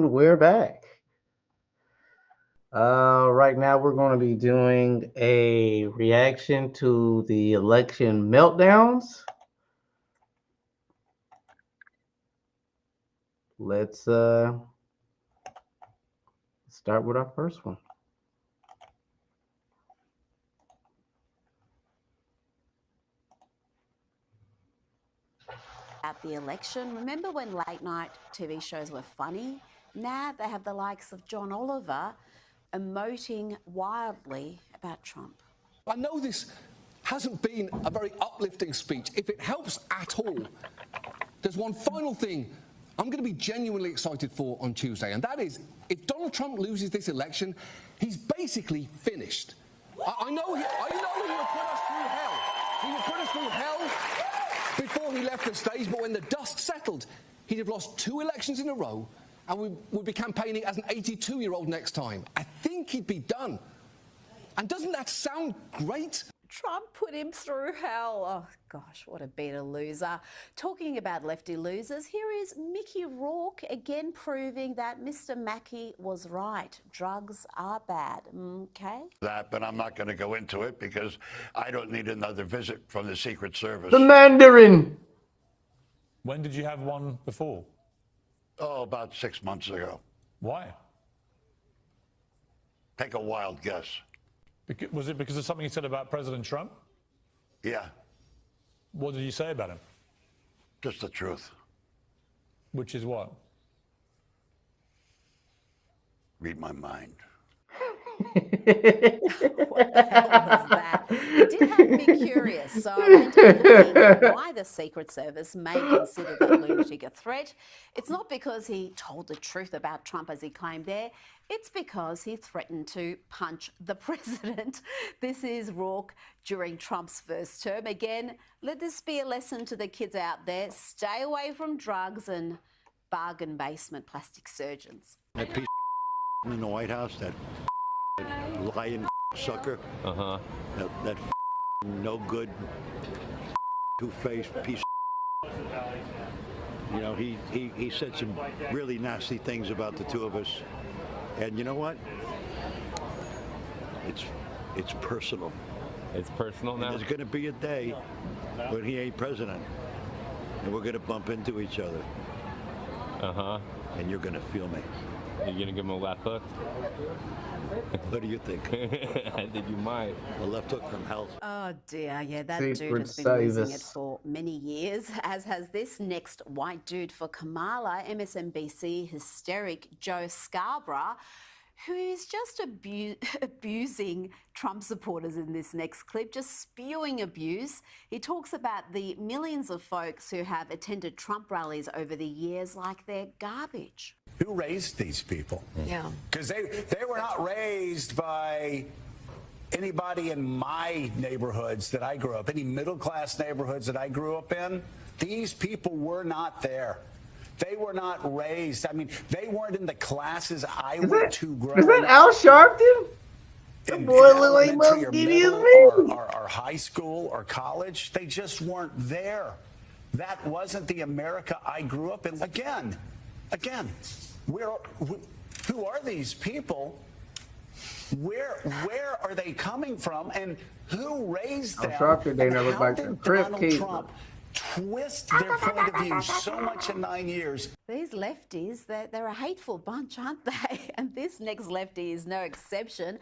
And we're back. Right now we're going to be doing a reaction to the election meltdowns. Let's start with our first one. At the election, remember when late night TV shows were funny? Now they have the likes of John Oliver emoting wildly about Trump. I know this hasn't been a very uplifting speech. If it helps at all, there's one final thing I'm going to be genuinely excited for on Tuesday, and that is if Donald Trump loses this election, he's basically finished. I know he would put us through hell. He would put us through hell before he left the stage, but when the dust settled, he'd have lost 2 elections in a row, and we would be campaigning as an 82-year-old next time. I think he'd be done. And doesn't that sound great? Trump put him through hell. Oh, gosh, what a bitter loser. Talking about lefty losers, here is Mickey Rourke again proving that Mr. Mackey was right. Drugs are bad, okay? But I'm not going to go into it because I don't need another visit from the Secret Service. The Mandarin. When did you have one before? Oh, about 6 months ago. Why? Take a wild guess. Was it because of something you said about President Trump? Yeah, What did you say about him? just the truth. Which is what? Read my mind. What the hell was that? It did have me curious, so I went looking at why the Secret Service may consider that lunatic a threat. It's not because he told the truth about Trump as he claimed there. It's because he threatened to punch the president. This is Rourke during Trump's first term. Again, let this be a lesson to the kids out there. Stay away from drugs and bargain basement plastic surgeons. That piece of in the White House, that lying sucker. That no good two-faced piece of you know, he said some really nasty things about the two of us. And you know what? It's personal. It's personal now? There's going to be a day when he ain't president, and we're going to bump into each other. And you're going to feel me. You're going to give him a left hook? What do you think? I think you might. A left hook from hell. Oh dear, yeah, that Secret dude has been losing it Service. for many years, as has this next white dude for Kamala, MSNBC hysteric Joe Scarborough, who is just abusing Trump supporters in this next clip, just spewing abuse. He talks about the millions of folks who have attended Trump rallies over the years like they're garbage. Who raised these people? Yeah. Because they were not raised by anybody in my neighborhoods that I grew up, any middle-class neighborhoods that I grew up in. These people were not there. They were not raised. I mean, they weren't in the classes I went to growing up. Is that Al Sharpton? The boy look like elementary or Muskie middle is me. or high school or college. They just weren't there. That wasn't the America I grew up in. Again, who are these people? Where are they coming from, and who raised them? Al Sharpton, they and never how back to did Crip Donald Keith. Trump twist their point of view so much in 9 years? These lefties, they're a hateful bunch, aren't they? And this next lefty is no exception.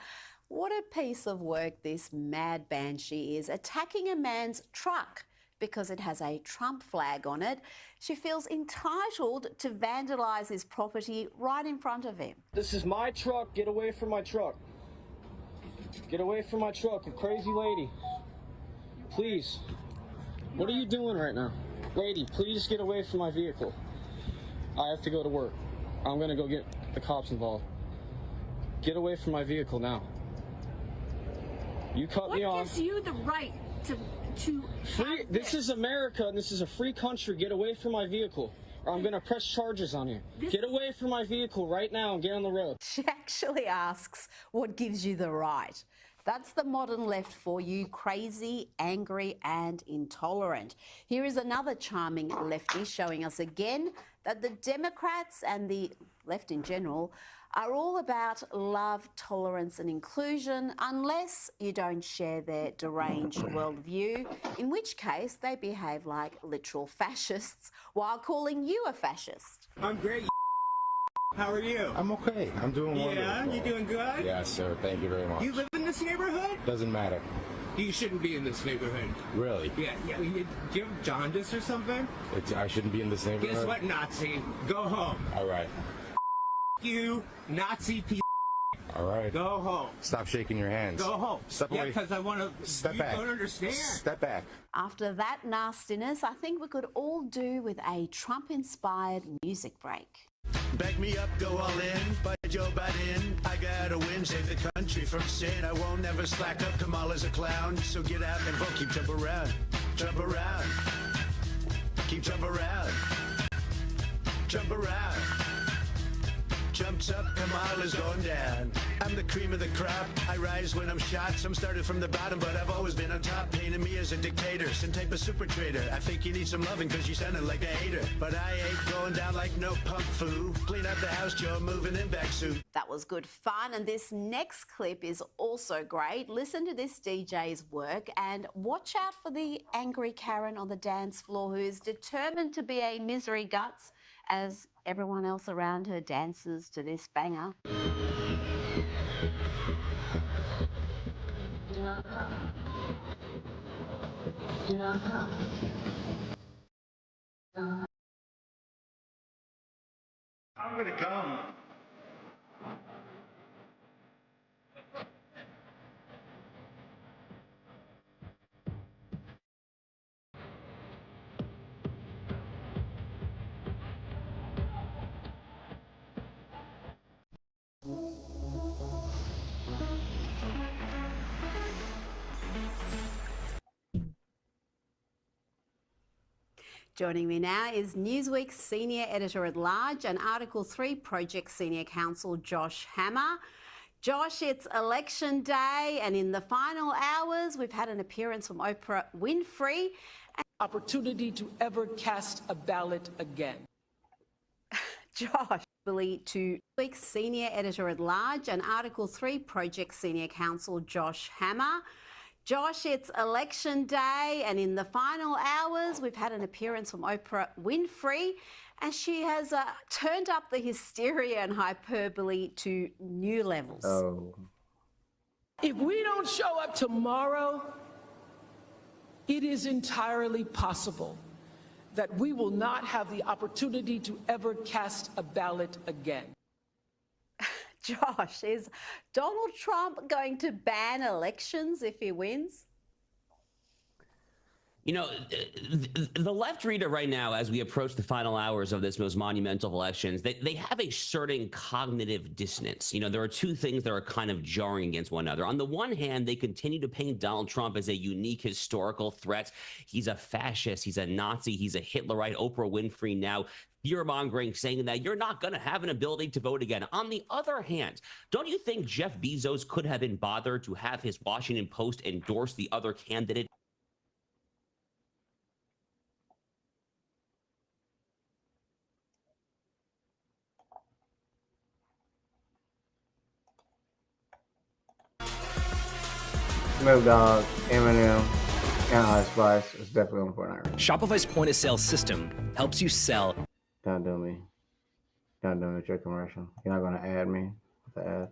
What a piece of work this mad banshee is, attacking a man's truck because it has a Trump flag on it. She feels entitled to vandalise his property right in front of him. This is my truck. Get away from my truck. Get away from my truck, you crazy lady. Please. What are you doing right now? Lady, please get away from my vehicle. I have to go to work. I'm going to go get the cops involved. Get away from my vehicle now. You cut me off. What gives you the right to Free, this is America, and this is a free country. Get away from my vehicle, or I'm going to press charges on you. Get away from my vehicle right now and get on the road. She actually asks, what gives you the right? That's the modern left for you, crazy, angry and intolerant. Here is another charming lefty showing us again that the Democrats and the left in general are all about love, tolerance and inclusion, unless you don't share their deranged worldview, in which case they behave like literal fascists while calling you a fascist. I'm great. How are you? I'm okay. I'm doing wonderful. Yeah, you doing good? Yes, sir. Thank you very much. You live in this neighborhood? Doesn't matter. You shouldn't be in this neighborhood. Really? Yeah. Do you have jaundice or something? I shouldn't be in this neighborhood? Guess what, Nazi? Go home. All right. You, Nazi piece. All right. Go home. Stop shaking your hands. Go home. Step yeah, away. because I want to. Step you back. don't understand. Step back. After that nastiness, I think we could all do with a Trump-inspired music break. Back me up, go all in, by Joe Biden. I gotta win, save the country from sin. I won't never slack up, Kamala's a clown. So get out and vote, keep Trump around. Trump around. Keep Trump around. Trump around. Trump's up, Kamala's going down. I'm the cream of the crop, I rise when I'm shot. Some started from the bottom, but I've always been on top. Painting me as a dictator, some type of super trader. I think you need some loving cause you sounded like a hater. But I ain't going down like no punk foo. Clean up the house, Joe, moving in back soon. That was good fun, and this next clip is also great. Listen to this DJ's work and watch out for the angry Karen on the dance floor who is determined to be a misery guts as everyone else around her dances to this banger. I'm gonna come. Joining me now is Newsweek's Senior Editor-at-Large and Article 3 Project Senior Counsel Josh Hammer. Josh, it's election day and in the final hours we've had an appearance from Oprah Winfrey. Opportunity to ever cast a ballot again. Josh, to Newsweek's Senior Editor-at-Large and Article 3 Project Senior Counsel Josh Hammer. Josh, it's election day and in the final hours we've had an appearance from Oprah Winfrey and she has turned up the hysteria and hyperbole to new levels. Oh. If we don't show up tomorrow, it is entirely possible that we will not have the opportunity to ever cast a ballot again. Josh, is Donald Trump going to ban elections if he wins? You know, the left reader right now, as we approach the final hours of this most monumental of elections, they have a certain cognitive dissonance. You know, there are two things that are kind of jarring against one another. On the one hand, they continue to paint Donald Trump as a unique historical threat. He's a fascist. He's a Nazi. He's a Hitlerite. Oprah Winfrey now fear-mongering, saying that you're not going to have an ability to vote again. On the other hand, don't you think Jeff Bezos could have been bothered to have his Washington Post endorse the other candidate? Snoop Dogg, Eminem, and Ice Spice is definitely on point. Shopify's point of sale system helps you sell. Don't do me. Don't do me with your commercial. You're not going to add me with the ad.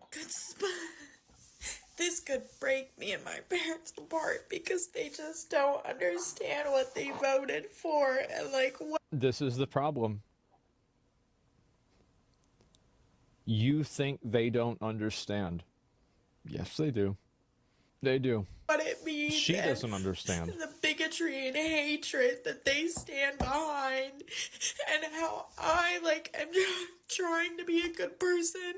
This could break me and my parents apart because they just don't understand what they voted for and like what. This is the problem. You think they don't understand. Yes, they do. They do. What it means. She doesn't understand. The bigotry and hatred that they stand behind, and how I am trying to be a good person.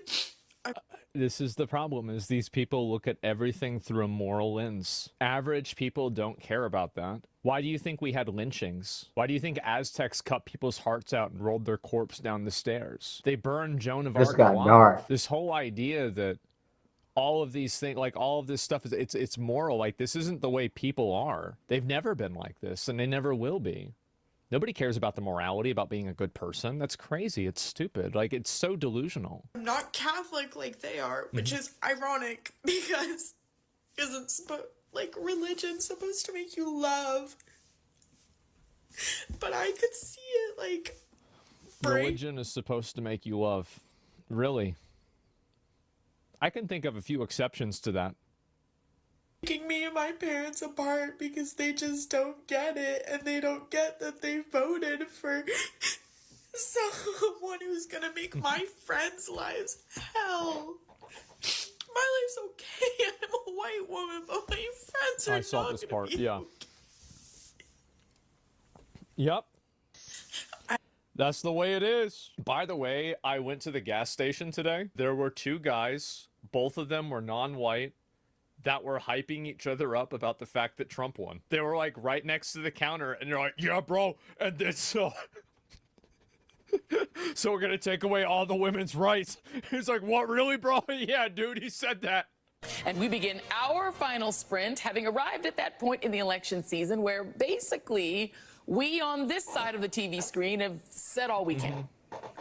This is the problem, is these people look at everything through a moral lens. Average people don't care about that. Why do you think we had lynchings? Why do you think Aztecs cut people's hearts out and rolled their corpse down the stairs? They burned Joan of Arc This got alive. dark. This whole idea that all of these things, like all of this stuff, it's moral. Like, this isn't the way people are. They've never been like this, and they never will be. Nobody cares about the morality, about being a good person. That's crazy. It's stupid. Like, it's so delusional. I'm not Catholic like they are, which is ironic because it's like religion's supposed to make you love. But I could see it like Religion is supposed to make you love. Really? I can think of a few exceptions to that. breaking me and my parents apart because they just don't get it, and they don't get that they voted for someone who's gonna make my friends' lives hell. My life's okay. I'm a white woman, but my friends are I saw not this gonna part. be Yeah. Yep. That's the way it is. By the way, I went to the gas station today. There were two guys, both of them were non-white, that were hyping each other up about the fact that Trump won. They were like right next to the counter and they're like, yeah, bro, and then so we're gonna take away all the women's rights. He's like, what, really, bro? Yeah, dude, he said that. And we begin our final sprint, having arrived at that point in the election season where basically we on this side of the TV screen have said all we can.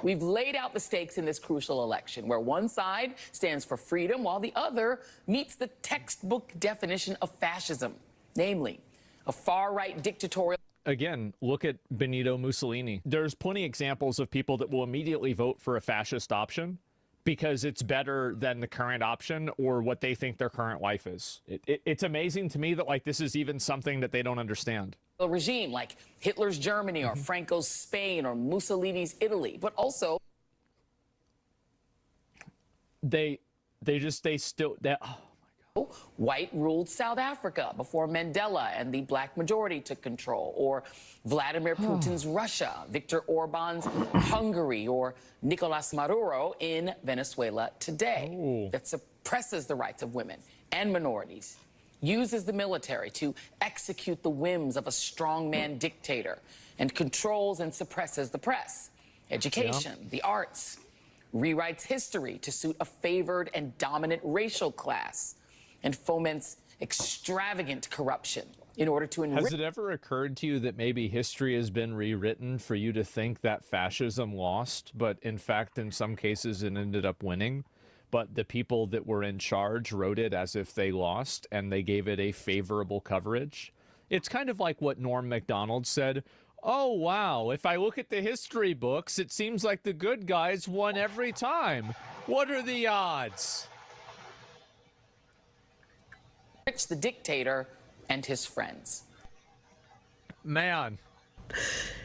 We've laid out the stakes in this crucial election, where one side stands for freedom while the other meets the textbook definition of fascism, namely a far-right dictatorial. Again, look at Benito Mussolini. There's plenty examples of people that will immediately vote for a fascist option because it's better than the current option or what they think their current life is. It's amazing to me that, like, this is even something that they don't understand. A regime like Hitler's Germany or Franco's Spain or Mussolini's Italy, but also white ruled South Africa before Mandela and the black majority took control, or Vladimir Putin's Russia, Viktor Orban's Hungary, or Nicolas Maduro in Venezuela today, that suppresses the rights of women and minorities, uses the military to execute the whims of a strongman dictator, and controls and suppresses the press, education, the arts, rewrites history to suit a favored and dominant racial class, and foments extravagant corruption in order to enrich. Has it ever occurred to you that maybe history has been rewritten for you to think that fascism lost, but in fact, in some cases, it ended up winning? But the people that were in charge wrote it as if they lost, and they gave it a favorable coverage. It's kind of like what Norm Macdonald said. Oh, wow, if I look at the history books, it seems like the good guys won every time. What are the odds? Enrich the dictator and his friends. Man.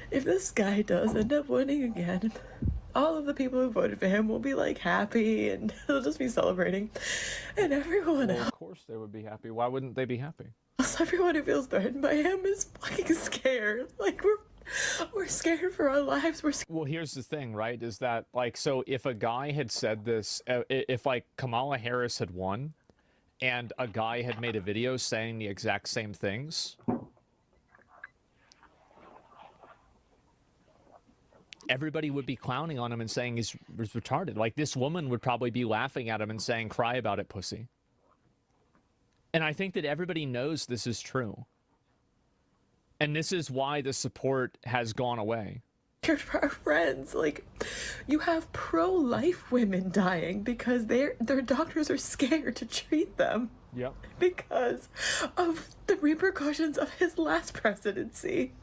If this guy does end up winning again, all of the people who voted for him will be like happy and they'll just be celebrating. And everyone else. Of course they would be happy. Why wouldn't they be happy? Everyone who feels threatened by him is fucking scared. Like, we're scared for our lives. Well, here's the thing, right? Is that, like, so if a guy had said this, if like Kamala Harris had won, and a guy had made a video saying the exact same things, everybody would be clowning on him and saying he's retarded. Like, this woman would probably be laughing at him and saying, cry about it, pussy. And I think that everybody knows this is true. And this is why the support has gone away. For our friends, like, you have pro-life women dying because their doctors are scared to treat them. Yep. Because of the repercussions of his last presidency.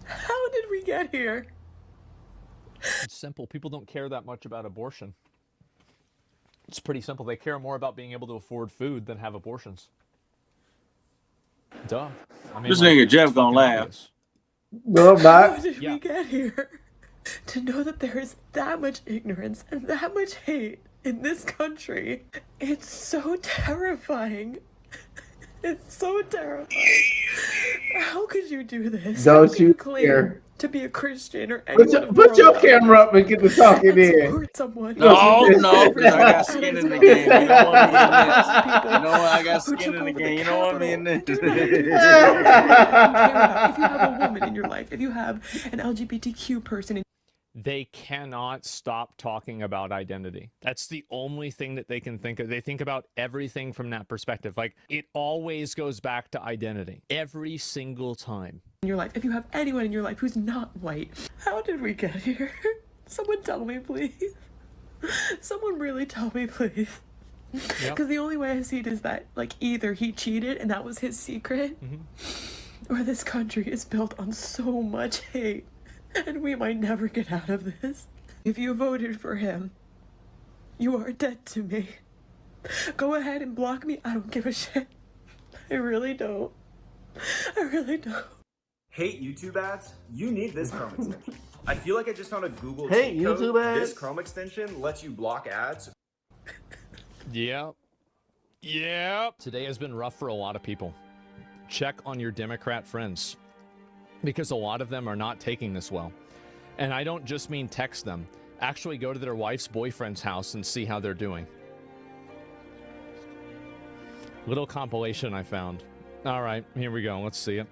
How did we get here? It's simple. People don't care that much about abortion. It's pretty simple. They care more about being able to afford food than have abortions. Duh. I mean, this nigga Jeff gonna laugh. Obvious. No, I'm not. How did we get here? To know that there is that much ignorance and that much hate in this country. It's so terrifying. It's so terrifying. How could you do this? Don't How could you claim dare. to be a Christian or Put anyone your camera up and get the talking in. support someone? No, because I got skin in the game. You know what me in this. You know what? I got skin in the game. You know what me in this. If you have a woman in your life, if you have an LGBTQ person in They cannot stop talking about identity. That's the only thing that they can think of. They think about everything from that perspective. Like, it always goes back to identity. Every single time. in your life, if you have anyone in your life who's not white. How did we get here? Someone tell me, please. Someone really tell me, please. Because the only way I see it is that, like, either he cheated and that was his secret, or this country is built on so much hate, and we might never get out of this. If you voted for him, you are dead to me. Go ahead and block me. I don't give a shit. I really don't. I really don't. Hate YouTube ads? You need this Chrome extension. I feel like I just found a Google Hey, cheat code. YouTube ads? This Chrome extension lets you block ads. Yep. Yep. Today has been rough for a lot of people. Check on your Democrat friends, because a lot of them are not taking this well. And I don't just mean text them. Actually go to their wife's boyfriend's house and see how they're doing. Little compilation I found. All right, here we go. Let's see it.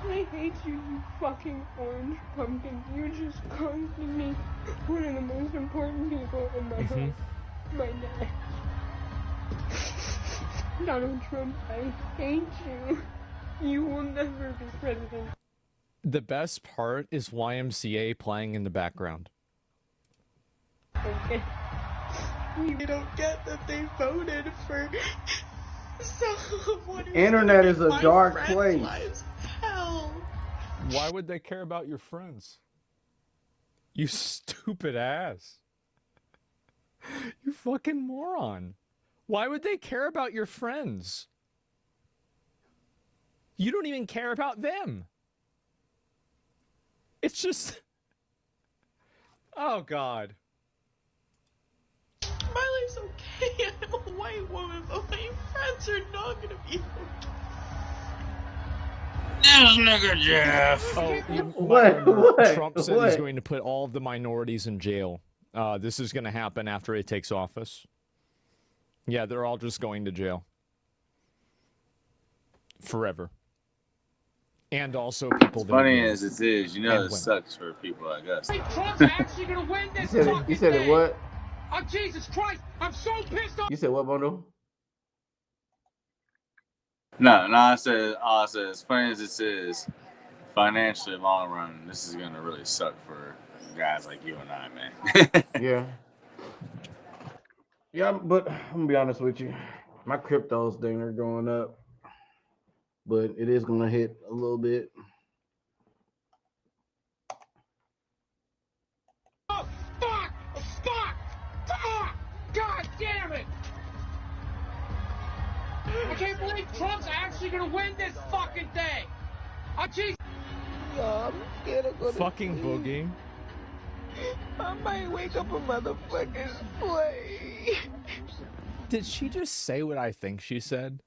I hate you, you fucking orange pumpkin. You just costing me one of the most important people in my life. My dad. Donald Trump, I hate you. You will never be president. The best part is YMCA playing in the background. Okay. You don't get that they voted for someone. Internet is a dark place. Hell. Why would they care about your friends? You stupid ass. You fucking moron. Why would they care about your friends? You don't even care about them. It's just... Oh, God. My life's okay. I'm a white woman, but my friends are not gonna be okay. This nigga Jeff. Oh, What? Trump said he's going to put all of the minorities in jail. This is going to happen after he takes office. Yeah, they're all just going to jail. Forever. And also people... Funny as it is, you know it sucks for people like us. Trump's actually gonna win this fucking You said it what? Oh, Jesus Christ, I'm so pissed off. You said what, Bondo? No, I said, as funny as it is, financially, long run, this is gonna really suck for guys like you and I, man. Yeah. Yeah, but I'm gonna be honest with you. My cryptos thing are going up, but it is gonna hit a little bit. Oh, fuck! Fuck! Fuck! God damn it! I can't believe Trump's actually gonna win this fucking thing! Oh, jeez! I'm scared of going Fucking to Boogie. I might wake up a motherfucking slave. Did she just say what I think she said?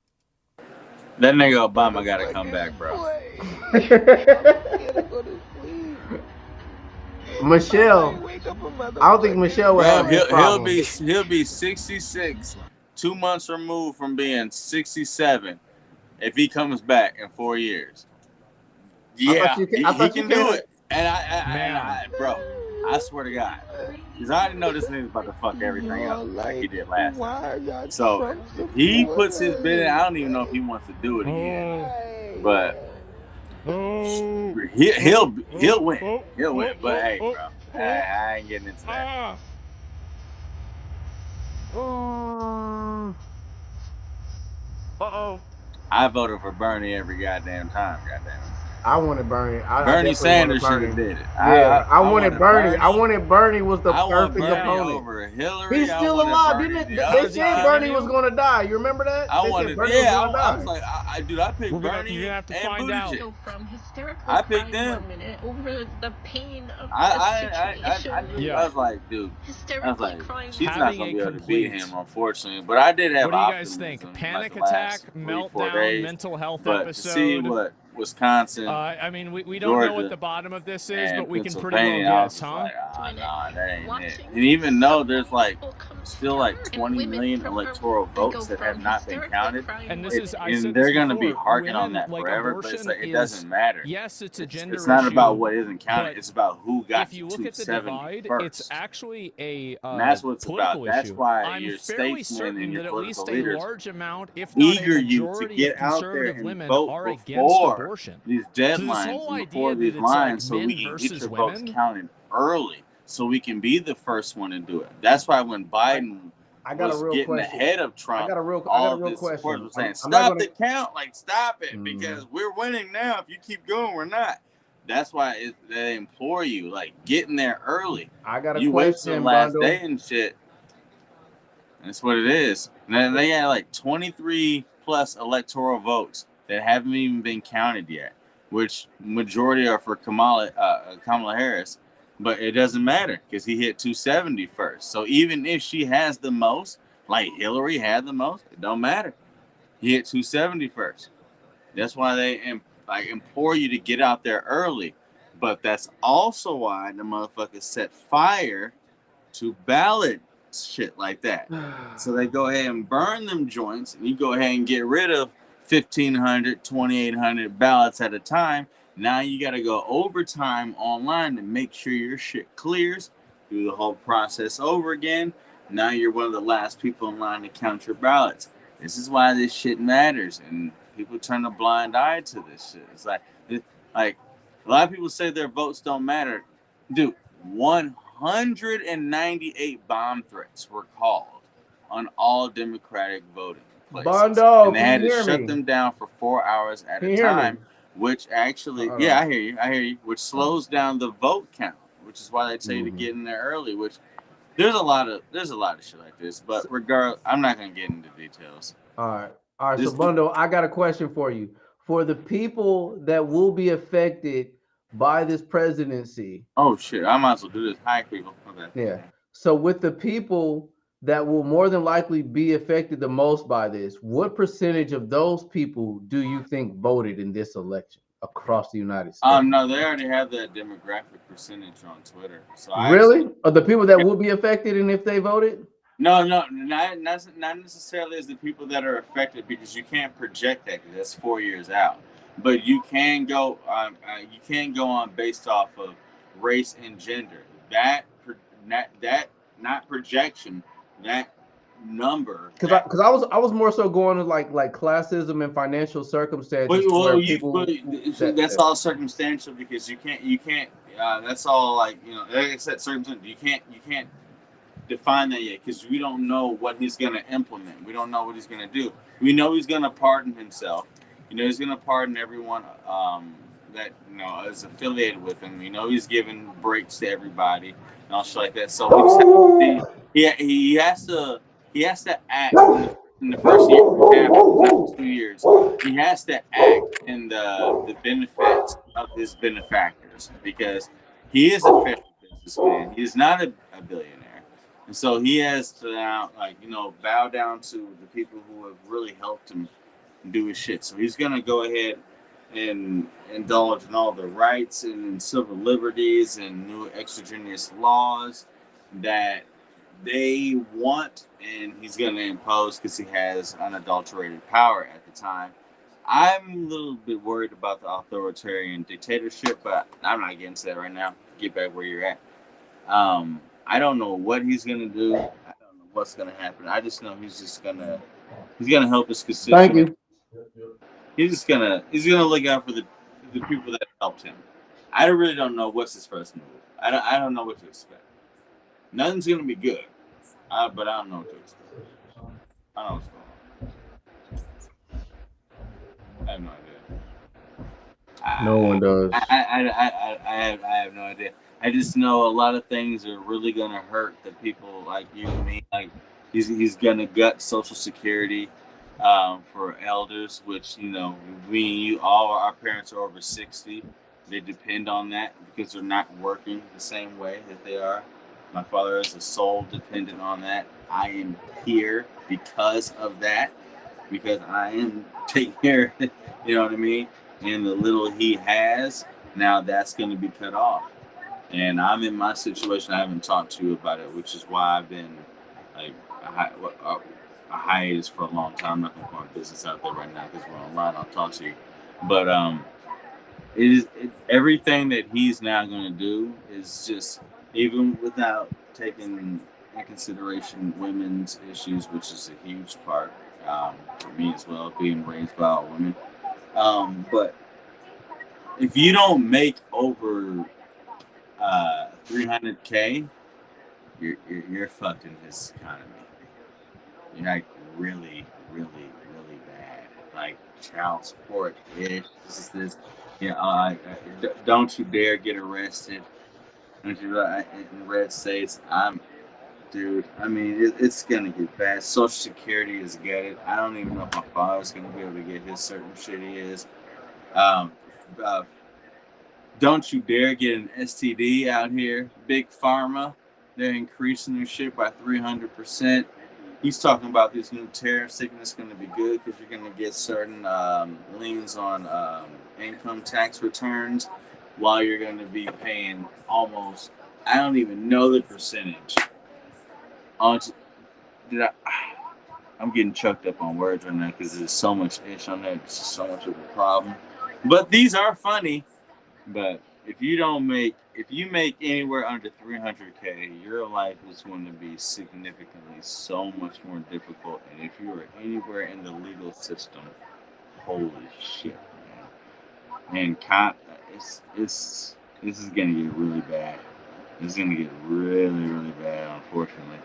That nigga Obama gotta come back, bro. Michelle, I don't think Michelle will have this problem. He'll be 66, 2 months removed from being 67 if he comes back in 4 years. Yeah, he can do it. And I, bro, I swear to God, because I already know this nigga's about to fuck everything up like he did last time. So if he puts his bid in, I don't even know if he wants to do it again. But he'll win. He'll win. But hey, bro, I ain't getting into that. I voted for Bernie every goddamn time. Goddamn it. I wanted Bernie. Bernie Sanders should have did it. Yeah, I wanted Bernie. I wanted Bernie was the perfect Bernie opponent. Over Hillary. He's still alive, didn't it? They said Bernie was going to die. You remember that? I wanted. Yeah, I was like, dude, I picked Bernie. You have to find out. I picked them. Over the pain of I was like, dude. I was like, she's not going to be able to beat him, unfortunately. But I did have. What do you guys think? Panic attack, meltdown, mental health episode. To see what Wisconsin. I mean, we don't know what the bottom of this is, but we can pretty well guess, huh? Like, nah, that ain't it. And even though there's like still like 20 million electoral votes that have not been counted, and this is, and they're going to be harking on that forever. But it's like, it doesn't matter. Yes, it's a gender It's not issue, about what isn't counted. It's about who got if you to look at the 270 divide, first. it's actually a And that's what it's about. political That's issue. why I'm your fairly statesmen certain and your that at political least a leaders large amount, if not a eager you to majority get of out there conservative and women vote are against before abortion. these So this deadlines whole and idea before that these it's like lines so we men can get versus your votes women. counted early so we can be the first one to do it. That's why when Biden I got a was real getting question. ahead of I Trump, got a real all of his question. supporters were saying, I'm not stop gonna. the count, like stop it, because we're winning now. If you keep going, we're not. That's why they implore you, like, get in there early. I got a You wait till the question, last Bundle. day and shit. That's what it is. And they had like 23 plus electoral votes that haven't even been counted yet, which majority are for Kamala Harris. But it doesn't matter because he hit 270 first. So even if she has the most, like Hillary had the most, it don't matter. He hit 270 first. That's why they implore you to get out there early. But that's also why the motherfuckers set fire to ballot shit like that. So they go ahead and burn them joints, and you go ahead and get rid of 1,500, 2,800 ballots at a time. Now you got to go overtime online to make sure your shit clears, do the whole process over again. Now you're one of the last people in line to count your ballots. This is why this shit matters, and people turn a blind eye to this shit. It's like a lot of people say their votes don't matter. Dude, 198 bomb threats were called on all Democratic voting places. Bondo, and they can had you to hear shut me? them down for 4 hours at Can a you hear me? time, which actually, Hold yeah, on. I hear you, which slows down the vote count, which is why they tell you to get in there early, which there's a lot of shit like this, but regardless, I'm not going to get into details. All right. So This- Bundle, I got a question for you. For the people that will be affected by this presidency. Oh shit, I might as well do this. Hi, people. Okay. Yeah. So with the people that will more than likely be affected the most by this, what percentage of those people do you think voted in this election across the United States? No, they already have that demographic percentage on Twitter. So Really? Are the people that will be affected and if they voted? No, not necessarily as the people that are affected, because you can't project that, because that's 4 years out. But you can go on based off of race and gender. That not projection, that number. Because I was more so going to like classism and financial circumstances where people that's all circumstantial, because you can't. That's all like like I said, circumstantial. You can't define that yet, because we don't know what he's going to implement. We don't know what he's going to do. We know he's going to pardon himself. He's going to pardon everyone that is affiliated with him. He's giving breaks to everybody and all shit like that. So he has to act in the first year and a half, not 2 years. He has to act in the benefits of his benefactors, because he is a fair businessman. He is not a billionaire. And so he has to now, bow down to the people who have really helped him do his shit. So he's going to go ahead and indulge in all the rights and civil liberties and new extraneous laws that they want, and he's going to impose because he has unadulterated power at the time. I'm a little bit worried about the authoritarian dictatorship, but I'm not getting to that right now. Get back where you're at. I don't know what he's gonna do. I don't know what's gonna happen. I just know he's gonna help his constituents. Thank you. He's gonna look out for the people that helped him. I really don't know what's his first move. I don't know what to expect. Nothing's gonna be good, but I don't know what to expect. I don't know what's going on. I have no idea. No one does. I have no idea. I just know a lot of things are really gonna hurt the people like you and me. Like he's gonna gut Social Security for elders, which we and you, all our parents are over 60. They depend on that because they're not working the same way that they are. My father is a sole dependent on that. I am here because of that, because I am taking care of it, you know what I mean? And the little he has, now that's going to be cut off. And I'm in my situation. I haven't talked to you about it, which is why I've been like a hiatus for a long time. I'm not going to put my business out there right now because we're online. I'll talk to you. But everything that he's now going to do is just, even without taking in consideration women's issues, which is a huge part for me as well, being raised by all women. But if you don't make over 300K, you're fucked in this economy. You're like really, really, really bad. Like child support, this. Don't you dare get arrested. Don't you in red states? Dude. I mean, it's gonna get bad. Social Security is gutted. I don't even know if my father's gonna be able to get his certain shit he is. Um, uh, don't you dare get an STD out here. Big Pharma, they're increasing their shit by 300%. He's talking about this new tariff sickness going to be good because you're going to get certain liens on income tax returns while you're going to be paying almost, I don't even know the percentage. I'm getting choked up on words right now because there's so much ish on there. It's just so much of a problem. But these are funny. But if you make anywhere under 300K, your life is going to be significantly so much more difficult. And if you are anywhere in the legal system, holy shit, man! And this is gonna get really bad. It's gonna get really, really bad, unfortunately.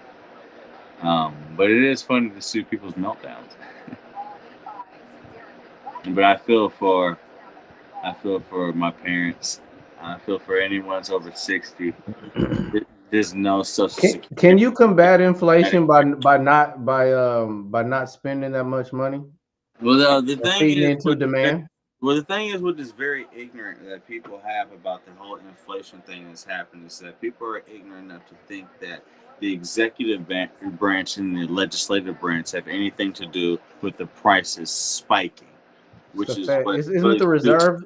But it is funny to see people's meltdowns. But I feel for my parents. I feel for anyone that's over 60. There's no social security. Can you combat inflation by not spending that much money? Well, the thing feeding is, into demand. The thing is, what is very ignorant that people have about the whole inflation thing that's happened is that people are ignorant enough to think that the executive branch and the legislative branch have anything to do with the prices spiking, which is what isn't it the reserve?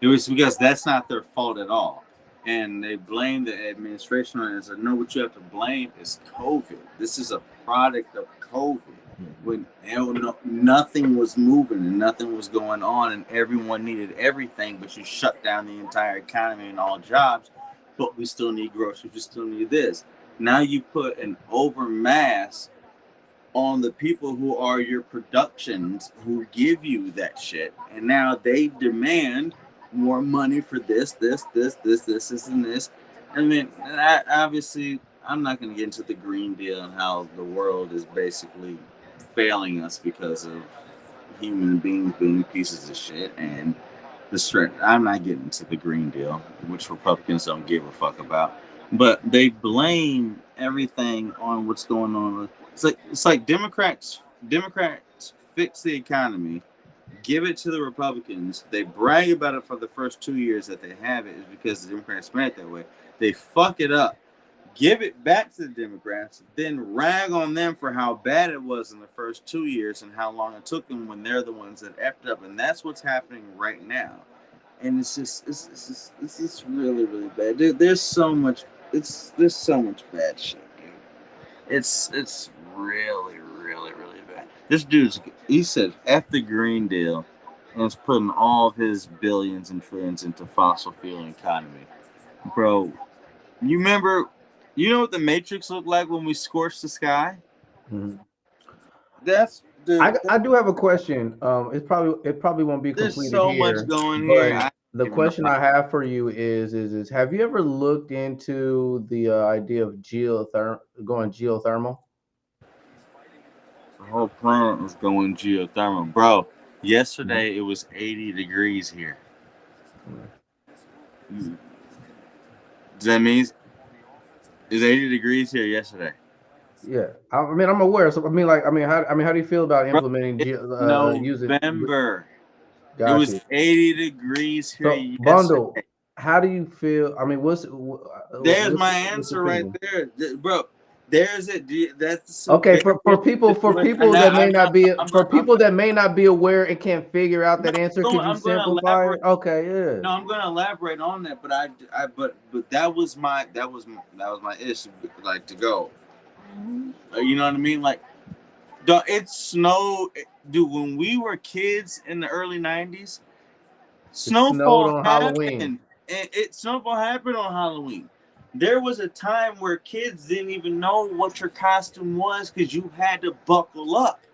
It was because that's not their fault at all. And they blame the administration on it. I said, no, what you have to blame is COVID. This is a product of COVID. When nothing was moving and nothing was going on and everyone needed everything, but you shut down the entire economy and all jobs, but we still need groceries, we still need this. Now you put an overmass on the people who are your productions who give you that shit, and now they demand more money for this, and this. I mean, obviously, I'm not going to get into the Green Deal and how the world is basically failing us because of human beings being pieces of shit and the stress. I'm not getting into the Green Deal, which Republicans don't give a fuck about. But they blame everything on what's going on. It's like Democrats fix the economy, give it to the Republicans. They brag about it for the first 2 years that they have it is because the Democrats spent it that way. They fuck it up, give it back to the Democrats, then rag on them for how bad it was in the first 2 years and how long it took them when they're the ones that effed up. And that's what's happening right now. And it's just really, really bad. There's so much bad shit, dude. It's really, really, really bad. This he said F the Green Deal and is putting all of his billions and trillions into fossil fuel economy. Bro, you know what the Matrix looked like when we scorched the sky? Mm-hmm. I do have a question. It probably won't be completed there's so here. much going but here. The question I have for you is have you ever looked into the idea of going geothermal? The whole planet is going geothermal, bro. Yesterday it was 80 degrees here. Does that mean it's 80 degrees here yesterday? Yeah, I mean I'm aware. So how do you feel about implementing using November? Gotcha. It was 80 degrees here yesterday. Bundle, how do you feel? I mean, there's my answer right there, bro. There's it. That's okay for people that may not be aware and can't figure out that answer. Could you simplify it? Okay, yeah. No, I'm going to elaborate on that, but that was my issue, like to go. You know what I mean? Like, it snowed, dude. When we were kids in the early '90s, snowfall happened. Snowfall happened on Halloween. There was a time where kids didn't even know what your costume was because you had to buckle up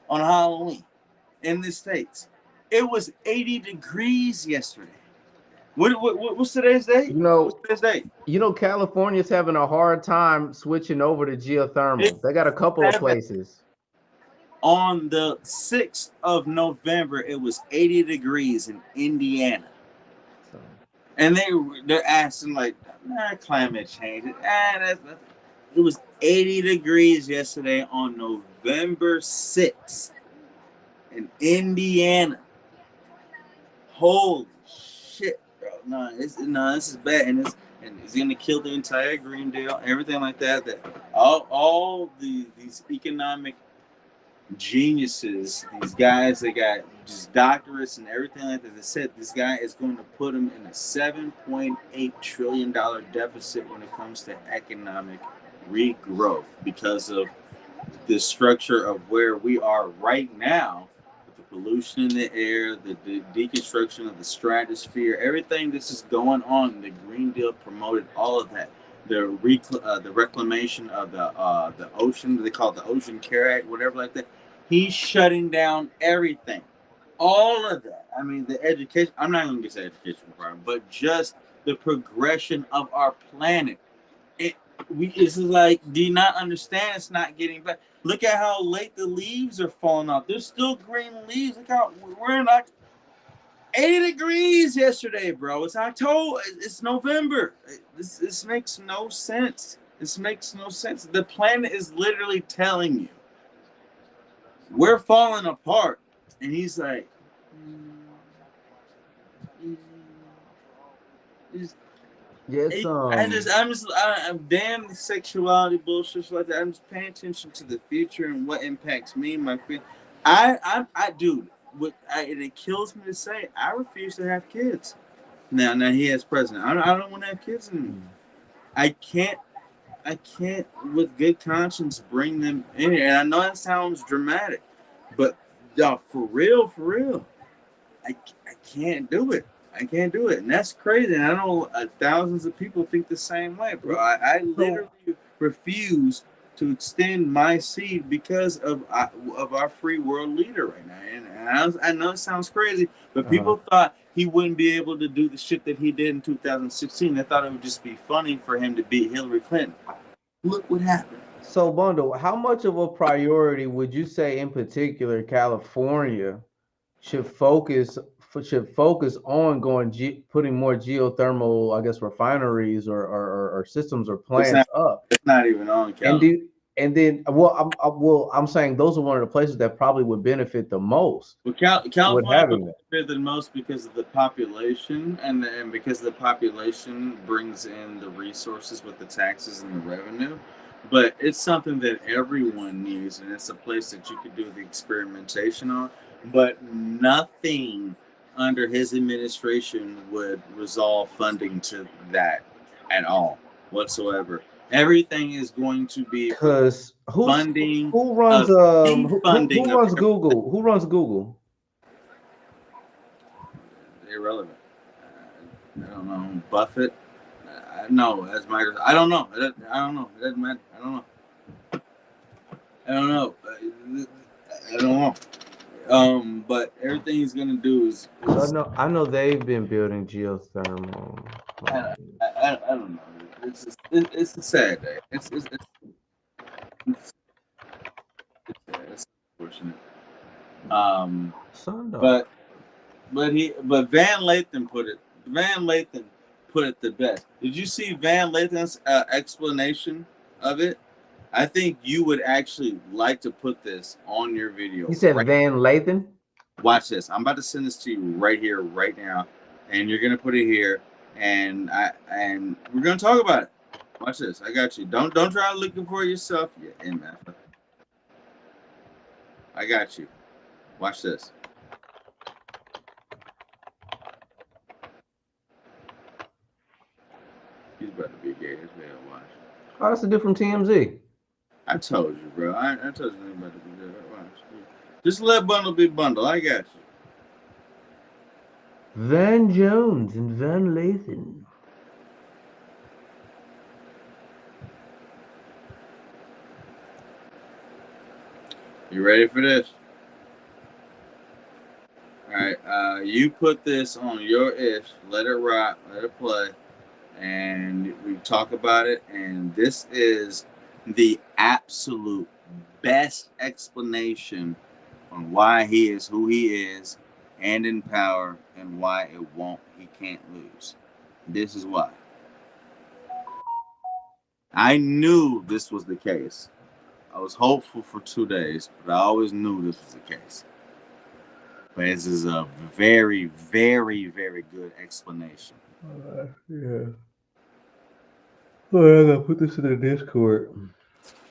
on Halloween in the States. It was 80 degrees yesterday. What's today's date? You know, What's today's date? California's having a hard time switching over to geothermal. They got a couple of places. On the 6th of November, it was 80 degrees in Indiana. And they're asking like, climate change. It was 80 degrees yesterday on November 6th in Indiana. Holy shit, bro. This is bad. And it's gonna kill the entire Green Deal, everything like that. That all these economic geniuses, these guys that got just doctorates and everything like that. They said this guy is going to put them in a $7.8 trillion deficit when it comes to economic regrowth because of the structure of where we are right now, with the pollution in the air, the deconstruction of the stratosphere, everything that's just going on. The Green Deal promoted all of that. The reclamation of the ocean, they call it the Ocean Care Act, whatever like that. He's shutting down everything. All of that. I mean, the education, I'm not going to get to education requirement, but just the progression of our planet. It's like, do you not understand? It's not getting better. Look at how late the leaves are falling off. There's still green leaves. Look how we're in like 80 degrees yesterday, bro. It's October. It's November. This makes no sense. This makes no sense. The planet is literally telling you we're falling apart, and he's like, Yes, I'm damn the sexuality bullshit like that. I'm just paying attention to the future and what impacts me and my family. I do. And it kills me to say, I refuse to have kids. Now he has president. I don't want to have kids anymore. I can't with good conscience bring them in here. And I know that sounds dramatic, but for real, I can't do it. I can't do it. And that's crazy. And I know thousands of people think the same way, bro. I literally refuse to extend my seed because of our free world leader right now. And I know it sounds crazy, but people thought he wouldn't be able to do the shit that he did in 2016. They thought it would just be funny for him to beat Hillary Clinton. Look what happened. So, Bundle, how much of a priority would you say, in particular, California should focus on putting more geothermal, I guess, refineries or systems or plants up? It's not even on California. And then, I'm saying those are one of the places that probably would benefit the most. Well, California would benefit the most because of the population, and because the population brings in the resources with the taxes and the revenue. But it's something that everyone needs, and it's a place that you could do the experimentation on. But nothing under his administration would resolve funding to that at all whatsoever. Everything is going to be because funding. Who runs Google? Who runs Google? Irrelevant. I don't know. Buffett. No, that's my. I don't know. I don't know. It doesn't matter. I don't know. I don't know. But everything he's gonna do is. I know they've been building geothermal. I don't know. It's a sad day. It's unfortunate. But Van Lathan put it the best. Did you see Van Lathan's explanation of it? I think you would actually like to put this on your video. You said Van Lathan? Watch this. I'm about to send this to you right here, right now, and you're gonna put it here, and we're gonna talk about it. Watch this. I got you. Don't try looking for it yourself, you MF. I got you. Watch this. He's about to be gay as hell. Watch. Oh, that's a different TMZ. I told you, bro. I told you about to be good. Watch. Just let Bundle be Bundle. I got you. Van Jones and Van Lathan. You ready for this? All right. You put this on your ish. Let it rock. Let it play. And we talk about it. And this is the absolute best explanation on why he is who he is and in power and why he can't lose. This is why. I knew this was the case. I was hopeful for 2 days, but I always knew this was the case. But this is a very, very, very good explanation. Yeah. Oh, I gotta put this in the Discord.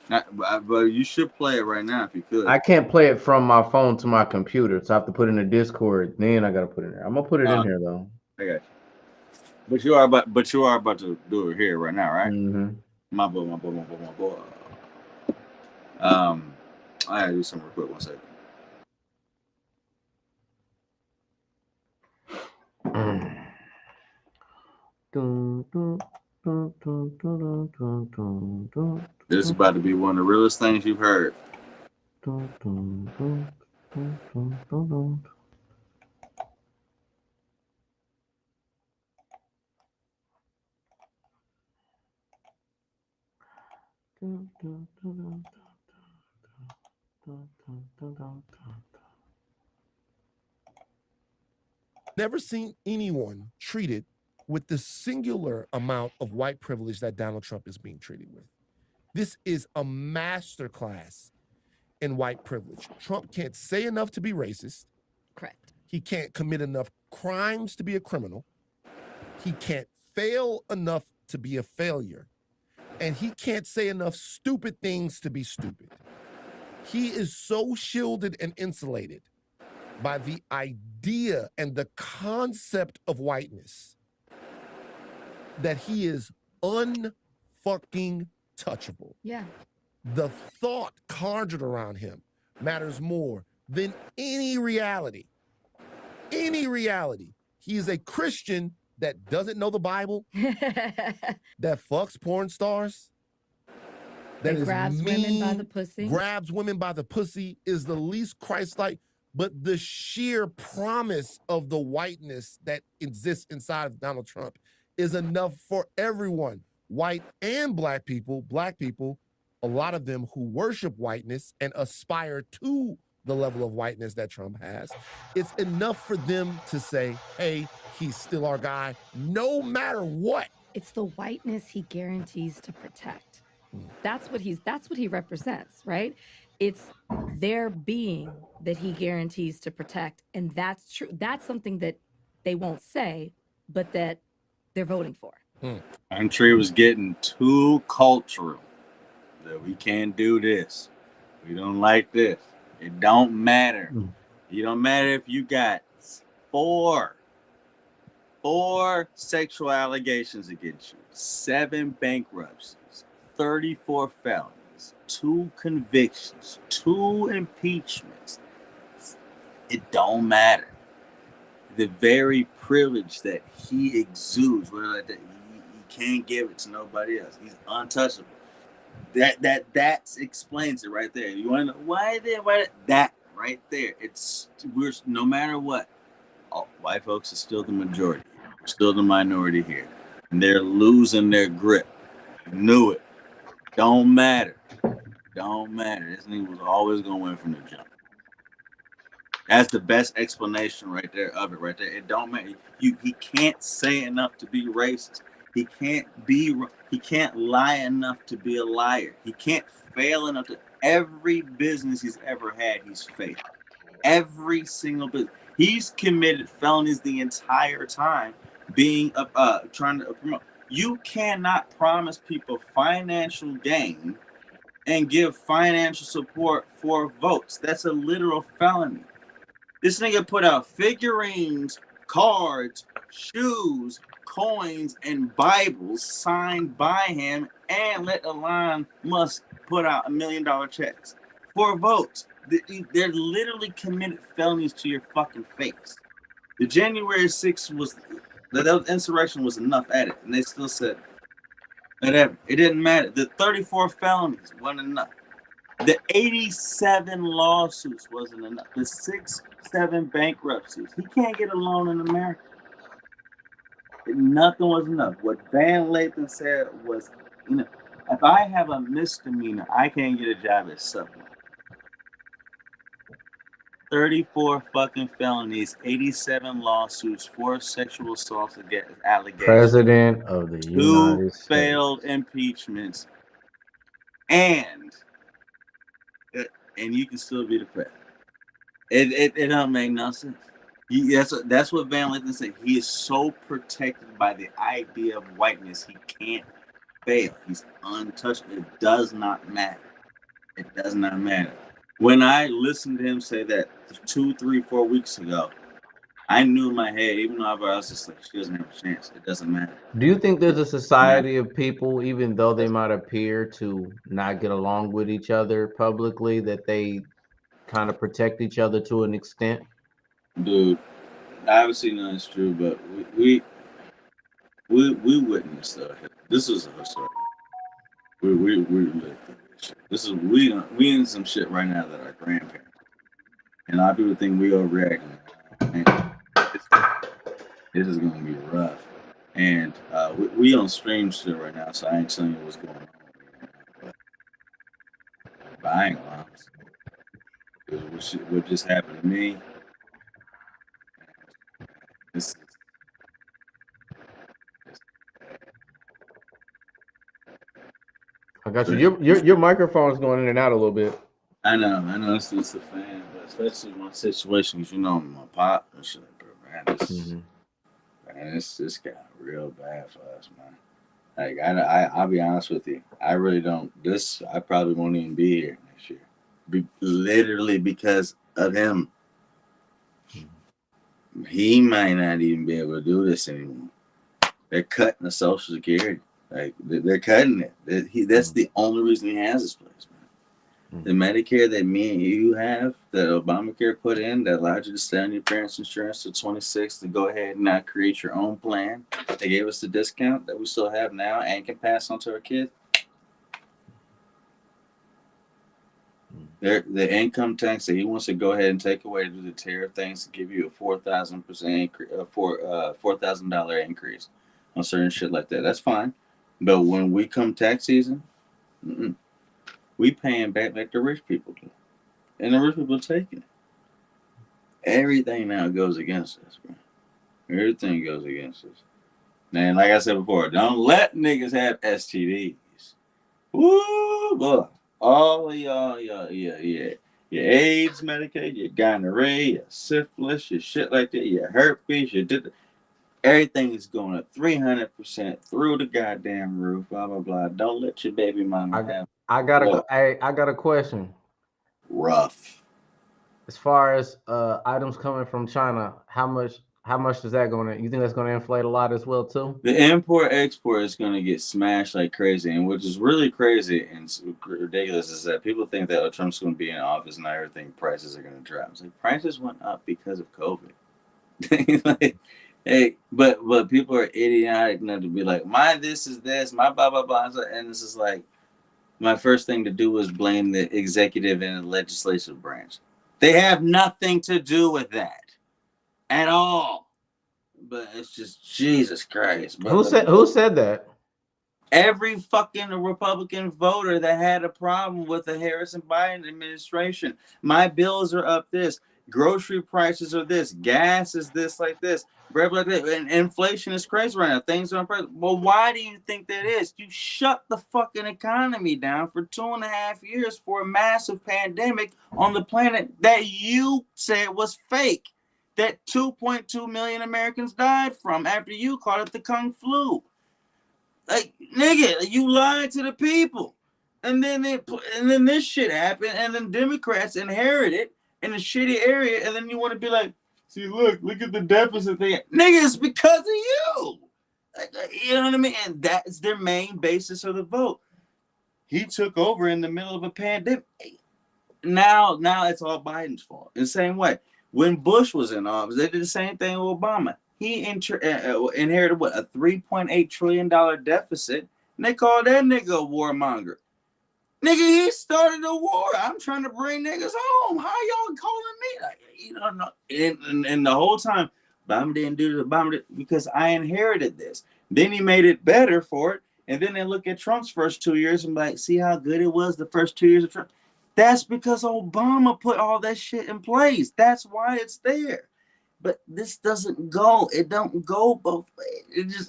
But you should play it right now if you could. I can't play it from my phone to my computer, so I have to put it in the Discord. Then I gotta put it in there. I'm gonna put it in here though. I got you. But you are about to do it here right now, right? Mm-hmm. My boy. I gotta do something real quick. 1 second. This is about to be one of the realest things you've heard. Never seen anyone treated with the singular amount of white privilege that Donald Trump is being treated with. This is a masterclass in white privilege. Trump can't say enough to be racist. Correct. He can't commit enough crimes to be a criminal. He can't fail enough to be a failure. And he can't say enough stupid things to be stupid. He is so shielded and insulated by the idea and the concept of whiteness that he is unfucking touchable. Yeah. The thought conjured around him matters more than any reality. Any reality. He is a Christian that doesn't know the Bible, that fucks porn stars, that is grabs mean, women by the pussy. grabs women by the pussy, is the least Christ-like, but the sheer promise of the whiteness that exists inside of Donald Trump is enough for everyone, white and black people, a lot of them who worship whiteness and aspire to the level of whiteness that Trump has. It's enough for them to say, hey, he's still our guy, no matter what. It's the whiteness he guarantees to protect. That's what he represents, right? It's their being that he guarantees to protect, and that's true. That's something that they won't say, but that they're voting for. Country was getting too cultural. That we can't do this. We don't like this. It don't matter. It don't matter if you got four sexual allegations against you, 7 bankruptcies, 34 felonies, 2 convictions, 2 impeachments. It don't matter. The very privilege that he exudes, whether that he can't give it to nobody else. He's untouchable. That explains it right there. You want to know why that right there? We're no matter what, white folks are still the majority. We're still the minority here, and they're losing their grip. Knew it. Don't matter. Don't matter. This nigga was always gonna win from the jump. That's the best explanation right there of it. Right there. It don't matter. He can't say enough to be racist. He can't lie enough to be a liar. He can't fail enough to. Every business he's ever had, he's failed. Every single business. He's committed felonies the entire time being trying to promote. You cannot promise people financial gain and give financial support for votes. That's a literal felony. This nigga put out figurines, cards, shoes, coins, and Bibles signed by him, and let Elon Musk put out $1 million checks for votes. They're literally committed felonies to your fucking face. The January 6th that insurrection was enough at it, and they still said whatever. It didn't matter. The 34 felonies wasn't enough. The 87 lawsuits wasn't enough. The 6 7 bankruptcies. He can't get a loan in America. Nothing was enough. What Van Lathan said was, if I have a misdemeanor, I can't get a job at Subway. 34 fucking felonies, 87 lawsuits, 4 sexual assault allegations, President of the 2 United States. failed impeachments, and you can still be the president. It don't make no sense. That's what Van Lathan said. He is so protected by the idea of whiteness, he can't fail. He's untouchable. It does not matter. It does not matter. When I listened to him say that 2, 3, 4 weeks ago, I knew in my head, even though I was just like, she doesn't have a chance. It doesn't matter. Do you think there's a society of people, even though they might appear to not get along with each other publicly, that they kind of protect each other to an extent? Dude, obviously none is true, but we witnessed this was a historic. We lived through this shit. This is we in some shit right now that our grandparents. And a lot of people think we overreacting. This is gonna be rough. And we on stream shit right now, so I ain't telling you what's going on. But I ain't gonna lie. What just happened to me? I got you. Your microphone's going in and out a little bit. I know. It's just a fan, but especially my situation, because my pop and shit, bro, man, this got real bad for us, man. Like I'll be honest with you, I really don't. I probably won't even be here next year, literally because of him. He might not even be able to do this anymore. They're cutting the Social Security. Like they're cutting it. That's the only reason he has this place, man. The Medicare that me and you have, that Obamacare put in, that allowed you to stay on your parents' insurance to 26 to go ahead and now create your own plan. They gave us the discount that we still have now and can pass on to our kids. The income tax that he wants to go ahead and take away to do the tariff things to give you a 4,000% increase, $4,000 increase on certain shit like that. That's fine, but when we come tax season, we paying back like the rich people do, and the rich people taking it. Everything now goes against us, bro. Everything goes against us. Man, like I said before, don't let niggas have STDs. Woo, boy. All of y'all, your AIDS Medicaid, your gonorrhea, your syphilis, your shit like that, your herpes, everything is going up 300% through the goddamn roof. Blah blah blah. Don't let your baby mama have. I got a question. Rough. As far as items coming from China, how much is that you think that's gonna inflate a lot as well too? The import-export is gonna get smashed like crazy, and which is really crazy and ridiculous is that people think that Trump's gonna be in office and everything prices are gonna drop. It's like prices went up because of COVID. Like, hey, but people are idiotic enough to be like, my this is this, my blah blah blah, and this is like, my first thing to do was blame the executive and the legislative branch. They have nothing to do with that at all. But it's just Jesus Christ. Who said that? Every fucking Republican voter that had a problem with the Harris and Biden administration. My bills are up this. Grocery prices are this. Gas is this like this. Bread like that. And inflation is crazy right now. Things are unprecedented. Well, why do you think that is? You shut the fucking economy down for 2.5 years for a massive pandemic on the planet that you said was fake. That 2.2 million Americans died from after you called it the Kung flu. Like, nigga, you lied to the people. And then this shit happened, and then Democrats inherit it in a shitty area, and then you want to be like, see, look at the deficit thing. Nigga, it's because of you. You know what I mean? And that's their main basis of the vote. He took over in the middle of a pandemic. Now it's all Biden's fault. In the same way. When Bush was in office, they did the same thing with Obama. He inherited a $3.8 trillion deficit, and they called that nigga a warmonger. Nigga, he started a war. I'm trying to bring niggas home. How y'all calling me? Like, you know, no. And the whole time, Obama didn't do the Obama because I inherited this. Then he made it better for it. And then they look at Trump's first 2 years and be like, see how good it was the first 2 years of Trump? That's because Obama put all that shit in place. That's why it's there. But this doesn't go. It don't go both ways.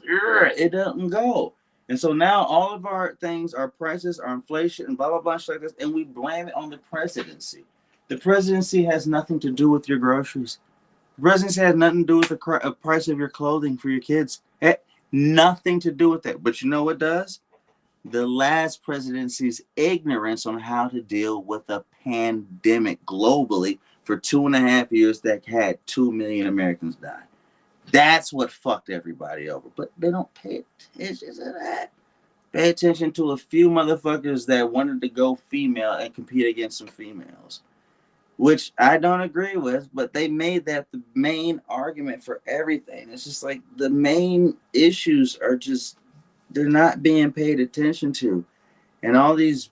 It doesn't go. And so now all of our things, our prices, our inflation, and blah, blah, blah, shit like this, and we blame it on the presidency. The presidency has nothing to do with your groceries. The presidency has nothing to do with the price of your clothing for your kids. It, nothing to do with that. But you know what does? The last presidency's ignorance on how to deal with a pandemic globally for 2.5 years that had 2 million Americans die. That's what fucked everybody over. But they don't pay attention to that. Pay attention to a few motherfuckers that wanted to go female and compete against some females, which I don't agree with, but they made that the main argument for everything. It's just like the main issues are just, they're not being paid attention to. And all these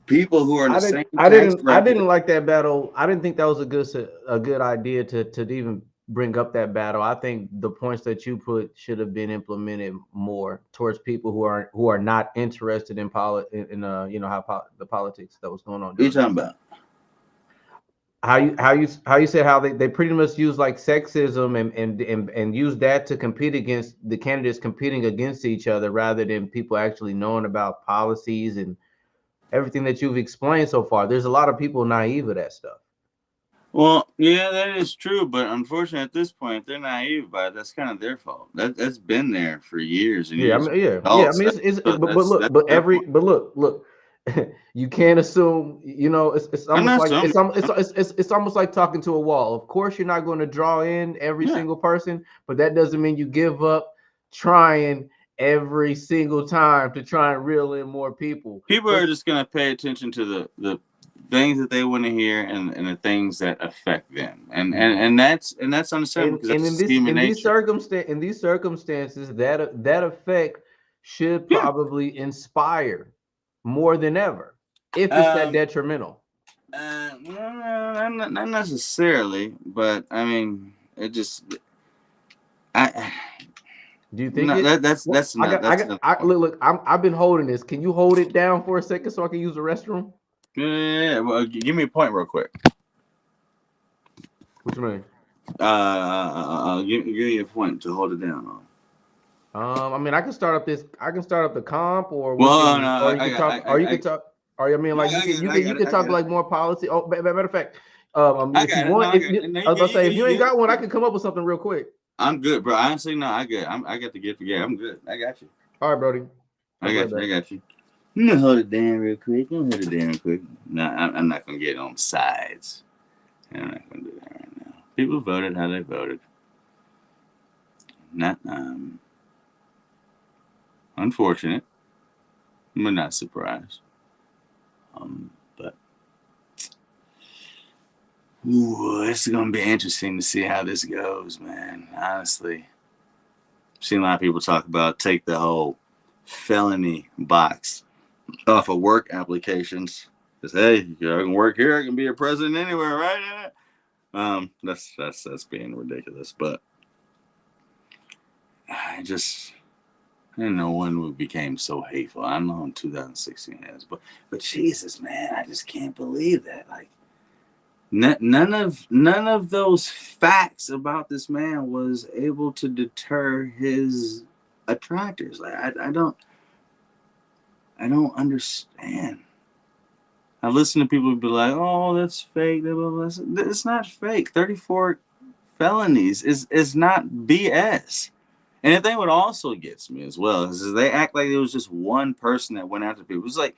people who are in the same I didn't like that battle. I didn't think that was a good idea to even bring up that battle. I think the points that you put should have been implemented more towards people who are not interested in you know the politics that was going on. What are you talking about? How you said how they pretty much use like sexism and use that to compete against the candidates competing against each other rather than people actually knowing about policies and everything that you've explained so far. There's a lot of people naive of that stuff. Well, yeah, that is true, but unfortunately, at this point, they're naive by it. That's kind of their fault. That's been there for years and Yeah, I years. mean, I mean, but look, you can't assume. You know, it's almost like it's almost like talking to a wall. Of course, you're not going to draw in every single person, but that doesn't mean you give up trying every single time to try and reel in more people. People are just going to pay attention to the things that they want to hear and the things that affect them, and that's understandable because that's human nature. In these circumstances, that effect should probably inspire more than ever if it's that detrimental. Not necessarily, but I mean, it just. Do you think look, I've been holding this. Can you hold it down for a second so I can use the restroom? Yeah. Well, give me a point real quick. What you mean? Give me a point to hold it down on. I mean, I can start up the comp, or you can talk. Or I mean, like you can talk like more policy. Oh, matter of fact, if you want, if you ain't got one, I can come up with something real quick. I'm good, bro. Honestly, no, I good. I got the gift. Yeah, I'm good. I got you. All right, Brody. I got you. I'm gonna hold it down real quick. No, I'm not gonna get on sides. I'm not gonna do that right now. People voted how they voted. Not unfortunate, but not surprised. But it's gonna be interesting to see how this goes, man. Honestly, I've seen a lot of people talk about take the whole felony box off of work applications. Because hey, I can work here, I can be a president anywhere, right? That's being ridiculous. But I didn't know when we became so hateful. I know in 2016 is, but Jesus, man, I just can't believe that. Like none of those facts about this man was able to deter his attractors. Like I don't understand. I listen to people be like, "Oh, that's fake." Blah, blah, blah. It's not fake. 34 felonies is not BS. And the thing what also gets me as well is they act like it was just one person that went after people. It's like,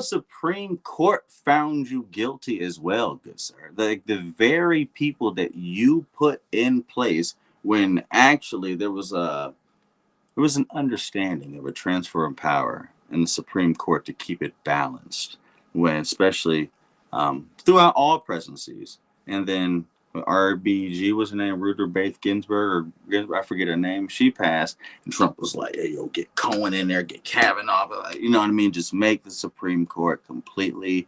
Supreme Court found you guilty as well, good sir. Like the very people that you put in place when actually there was an understanding of a transfer of power in the Supreme Court to keep it balanced, when especially throughout all presidencies, and then RBG was her name, Ruth Bader Ginsburg, or I forget her name. She passed, and Trump was like, "Hey, yo, get Cohen in there, get Kavanaugh, you know what I mean? Just make the Supreme Court completely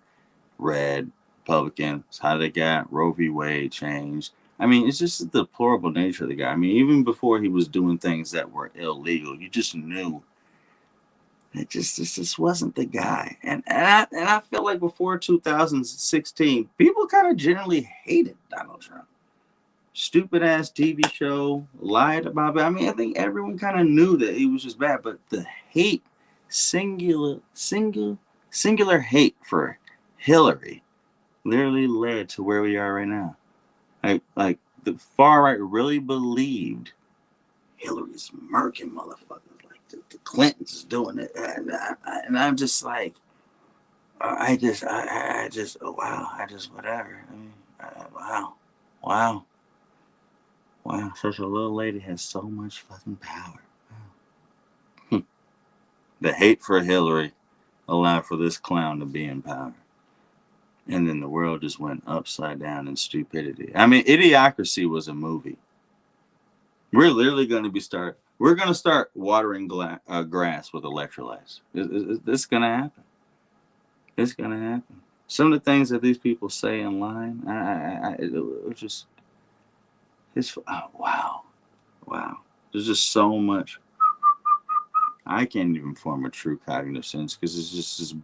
red." Republicans, how they got Roe v. Wade changed. I mean, it's just the deplorable nature of the guy. I mean, even before he was doing things that were illegal, you just knew it just wasn't the guy. And I feel like before 2016, people kind of generally hated Donald Trump. Stupid ass TV show, lied about it. I mean, I think everyone kind of knew that he was just bad, but the hate, singular hate for Hillary literally led to where we are right now. Like the far right really believed Hillary's murking motherfuckers. Like the Clintons is doing it, and I'm just like, I just whatever. I mean, wow. Such a little lady has so much fucking power. Wow. The hate for Hillary allowed for this clown to be in power. And then the world just went upside down in stupidity. I mean, Idiocracy was a movie. We're literally going to we're going to start watering grass with electrolytes. It's going to happen. It's going to happen. Some of the things that these people say online, wow. There's just so much. I can't even form a true cognitive sense because it's just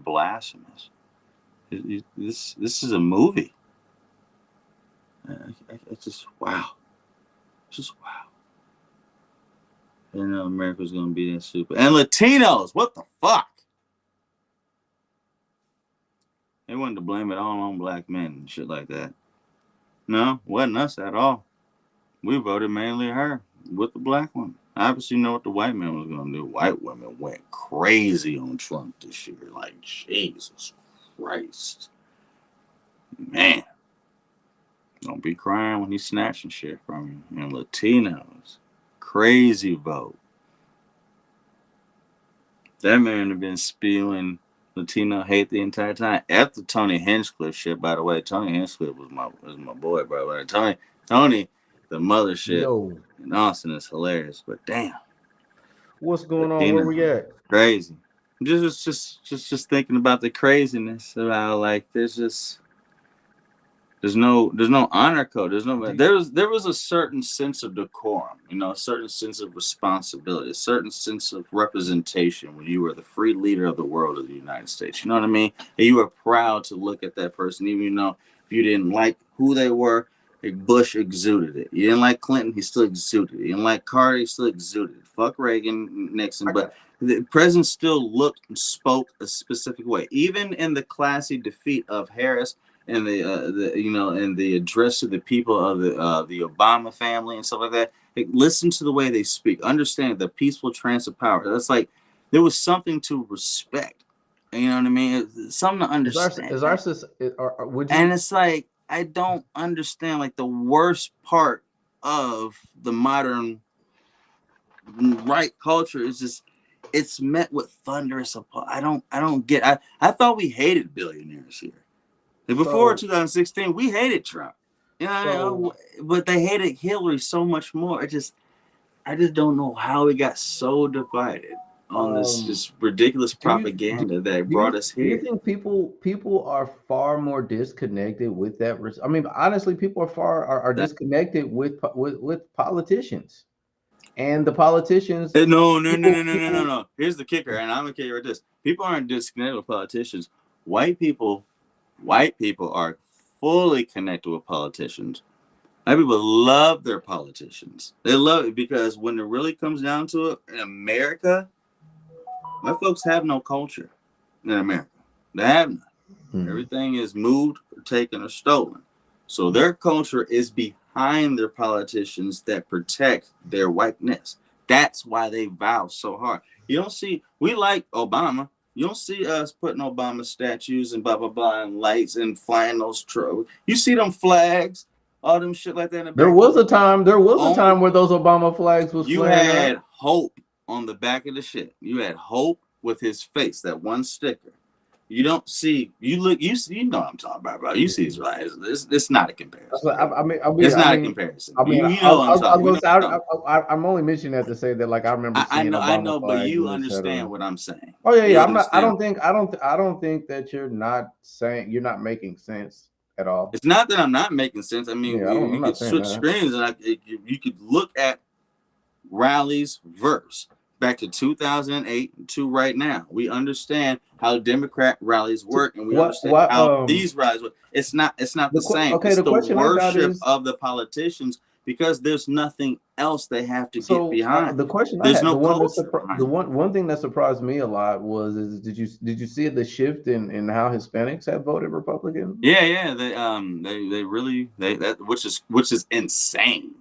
blasphemous. This is a movie. It's just wow. I didn't know America was gonna be that super. And Latinos, what the fuck? They wanted to blame it all on black men and shit like that. No, wasn't us at all. We voted mainly her with the black one. I obviously know what the white man was gonna do. White women went crazy on Trump this year. Like, Jesus Christ. Man. Don't be crying when he's snatching shit from you. And Latinos. Crazy vote. That man have been spewing Latino hate the entire time. After Tony Hinchcliffe shit, by the way. Tony Hinchcliffe was my boy, bro. Tony, the mothership in Austin is hilarious. But damn. What's going on? Where we at? Crazy. Just thinking about the craziness about like there's no honor code. There was a certain sense of decorum, a certain sense of responsibility, a certain sense of representation when you were the free leader of the world of the United States. You know what I mean? And you were proud to look at that person, even though if you didn't like who they were. Like Bush exuded it. You didn't like Clinton, he still exuded it. You didn't like Carter, he still exuded it. Fuck Reagan, Nixon, but the president still looked and spoke a specific way. Even in the classy defeat of Harris and the address to the people of the Obama family and stuff like that. Like, listen to the way they speak. Understand the peaceful transfer of power. That's like there was something to respect. You know what I mean? Something to understand. And it's like I don't understand. Like the worst part of the modern right culture is just it's met with thunderous applause. I don't get. I thought we hated billionaires here. Before 2016, we hated Trump, but they hated Hillary so much more. I just don't know how we got so divided on this ridiculous propaganda that brought us here. Do you think people are far more disconnected with that? I mean, honestly, people are disconnected with politicians, and the politicians. No. Here's the kicker, and I'm gonna tell you right this: people aren't disconnected with politicians. White people are fully connected with politicians. White people love their politicians. They love it because when it really comes down to it, in America, white folks have no culture in America. They have none. Everything is moved, or taken, or stolen. So their culture is behind their politicians that protect their whiteness. That's why they vow so hard. You don't see, we like Obama. You don't see us putting Obama statues and blah, blah, blah, and lights and flying those trucks. You see them flags, all them shit like that. There was a time where those Obama flags was you had hope on the back of the shit. You had hope with his face, that one sticker. You don't see. You look. You see. You know what I'm talking about, bro. You see these riots. It's not a comparison. It's not a comparison. You know what I'm talking. We know what I'm talking. I'm only mentioning that to say that, like, I remember seeing I Obama know, but flags you and et cetera. understand what I'm saying. Oh yeah, You yeah. I'm not. I understand. don't think that you're not saying, you're not making sense at all. It's not that I'm not making sense. I mean, Yeah, I'm you not could saying switch that. screens and you could look at rallies verse back to 2008 to right now. We understand how Democrat rallies work, and we understand how these rallies work. It's not the same. Okay, It's the the question I got worship is, of the politicians because there's nothing else they have to get behind. the question I There's had, no the one that culture behind. one thing that surprised me a lot was, did you see the shift in how Hispanics have voted Republican? Yeah, they really that which is insane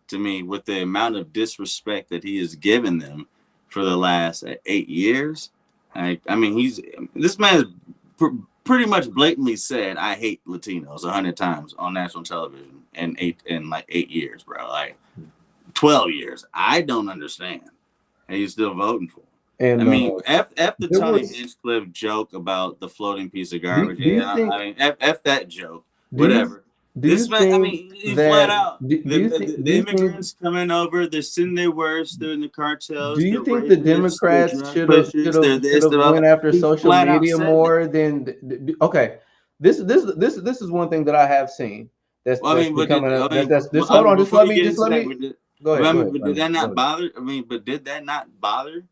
to me, with the amount of disrespect that he has given them for the last 8 years. I mean, this man has pretty much blatantly said, "I hate Latinos" 100 times on national television in 8 years, bro. Like 12 years. I don't understand. And he's still voting for him. And I mean, F the there Tony was- Hinchcliffe joke about the floating piece of Do garbage. you Yeah, think- I mean, F that joke. Do you- Whatever. Do This you man, I think mean, he that, flat out. do you think- The immigrants coming over, they're sitting their worst. They're in the cartels. Do you they're think the rapists, Democrats they're drug should have pushers, they're this, they're went that. after He social flat out media said more than? Okay, this is one thing that I have seen. That's Well, I mean, but becoming. well, Hold on. before you get Just into let that, me. but Go ahead. but did that not bother? I mean, but did that not bother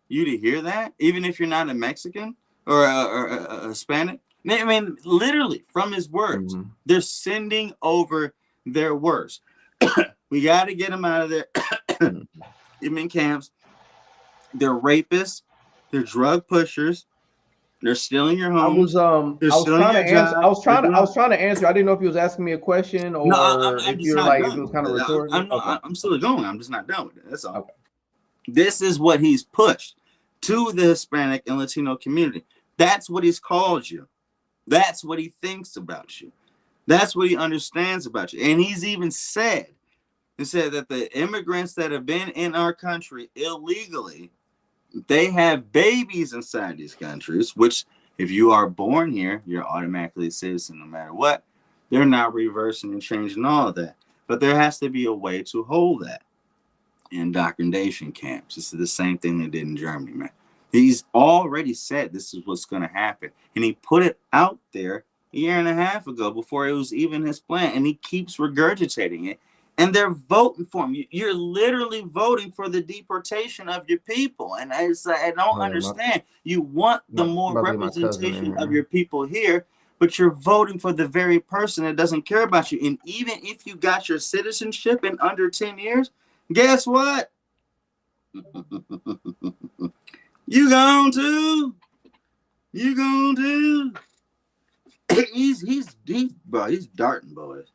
you to hear that, even if you're not a Mexican or a Hispanic? I mean, literally from his words, they're sending over their worst. We got to get them out of there. Get them in camps. They're rapists. They're drug pushers. They're stealing your homes. I was trying to answer. I was trying to answer. I didn't know if you was asking me a question or I'm if just you're not like, done if it was with kind of it. rhetorical. I'm still going. I'm just not done with it. That's all. Okay. This is what he's pushed to the Hispanic and Latino community. That's what he's called you. That's what he thinks about you. That's what he understands about you. And he's even said that the immigrants that have been in our country illegally, they have babies inside these countries, which if you are born here, you're automatically a citizen no matter what. They're now reversing and changing all of that. But there has to be a way to hold that. Indoctrination camps. This is the same thing they did in Germany, man. He's already said this is what's going to happen. And he put it out there a year and a half ago before it was even his plan. And he keeps regurgitating it. And they're voting for him. You're literally voting for the deportation of your people. And I don't understand. You want the more representation of your people here, but you're voting for the very person that doesn't care about you. And even if you got your citizenship in under 10 years, guess what? You going to? He's darting, boys.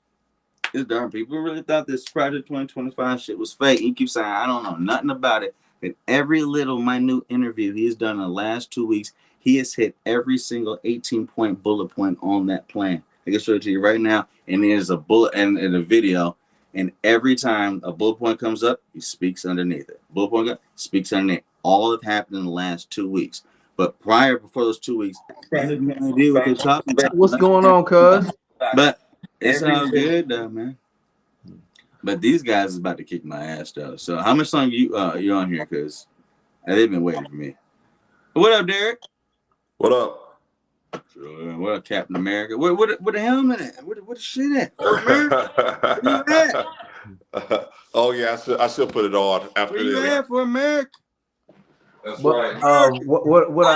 He's darting. People really thought this Project 2025 shit was fake. He keeps saying, I don't know nothing about it. But every little minute interview he's done in the last 2 weeks, he has hit every single 18-point bullet point on that plan. I can show it to you right now. And there's a bullet and a video. And every time a bullet point comes up, he speaks underneath it. Bullet point speaks underneath. All have happened in the last 2 weeks. But before those 2 weeks, I had no idea what they're talking about. What's going on, cuz? But it's all good though, man. But these guys is about to kick my ass though. So how much time you on here? Cause they've been waiting for me. What up, Derek? What up? What up, Captain America? What the helmet at? What the shit at? For America? Where you at? Oh yeah, I should put it on after Where you this. at for America? That's right. I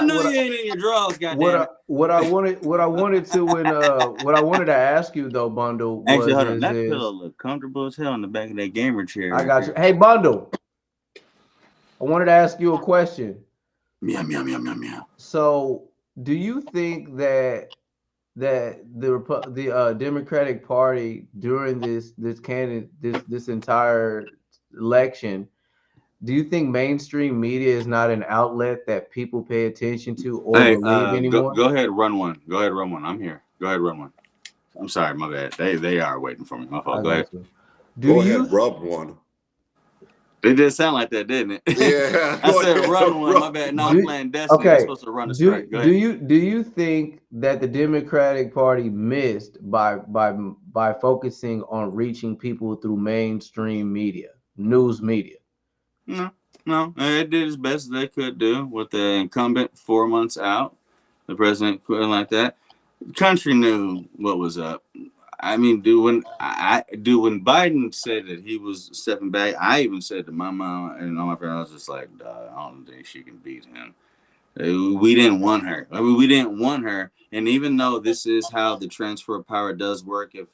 know you ain't in your drawers, goddamn. What I wanted to ask you though, Bundle. Actually, hold on. That pillow look comfortable as hell in the back of that gamer chair. I got you. Hey, Bundle. I wanted to ask you a question. Meow meow meow meow meow. So, do you think that the Democratic Party during this entire election, do you think mainstream media is not an outlet that people pay attention to or believe anymore? Go ahead, run one. I'm here. Go ahead, run one. I'm sorry, my bad. They are waiting for me. My fault. Go ahead. Go ahead, rub one. It did sound like that, didn't it? Yeah. I said run one. My bad. No, I'm playing Destiny. I'm supposed to run a strike. Go ahead. Do you think that the Democratic Party missed by focusing on reaching people through mainstream media, news media? No. It did as best as they could do with the incumbent 4 months out. The president couldn't like that. The country knew what was up. I mean, when Biden said that he was stepping back, I even said to my mom and all my friends, I was just like, I don't think she can beat him. We didn't want her. I mean, we didn't want her. And even though this is how the transfer of power does work, if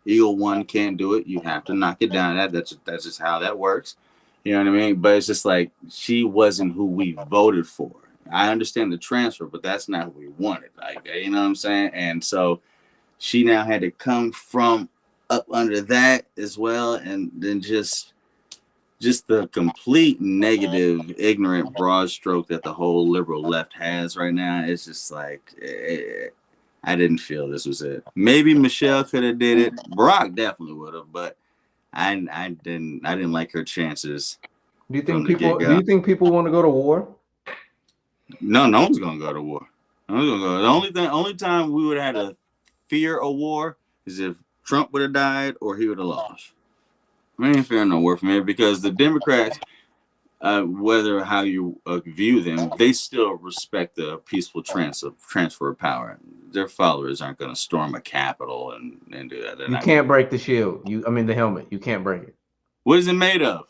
Eagle One can't do it, you have to knock it down. That's just how that works. You know what I mean? But it's just like she wasn't who we voted for. I understand the transfer, but that's not who we wanted. Like, you know what I'm saying? And so she now had to come from up under that as well, and then just the complete negative, ignorant, broad stroke that the whole liberal left has right now. It's just like I didn't feel this was it. Maybe Michelle could have did it. Barack definitely would have, but I didn't like her chances. Do you think people want to go to war? No one's gonna go to war. No one's gonna go. The only time we would have had to fear a war is if Trump would have died or he would have lost. I ain't fearing no war from here because the Democrats, whether how you view them, they still respect the peaceful transfer of power. Their followers aren't going to storm a Capitol and do that. You can't break the shield. The helmet. You can't break it. What is it made of?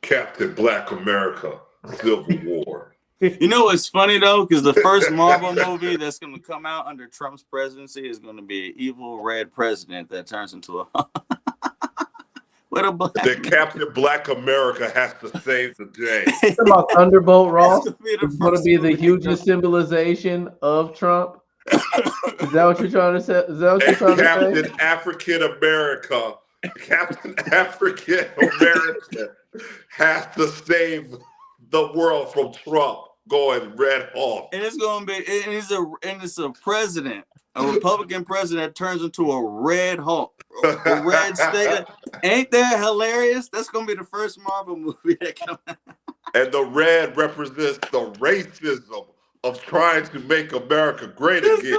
Captain Black America, Civil War. You know what's funny though, because the first Marvel movie that's going to come out under Trump's presidency is going to be an evil red president that turns into a what a black that Captain Black America has to save the day. It's about Thunderbolt Ross. It's going to be the hugest symbolization of Trump. Is that what you're trying to say? Is that what you're trying to say? Captain African America. Captain African America has to save the world from Trump going Red Hawk. And it's going to be, it's a president, a Republican president that turns into a Red Hawk, a red state. Ain't that hilarious? That's going to be the first Marvel movie that comes out. And the red represents the racism of trying to make America great again.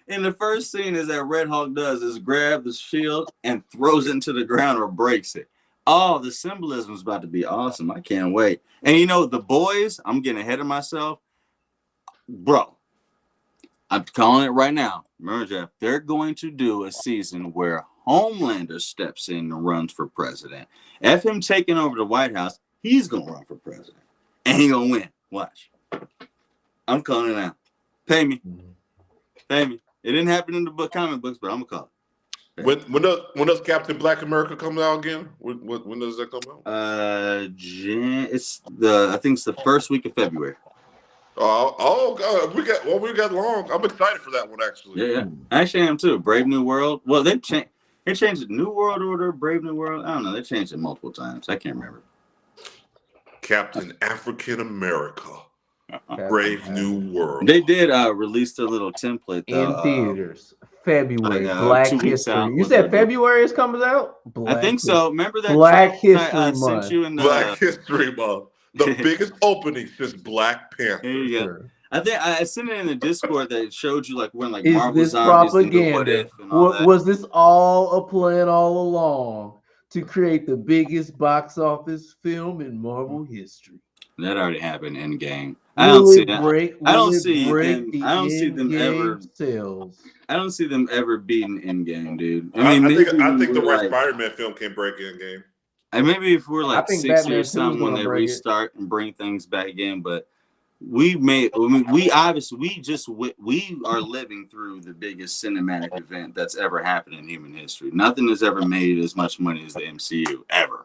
And the first scene is that Red Hawk does is grab the shield and throws it into the ground or breaks it. Oh, the symbolism is about to be awesome. I can't wait. And the boys, I'm getting ahead of myself. Bro, I'm calling it right now. Remember, Jeff, they're going to do a season where Homelander steps in and runs for president. F him taking over the White House, he's going to run for president. And he's going to win. Watch. I'm calling it out. Pay me. Pay me. It didn't happen in the comic books, but I'm going to call it. When does Captain Black America come out again? When does that come out? I think it's the first week of February. Oh God, we got long. I'm excited for that one actually. Yeah. I actually am too. Brave New World. Well, they changed it. New World Order, Brave New World. I don't know. They changed it multiple times. I can't remember. Captain African America. Brave New World. They did release a little template though, in theaters. February, Black History. You said February is coming out? I think so. Remember that Black History Month. Sent you in Black History Month. The biggest opening since Black Panther. There you go. I think I sent it in the Discord that showed you when is Marvel this Zombies propaganda? Was this all a plan all along to create the biggest box office film in Marvel history? That already happened in Endgame. I don't see them ever beating Endgame, dude. I think the right Spider-Man film can break Endgame. And maybe if we're 6 years something when they restart and bring things back again, but we are living through the biggest cinematic event that's ever happened in human history. Nothing has ever made as much money as the MCU ever.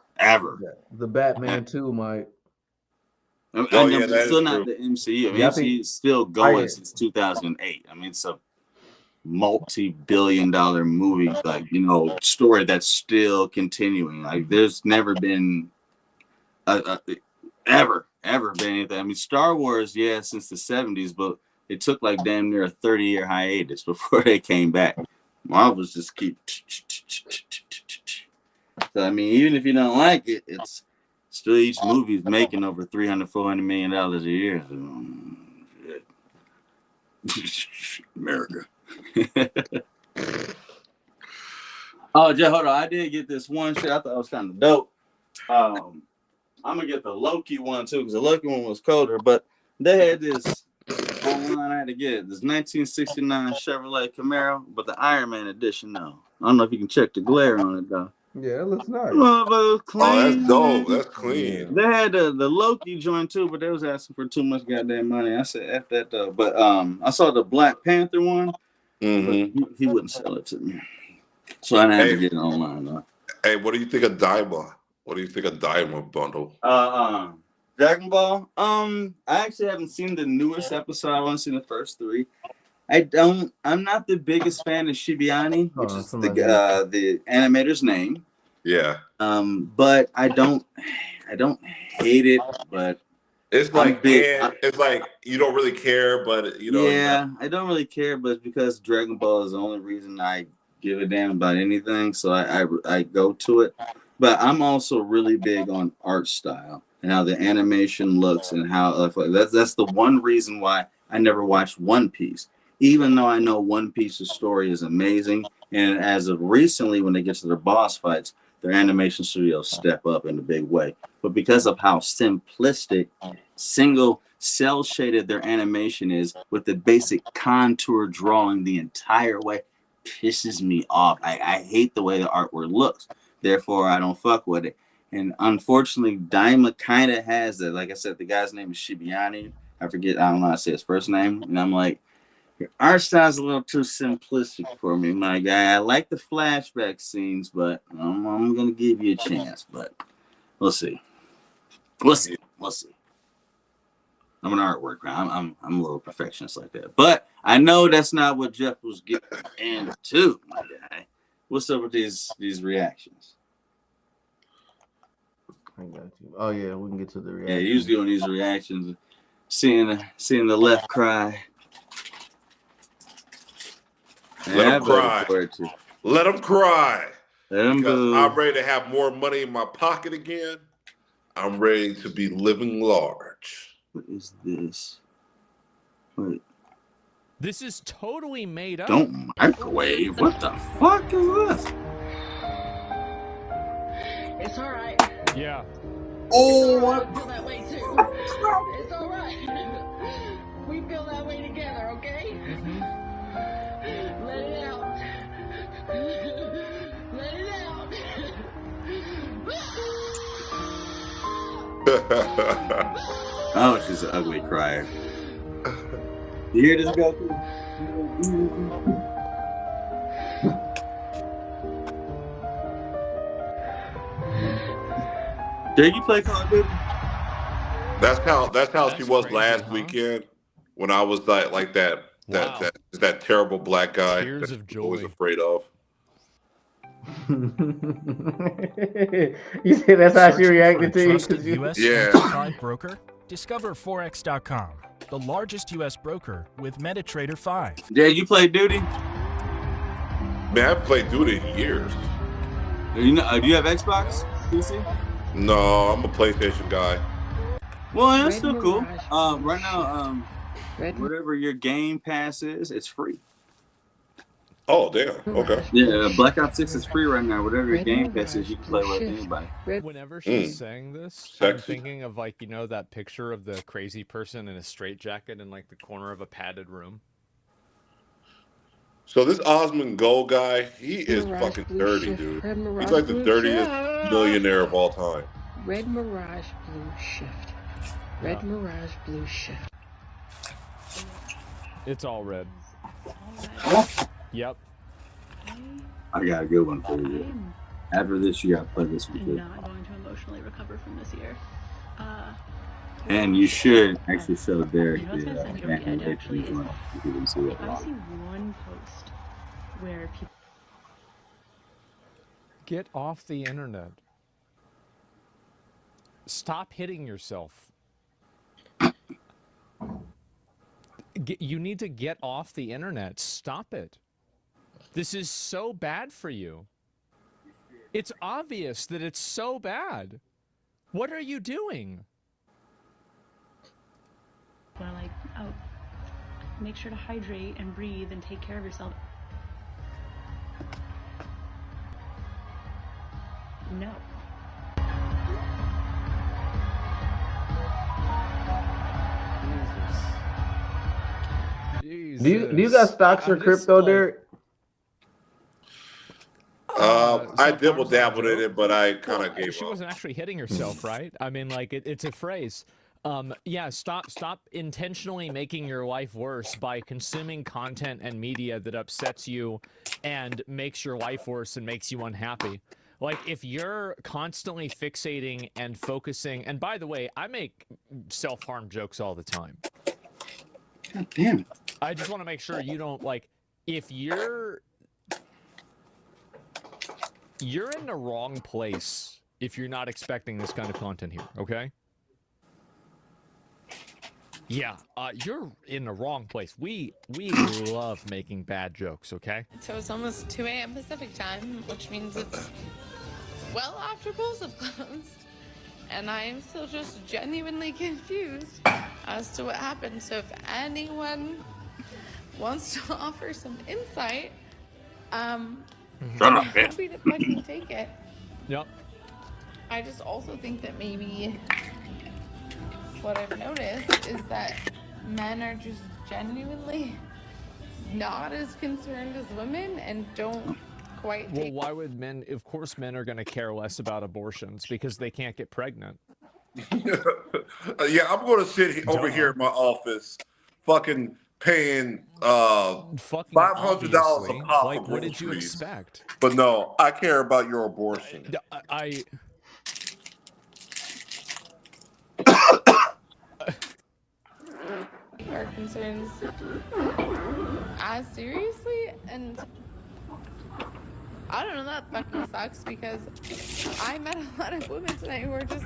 The Batman 2, Mike. It's still not the MCU. MCU is still going since 2008. It's a multi-billion-dollar movie, story that's still continuing. There's never been ever been anything. Star Wars, since the 70s, but it took damn near a 30-year hiatus before they came back. Marvel's just keep. So I mean, even if you don't like it, it's still each movie is making over $300-400 million a year. So, America. Oh, Jeff, hold on. I did get this one shit. I thought it was kind of dope. I'm gonna get the Loki one too, because the Loki one was colder. But they had this online. I had to get it. This 1969 Chevrolet Camaro, but the Iron Man edition. No, I don't know if you can check the glare on it though. Yeah, it looks nice. Oh, that's clean. dope. That's clean. They had the Loki joint too, but they was asking for too much goddamn money. I said F that though. But I saw the Black Panther one, but he wouldn't sell it to me. So I had to get it online though. Hey, what do you think of Daima? What do you think of Daima bundle? Dragon Ball. I actually haven't seen the newest episode. I've only seen the first 3. I'm not the biggest fan of Shibiani, which is the animator's name. Yeah. But I don't hate it, but it's like it's like you don't really care, but you know. Yeah, I don't really care, but it's because Dragon Ball is the only reason I give a damn about anything, so I go to it. But I'm also really big on art style and how the animation looks and how that's the one reason why I never watched One Piece, even though I know One Piece's story is amazing. And as of recently, when they get to their boss fights, their animation studios step up in a big way. But because of how simplistic, single cell shaded their animation is, with the basic contour drawing the entire way, pisses me off. I hate the way the artwork looks. Therefore, I don't fuck with it. And unfortunately, Daima kind of has that. Like I said, the guy's name is Shibiani. I don't know how to say his first name. And I'm like, your art style's a little too simplistic for me, my guy. I like the flashback scenes, but I'm going to give you a chance. But we'll see. We'll see. I'm an artwork guy. I'm a little perfectionist like that. But I know that's not what Jeff was getting into, my guy. What's up with these reactions? I got you. Oh yeah, we can get to the reactions. Yeah, he was doing these reactions, seeing the left cry. Let him cry. Let him cry. Because I'm ready to have more money in my pocket again. I'm ready to be living large. What is this? Wait. This is totally made up. Don't microwave. What the fuck is this? It's all right. Yeah. Oh, what? I feel that way too. It's all right. We feel that way together, okay? Let it out. Let it out. Oh, she's an ugly crier. You hear this go through? Did you play Call of Duty? That's how she was crazy, last weekend when I was like that terrible black guy Tears that of joy. I was afraid of. You said that's how she Searching reacted for a to you? trusted U.S. Yeah. certified broker? Discover Forex.com, the largest U.S. broker with MetaTrader 5. Yeah, you play Duty? Man, I've played Duty in years. Do you have Xbox? PC? No, I'm a PlayStation guy. Well, that's still cool. Right now, whatever your Game Pass is, it's free. Oh, damn. Okay. Yeah, Black Ops 6 is free right now. Whatever your Game Pass is, you can play with anybody. Whenever she's saying this, I'm thinking of that picture of the crazy person in a straitjacket in the corner of a padded room. So this Osmond Gold guy, he is fucking dirty, dude. He's like the dirtiest millionaire of all time. Red Mirage Blue Shift. Red Mirage Blue Shift. It's all red. Yep. I got a good one for you. After this, you gotta play this one too. I'm not going to emotionally recover from this year. And you should actually show Derek the I've seen one post where people Get off the internet. Stop hitting yourself. You need to get off the internet. Stop it. This is so bad for you. It's obvious that it's so bad. What are you doing? Well, like, oh, make sure to hydrate and breathe and take care of yourself. No. Jesus. Do you got stocks or crypto, Derek? I dibble dabbled in it, but I kind of gave She up. wasn't actually hitting herself, right? I mean, like it's a phrase. Yeah, stop intentionally making your life worse by consuming content and media that upsets you and makes your life worse and makes you unhappy. Like, if you're constantly fixating and focusing, and by the way, I make self-harm jokes all the time. God damn it. I just want to make sure you don't, like, if you're in the wrong place if you're not expecting this kind of content here, okay? Yeah, you're in the wrong place. We love making bad jokes, okay? So it's almost 2 a.m. Pacific time, which means it's well after polls have closed. And I am still just genuinely confused as to what happened. So if anyone wants to offer some insight, I'm happy to fucking take it. Yep. I just also think that maybe what I've noticed is that men are just genuinely not as concerned as women and don't quite Well, why would men? Of course, men are going to care less about abortions because they can't get pregnant. Yeah, I'm going to sit over here in my office, fucking paying $500 a pop Like, for what did you groceries. expect? But no, I care about your abortion. our concerns as seriously, and I don't know, that fucking sucks because I met a lot of women tonight who are just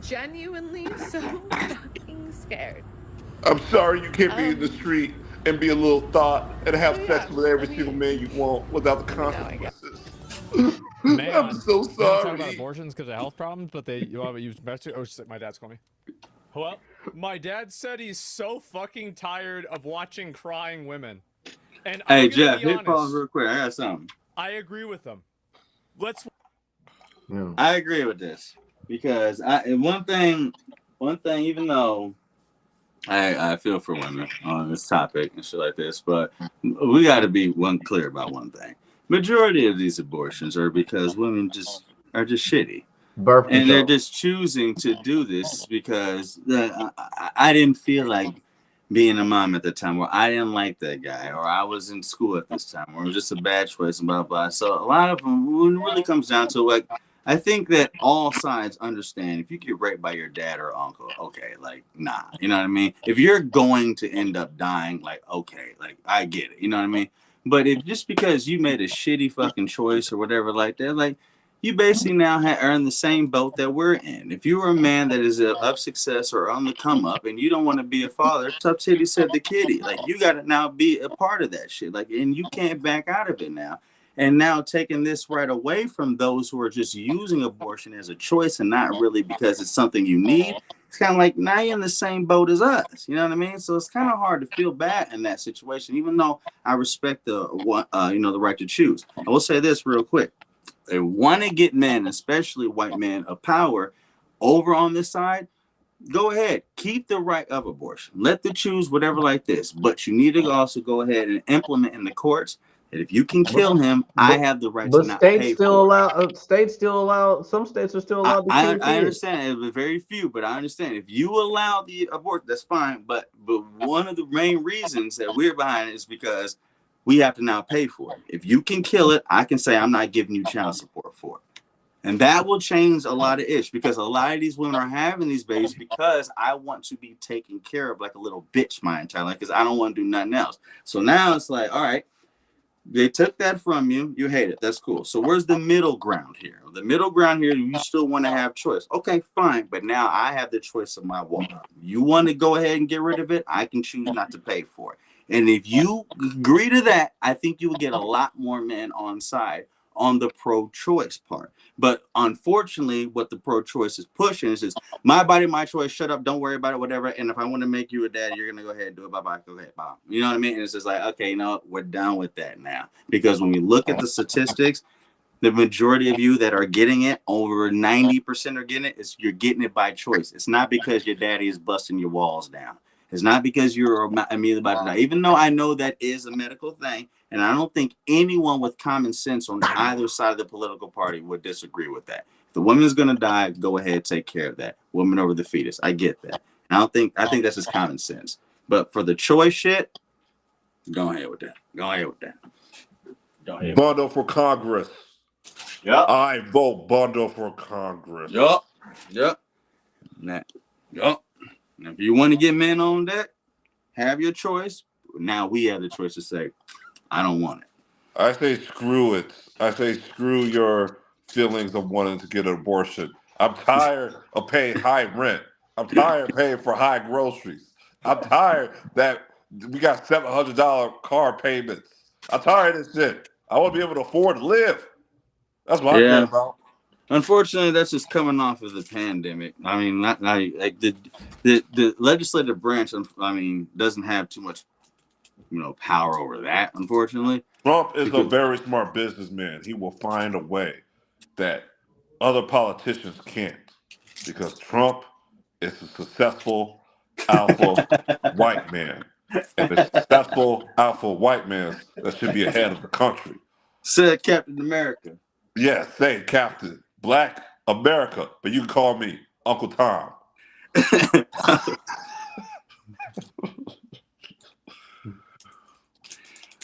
genuinely so fucking scared. I'm sorry you can't be in the street and be a little thought and have sex with every single man you want without the consequences. Man, I'm so we don't talk about sorry. abortions because of health problems, but you want to use message. Oh shit, my dad's calling me. Hello? My dad said he's so fucking tired of watching crying women. And Hey, I'm Jeff, be hit pause honest, real quick. I got something. I agree with them. Let's. I agree with this because one thing, even though I feel for women on this topic and shit like this, but we got to be clear about one thing. Majority of these abortions are because women are just shitty. And they're just choosing to do this because I didn't feel like being a mom at the time, or I didn't like that guy, or I was in school at this time, or it was just a bad choice, and blah, blah. So a lot of them, when it really comes down to, like, I think that all sides understand if you get raped by your dad or uncle, okay, like, nah, you know what I mean? If you're going to end up dying, like, okay, like, I get it, you know what I mean? But if just because you made a shitty fucking choice or whatever like that, like, you basically now are in the same boat that we're in. If you are a man that is of success or on the come up and you don't want to be a father, tough titty said the kitty. Like, you got to now be a part of that shit. Like, and you can't back out of it now. And now taking this right away from those who are just using abortion as a choice and not really because it's something you need, it's kind of like now you're in the same boat as us. You know what I mean? So it's kind of hard to feel bad in that situation, even though I respect the right to choose. I will say this real quick. They want to get men, especially white men of power, over on this side. Go ahead. Keep the right of abortion. Let them choose whatever like this. But you need to also go ahead and implement in the courts that if you can kill him, I have the right to not pay for it. States still allow, some states are still allowed to kill kids. I understand. It very few, but I understand. If you allow the abort, that's fine. But one of the main reasons that we're behind it is because we have to now pay for it. If you can kill it, I can say I'm not giving you child support for it. And that will change a lot of ish because a lot of these women are having these babies because I want to be taken care of like a little bitch my entire life because I don't want to do nothing else. So now it's like, all right, they took that from you. You hate it. That's cool. So where's the middle ground here? The middle ground here, you still want to have choice. Okay, fine. But now I have the choice of my water. You want to go ahead and get rid of it? I can choose not to pay for it. And if you agree to that, I think you will get a lot more men on side on the pro-choice part. But unfortunately, what the pro-choice is pushing is my body, my choice. Shut up, don't worry about it, whatever. And if I want to make you a dad, you're gonna go ahead and do it. Bye-bye. Go ahead, bye. You know what I mean? And it's just like, okay, no, we're done with that now. Because when we look at the statistics, the majority of you that are getting it, over 90% are getting it, you're getting it by choice. It's not because your daddy is busting your walls down. It's not because you're immediately about to die. Even though I know that is a medical thing, and I don't think anyone with common sense on either side of the political party would disagree with that. If the woman's gonna die, go ahead, take care of that. Woman over the fetus. I get that. I think that's just common sense. But for the choice shit, go ahead with that. Go ahead with that. Go ahead. Bundle for Congress. Yep. I vote bundle for Congress. Yup. Yup. Yup. Now, if you want to get men on deck, have your choice. Now we have the choice to say, I don't want it. I say screw it. I say screw your feelings of wanting to get an abortion. I'm tired of paying high rent. I'm tired of paying for high groceries. I'm tired that we got $700 car payments. I'm tired of this shit. I want to be able to afford to live. That's what I'm mad about. Unfortunately, that's just coming off of the pandemic. I mean, not like the legislative branch. I mean, doesn't have too much, power over that. Unfortunately, Trump is a very smart businessman. He will find a way that other politicians can't, because Trump is a successful alpha white man, and the successful alpha white man that should be ahead of the country. Said Captain America. Yes, say Captain Black America, but you can call me Uncle Tom.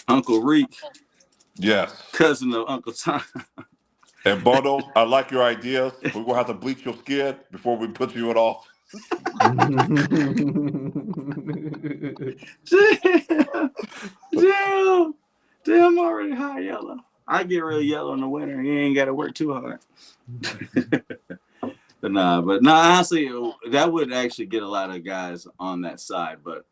Uncle Reek. Yes. Cousin of Uncle Tom. And Bono, I like your ideas. We're going to have to bleach your skin before we put you in office. Damn, I'm already high yellow. I get real yellow in the winter. You ain't got to work too hard. But honestly, that would actually get a lot of guys on that side. But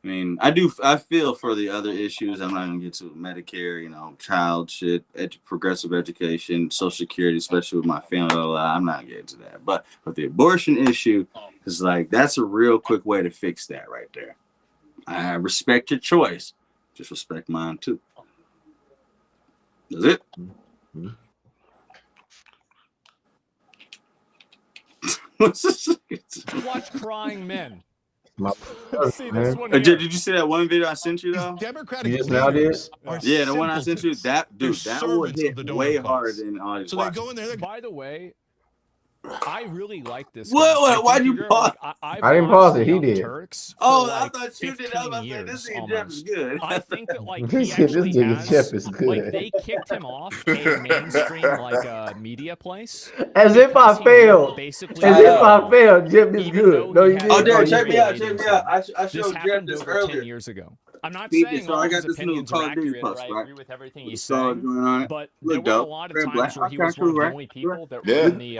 I mean, I feel for the other issues. I'm not gonna get to Medicare, child shit, progressive education, Social Security, especially with my family. I'm not getting to that. But the abortion issue is that's a real quick way to fix that right there. I respect your choice, just respect mine too. That's it. Mm-hmm. Watch Crying Men. See this one here. Did you see that one video I sent you though? You just now did? Yeah, the one I sent you. That would hit way harder than all these. So they go in there. By the way, I really like this. What? Why'd you pause? I didn't pause it. He did. Turks I thought you did. I was about to say, this nigga Jeff is good. I think that this nigga Jeff is good. They kicked him off a mainstream media place. As if I failed. As if I failed. Jeff is good. No, you didn't. Oh, Derek, check me out. I showed Jeff this earlier. 10 years ago. I'm not saying so I got this new Call of Duty post, I agree with everything you said, but there were a lot of times where he was one of the only people that were in the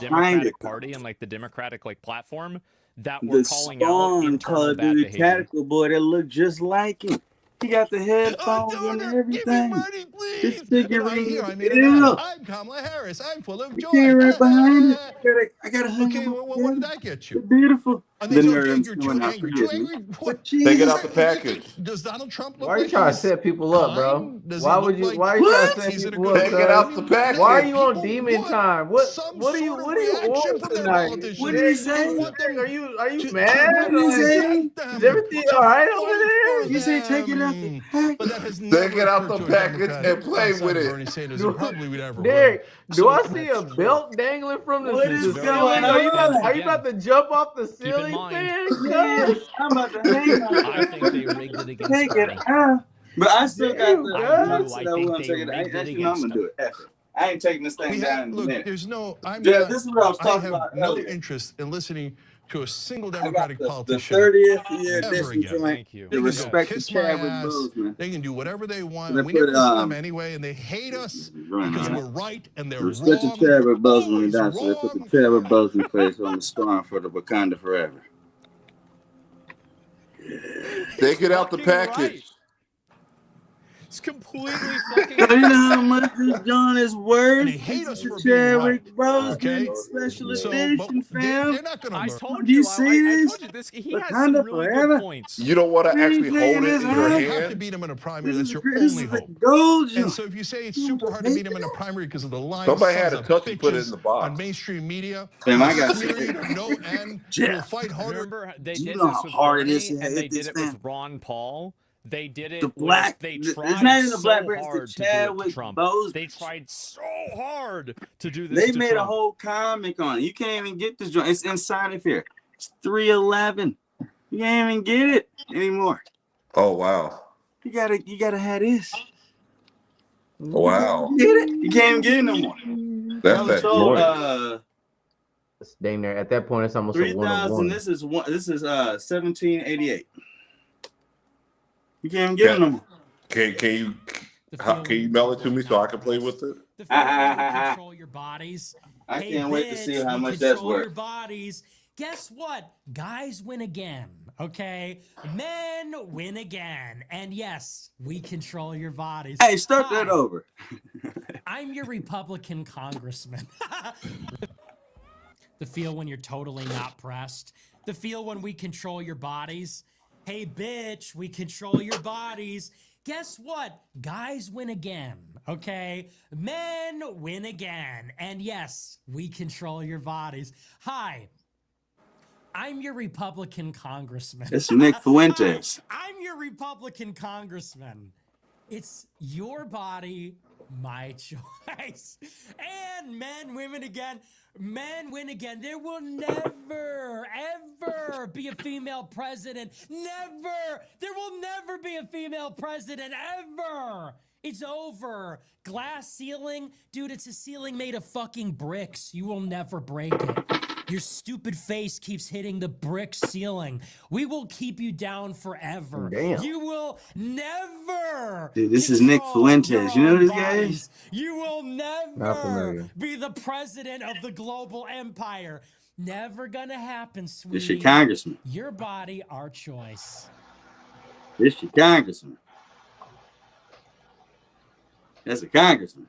Democratic Party and the Democratic platform that were calling out internal bad behavior. Tactical boy that looked just like him. He got the headphones and everything. This figurine. I'm Kamala Harris. I'm full of joy. Right behind it. I got a okay, what did I get you? Beautiful. You're too angry. Take it out the package. Does Donald Trump look Why are you trying to set people up, bro? Why are you trying to set people up? Take it out the package. Why are you on demon time? What are you on tonight? What did he say? Are you mad? Is everything all right over there? You say take it out the package. Take it out the package and play with it. Derek, do I see a belt dangling from the ceiling? Are you about to jump off the ceiling? Yes, I'm about to hang on. I think they rigged it against Take it out. But I still got the. I'm gonna do it. F it. I ain't taking this thing down. Look, there's no. This is what I was talking about earlier. No interest in listening to a single Democratic politician. The 30th year edition joint. The respect to Chadwick Boseman. They can do whatever they want. We never listen to them anyway, and they hate us because we're right and they're wrong. Respect to Chadwick Boseman. That's it. Put the Chadwick Boseman face on the storm for the Wakanda forever. Take it out the package. It's completely fucking. You know how much this John is worth? And they hate us This for is being Chadwick right. Boseman Okay? special So, edition, but fam. they're not going to I learn. told Do you you. see I this? told you this. He has some Wakanda really forever. good points. You don't want to actually hold it in your This You have to hand. beat them in a primary. This That's is your great. This only is the hope. gold And joint. so if you say it's super hard to beat them in a primary because of the lying Somebody sons had to of touch and put it in bitches the box. on mainstream media, Fam, I got smearing to no end, Jeff, will fight harder. Remember, they do you did know this how with hard it Bernie, is to and hit they this did it fam? with Ron Paul. They did The it black, with. They it's tried not even the so black bear, it's the hard to do it to Chadwick Trump. Boseman. They tried so hard to do this They to made Trump. a whole comic on it. You can't even get this joint. It's inside of here. It's 311. You can't even get it anymore. Oh wow. You gotta have this. Wow. Get it? You can't even get it no more. That's I was that told joint. It's dang there. At that point, it's almost a 3,000. 1-on-1. This is 1788. You can't even get it no more. Can you mail it to me so I can play with it? The feeling you control your bodies. I Hey, can't wait to see bitch, how we much that's control your worth. bodies. Guess what? Guys win again, okay? Men win again. And yes, we control your bodies. Hey, start that over. I'm your Republican congressman. The feel when you're totally not pressed. The feel when we control your bodies. Hey, bitch, we control your bodies. Guess what? Guys win again, okay? Men win again. And yes, we control your bodies. Hi, I'm your Republican congressman. It's Nick Fuentes. I'm your Republican congressman. It's your body, my choice. And men, women again. Men win again. There will never, ever be a female president. Never. There will never be a female president, ever. It's over. Glass ceiling. Dude, it's a ceiling made of fucking bricks. You will never break it. Your stupid face keeps hitting the brick ceiling. We will keep you down forever. Damn. You will never. Dude, this is Nick Fuentes. You know who this guy is? bodies. You will Not never familiar. be the president of the global empire. Never gonna happen, sweetie. It's your congressman. Your body, our choice. It's your congressman. That's a congressman.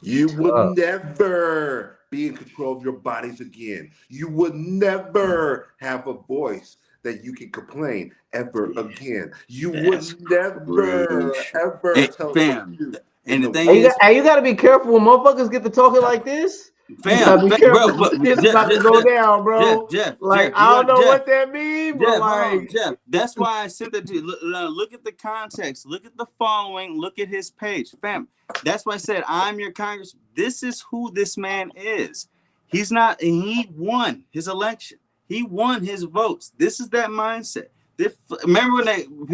You would never be in control of your bodies again. You would never have a voice that you can complain ever again. You would never, ever Hey, tell fam. you. And the thing Hey, is, you gotta be careful when motherfuckers get to talking like this. You fam, gotta be fam, careful. bro, It's about to go down, bro. Jeff, Like, I don't know what that means, but Jeff, hold on, like, Jeff. That's why I sent that to you. Look at the context. Look at the following. Look at his page, fam. That's why I said I'm your Congress. This is who this man is. He's not. He won his election. He won his votes. This is that mindset. Remember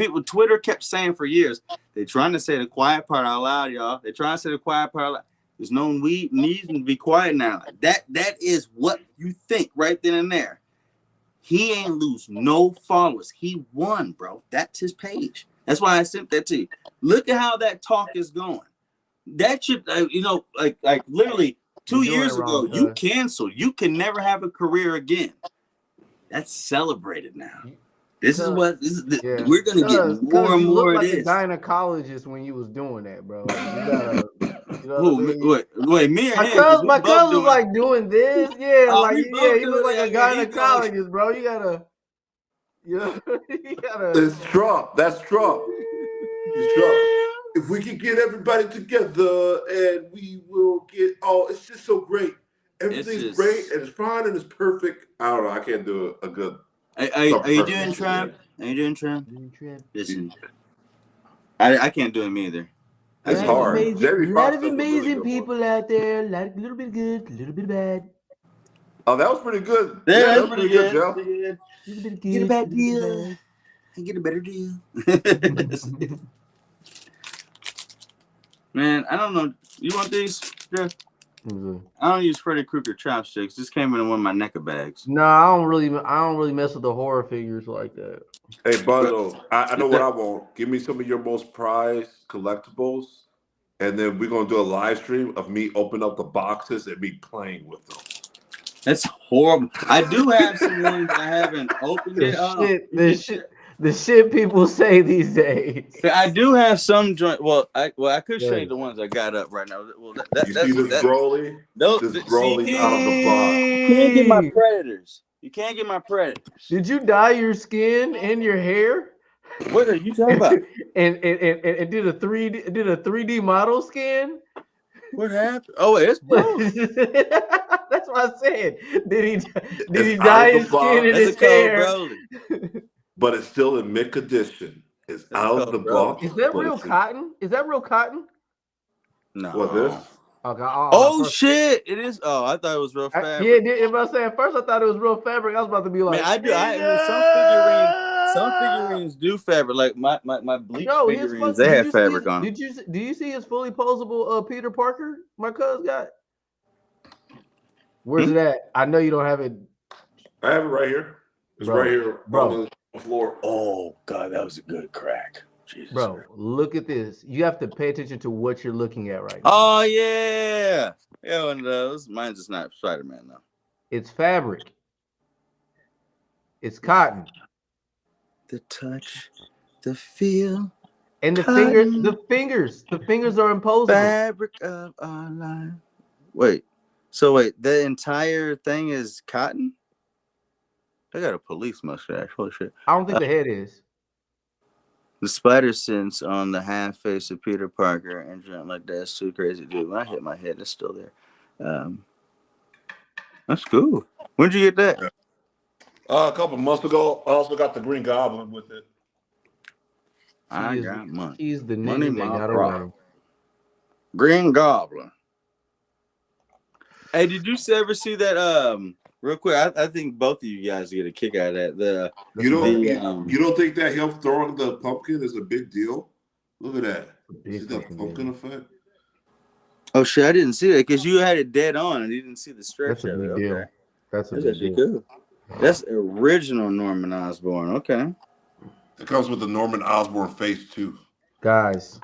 when Twitter kept saying for years, they're trying to say the quiet part out loud, y'all. They're trying to say the quiet part out loud. There's no need to be quiet now. That is what you think right then and there. He ain't lose no followers. He won, bro. That's his page. That's why I sent that to you. Look at how that talk is going. That should, like literally 2 years ago, you canceled. You can never have a career again. That's celebrated now. This is what we're gonna get more and more of this. You look like a gynecologist when you was doing that, bro. You know what I mean? Wait, me or him? My cousin was like doing this. Yeah, Oh, like we both he looked like a yeah, he gynecologist, bro. You gotta. It's Trump. That's Trump. It's Trump. If we can get everybody together and we will get it's just so great. Everything's great and it's fine and it's perfect. I don't know. I can't do a good. Are you doing Trump? Are you doing Trump? Listen, I can't do him either. It's hard. A lot of amazing people out there. A little bit good, a little bit bad. Oh, that was pretty good. Yeah, that was pretty good, Jeff. Get a bad deal. Get a better deal. Man, I don't know. You want these, Jeff? I don't use Freddy Krueger chopsticks. This came in one of my NECA bags. No, I don't really mess with the horror figures like that. Hey, Bundle, I know what I want. Give me some of your most prized collectibles, and then we're gonna do a live stream of me opening up the boxes and me playing with them. That's horrible. I do have some ones I haven't opened it up. The shit people say these days. I do have some joint. Well, I could show you the ones I got up right now. Well, You see this Broly? This Broly's out of the box. You can't get my predators. You can't get my predators. Did you dye your skin and your hair? What are you talking about? and did a 3D model skin? What happened? Oh, it's Broly. That's what I said. Did he It's dye out of his the box. skin and That's his a cold hair? Broly. But it's still in mint condition. It's out of the box. Is that but real it's in- cotton? Is that real cotton? No. What this? Okay. Oh shit! It is. Oh, I thought it was real fabric. If I say at first I thought it was real fabric, I was about to be like, Man, I do. Some figurines do fabric. Like my bleach figurines, they have fabric on them. Do you see his fully posable Peter Parker? My cuz got. Where's it at? I know you don't have it. I have it right here. It's right here on the floor. Oh god, that was a good crack. Jesus. Bro, look at this. You have to pay attention to what you're looking at right now. Oh yeah, yeah, one of those. Mine's just not Spider-Man though. It's fabric. It's cotton. The touch, the feel, and the fingers are imposable. Fabric of our life. Wait, the entire thing is cotton? I got a police mustache. Holy shit! I don't think the head is. The spider sense on the half face of Peter Parker and something like that's too crazy, dude. When I hit my head, it's still there. That's cool. When'd you get that? A couple months ago. I also got the Green Goblin with it. I got money. He's the money, nigga that my got problem. around. Green Goblin. Hey, did you ever see that? Real quick, I think both of you guys get a kick out of that. You don't think that him throwing the pumpkin is a big deal? Look at that. See that pumpkin effect? Oh shit, I didn't see that because you had it dead on and you didn't see the stretch. That's a big deal. That's actually cool. That's original Norman Osborn. Okay. It comes with the Norman Osborn face too. Guys,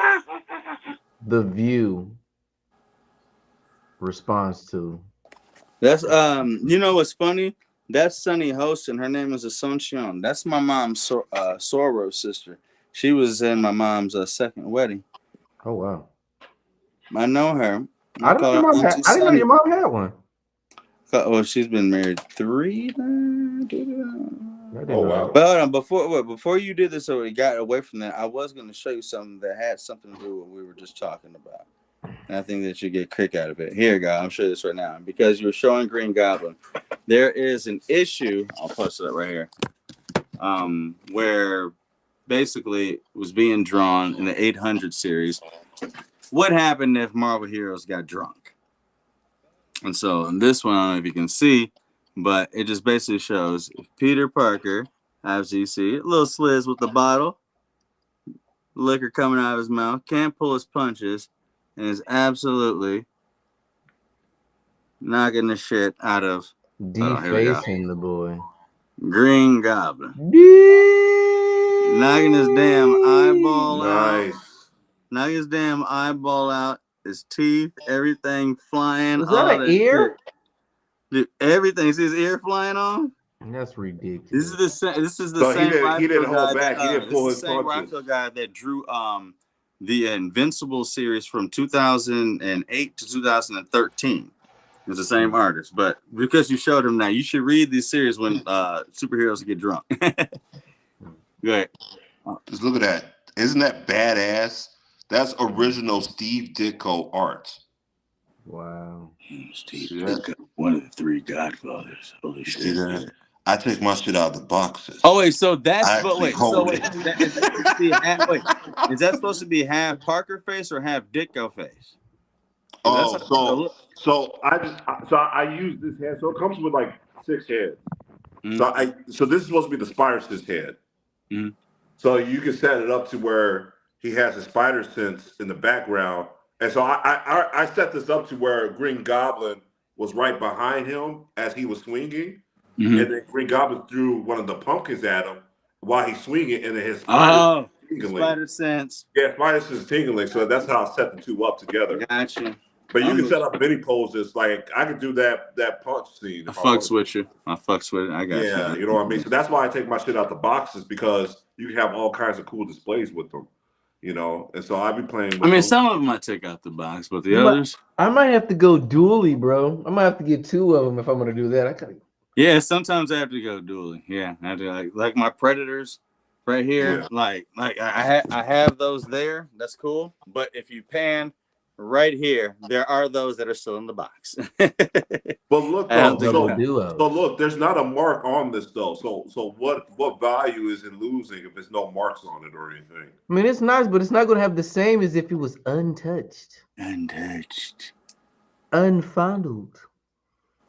The View responds to. That's you know what's funny? That's Sunny Host and her name is Asuncion. That's my mom's Soros sister. She was in my mom's second wedding. Oh wow. I know her. I didn't know your mom had one. Well, she's been married 3 times. Oh wow. But before you did this, so we got away from that, I was going to show you something that had something to do with what we were just talking about. And I think that you get a kick out of it. Here, guys, I'm showing you this right now. Because you were showing Green Goblin, there is an issue. I'll post it up right here. Where basically it was being drawn in the 800 series. What happened if Marvel heroes got drunk? And so in this one, I don't know if you can see, but it just basically shows if Peter Parker, as you see, a little sliz with the bottle, liquor coming out of his mouth, can't pull his punches, and is absolutely knocking the shit out of defacing the boy. Green Goblin. Knocking his damn eyeball out. Knocking his damn eyeball out. His teeth, everything flying. Was that an ear? Dude, everything. See his ear flying off? That's ridiculous. This is the same. He didn't hold back. He didn't pull his punches. Rifle guy that drew the Invincible series from 2008 to 2013. It's the same artist, but because you showed him now, you should read these series when superheroes get drunk. Go ahead. Just look at that. Isn't that badass? That's original Steve Ditko art. Wow. Steve Ditko, one of the 3 Godfathers. Holy shit. I take my shit out of the boxes. Oh wait, so that's is that supposed to be half Parker face or half Ditko face? Oh, so I use this head. So it comes with like 6 heads. So this is supposed to be the Spider-Sense head. Mm-hmm. So you can set it up to where he has a spider sense in the background, and so I set this up to where Green Goblin was right behind him as he was swinging, and then Green Goblin threw one of the pumpkins at him while he's swinging, and then his spider sense. Yeah, spider sense tingling. So that's how I set the 2 up together. Gotcha. But you can set up many poses. Like I could do that punch scene. I fucks with you. I got you. Yeah, you know what I mean? So that's why I take my shit out the boxes, because you can have all kinds of cool displays with them. You know, and so I be playing with them. Some of them I take out the box, but the others. I might have to go dually, bro. I might have to get 2 of them if I'm gonna do that. Yeah, sometimes I have to go dually. Yeah, I have to like my Predators right here. Yeah. Like I have those there. That's cool. But if you pan right here, there are those that are still in the box. But look, so look, there's not a mark on this though. So what value is it losing if there's no marks on it or anything? I mean, it's nice, but it's not gonna have the same as if it was untouched. Unfondled.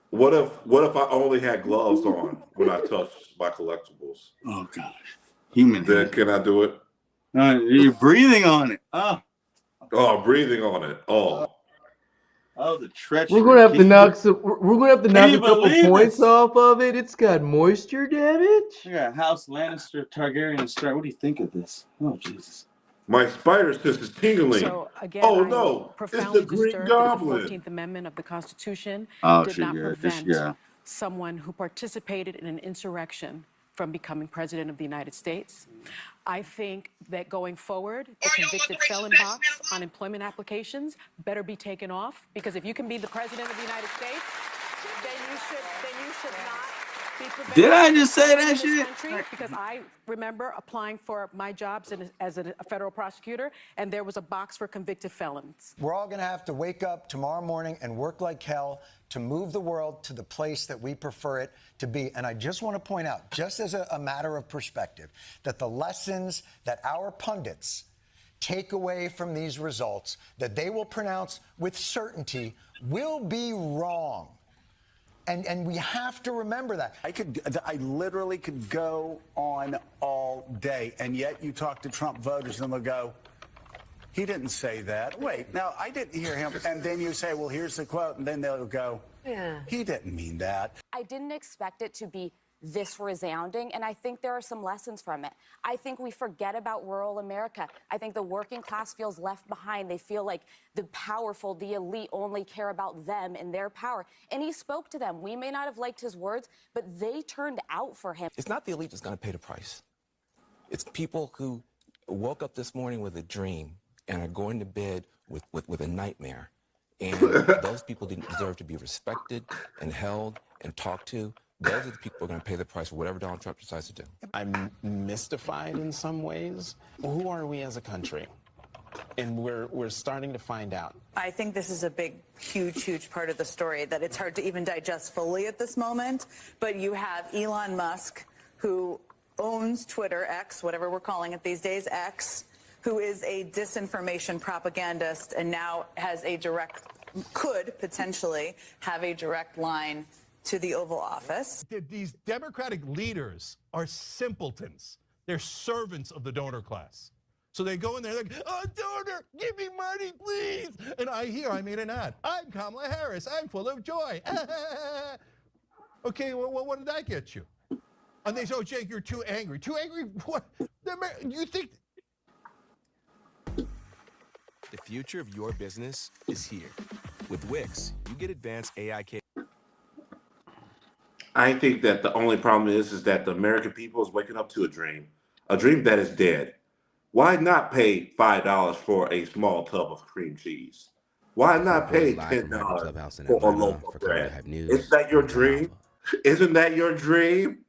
What if I only had gloves on when I touched my collectibles? Oh gosh, human. Then can I do it? You're breathing on it. Oh, breathing on it. Oh, the treachery. We're gonna have to knock a couple points off of it. It's got moisture damage. Yeah, House Lannister, Targaryen, and Stark. What do you think of this? Oh Jesus. My spider sense is tingling. So again, oh no, it's the Green Goblin. The 14th Amendment of the Constitution did not prevent someone who participated in an insurrection from becoming president of the United States. I think that going forward, the convicted felon box on employment applications better be taken off, because if you can be the president of the United States, then you should not be prevented. Did I just say that shit? Because I remember applying for my jobs as a federal prosecutor, and there was a box for convicted felons. We're all going to have to wake up tomorrow morning and work like hell to move the world to the place that we prefer it to be. And I just want to point out, just as a matter of perspective, that the lessons that our pundits take away from these results, that they will pronounce with certainty, will be wrong. And we have to remember that. I literally could go on all day, and yet you talk to Trump voters and they'll go, he didn't say that. Wait, no, I didn't hear him. And then you say, well, here's the quote, and then they'll go, he didn't mean that. I didn't expect it to be this resounding, and I think there are some lessons from it. I think we forget about rural America. I think the working class feels left behind. They feel like the powerful, the elite only care about them and their power. And he spoke to them. We may not have liked his words, but they turned out for him. It's not the elite that's going to pay the price. It's people who woke up this morning with a dream and are going to bed with a nightmare. And those people didn't deserve to be respected and held and talked to. Those are the people who are going to pay the price for whatever Donald Trump decides to do. I'm mystified in some ways. Who are we as a country? And we're starting to find out. I think this is a big, huge part of the story that it's hard to even digest fully at this moment. But you have Elon Musk, who owns Twitter, X, whatever we're calling it these days, X, who is a disinformation propagandist and now has could potentially have a direct line to the Oval Office. These Democratic leaders are simpletons. They're servants of the donor class. So they go in there like, oh, donor, give me money, please. And I made an ad. I'm Kamala Harris. I'm full of joy. Okay, well, what did that get you? And they say, oh, Jake, you're too angry. Too angry? What? You think... The future of your business is here. With Wix, you get advanced AI capabilities. I think that the only problem is that the American people is waking up to a dream that is dead. Why not pay $5 for a small tub of cream cheese? Why not pay $10 for a loaf of bread? Isn't that your dream? Isn't that your dream?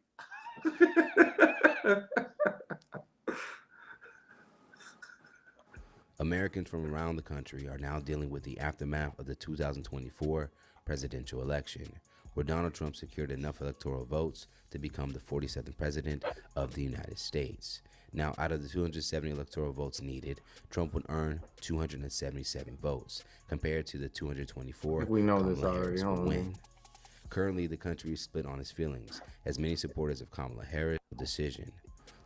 Americans from around the country are now dealing with the aftermath of the 2024 presidential election, where Donald Trump secured enough electoral votes to become the 47th president of the United States. Now, out of the 270 electoral votes needed, Trump would earn 277 votes, compared to the 224 we know Kamala this already. Harris would win. Currently, the country is split on his feelings, as many supporters of Kamala Harris' decision.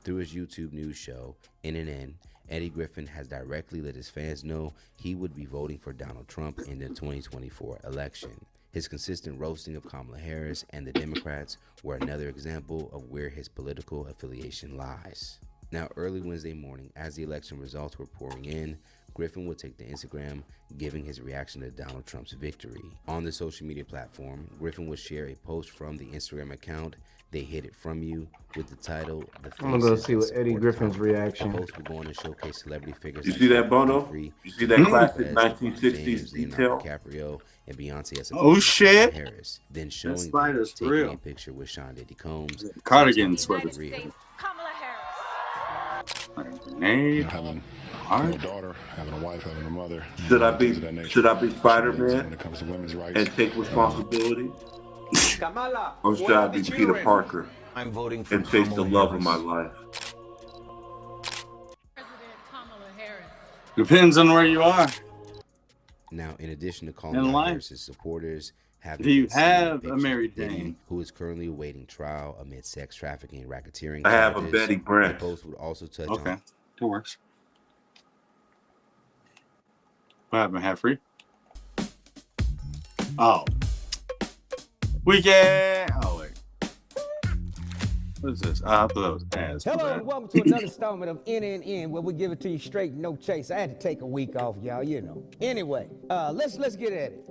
Through his YouTube news show, NNN, Eddie Griffin has directly let his fans know he would be voting for Donald Trump in the 2024 election. His consistent roasting of Kamala Harris and the Democrats were another example of where his political affiliation lies. Now, early Wednesday morning, as the election results were pouring in, Griffin would take to Instagram, giving his reaction to Donald Trump's victory. On the social media platform, Griffin would share a post from the Instagram account, "They Hid It From You," with the title, "The I'm gonna go Faces see That what Eddie Support Griffin's Trump." reaction. The post would go on to showcase celebrity figures You like see that, Oprah Bono? Winfrey, You see that classic Lopez, 1960s James, Leonardo detail? DiCaprio, and Beyonce as a Oh shit! Harris. Then That showing spider's for taking real. a picture with Sean Diddy Combs, Cardigan September sweaters. 3rd. Having a daughter, having a wife, having a mother. Should I things of that nature. be Spider-Man When it comes to women's rights. and take responsibility? Or should I be Peter Parker I'm voting for and chase the Kamala love of my Harris. life? Depends on where you are. Now, in addition to In calling out life. Harris's supporters, having Do you been seen have a pictures Mary of Diddy, Jane? who is currently awaiting trial amid sex trafficking and racketeering I have a charges, Betty Brant. the post would also touch Okay, on that works. What happened? Half free? Oh. Weekend. Oh wait. What is this? I thought that was ads. Hello and welcome to another installment of NNN, where we give it to you straight, no chase. I had to take a week off, y'all, you know. Anyway, let's get at it.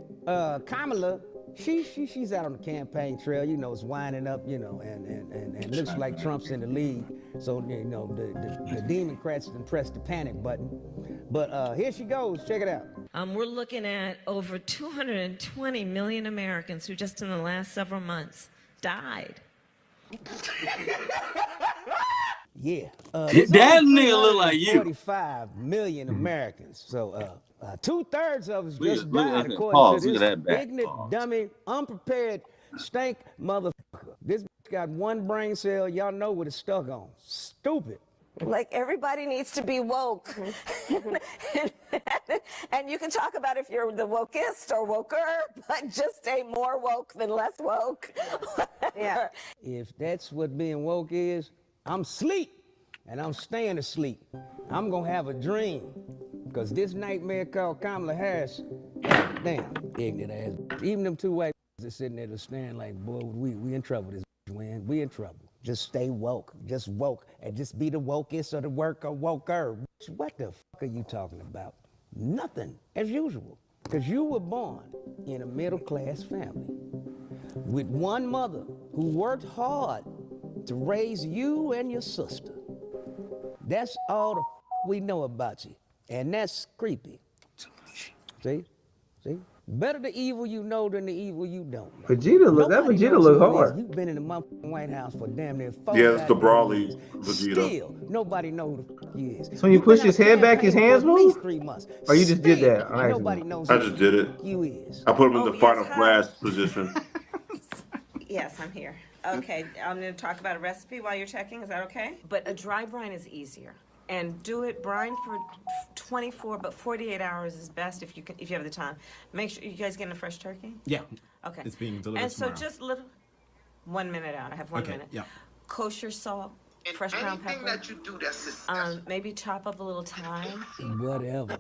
Kamala, she's out on the campaign trail, you know, it's winding up, you know, and looks like Trump's in the lead. So, you know, the Democrats done pressed the panic button. But here she goes. Check it out. We're looking at over 220 million Americans who just in the last several months died. Yeah. That nigga look like you. 45 million Americans. So 2/3 of us just look died at that according pause. to Look this at that back ignorant, pause. dummy, unprepared, stank motherfucker. This got one brain cell. Y'all know what it's stuck on. Stupid. Like, everybody needs to be woke. And you can talk about if you're the wokest or woker, but just stay more woke than less woke. Yeah. If that's what being woke is, I'm asleep, and I'm staying asleep. I'm gonna have a dream, because this nightmare called Kamala Harris, damn, ignorant ass. Even them two white are sitting there staring like, boy, we in trouble this man. We in trouble. Just stay woke, just woke, and just be the wokest or the worker woker. What the fuck are you talking about? Nothing, as usual. Because you were born in a middle-class family with one mother who worked hard to raise you and your sister. That's all the we know about you, and that's creepy. See? Better the evil you know than the evil you don't know. Vegeta look hard. You've been in the motherfucking White House for damn near 4 Yeah, that's the goddamn Brawley years. Vegeta. Still, nobody know who the fuck he is. So when you push his head back, his hands for at least move? 3 months. Or you just did that? Still, nobody knows I who just did it. you is. I put him in the final yes, hi. flash position. Yes, I'm here. Okay, I'm going to talk about a recipe while you're checking. Is that okay? But a dry brine is easier. And do it brine for 24, but 48 hours is best if you have the time. Make sure you guys getting a fresh turkey. Yeah. Okay. It's being delivered And so tomorrow. just little 1 minute out. I have 1 minute. Yeah. Kosher salt, fresh ground pepper. That you do, that's Maybe chop up a little thyme. Whatever.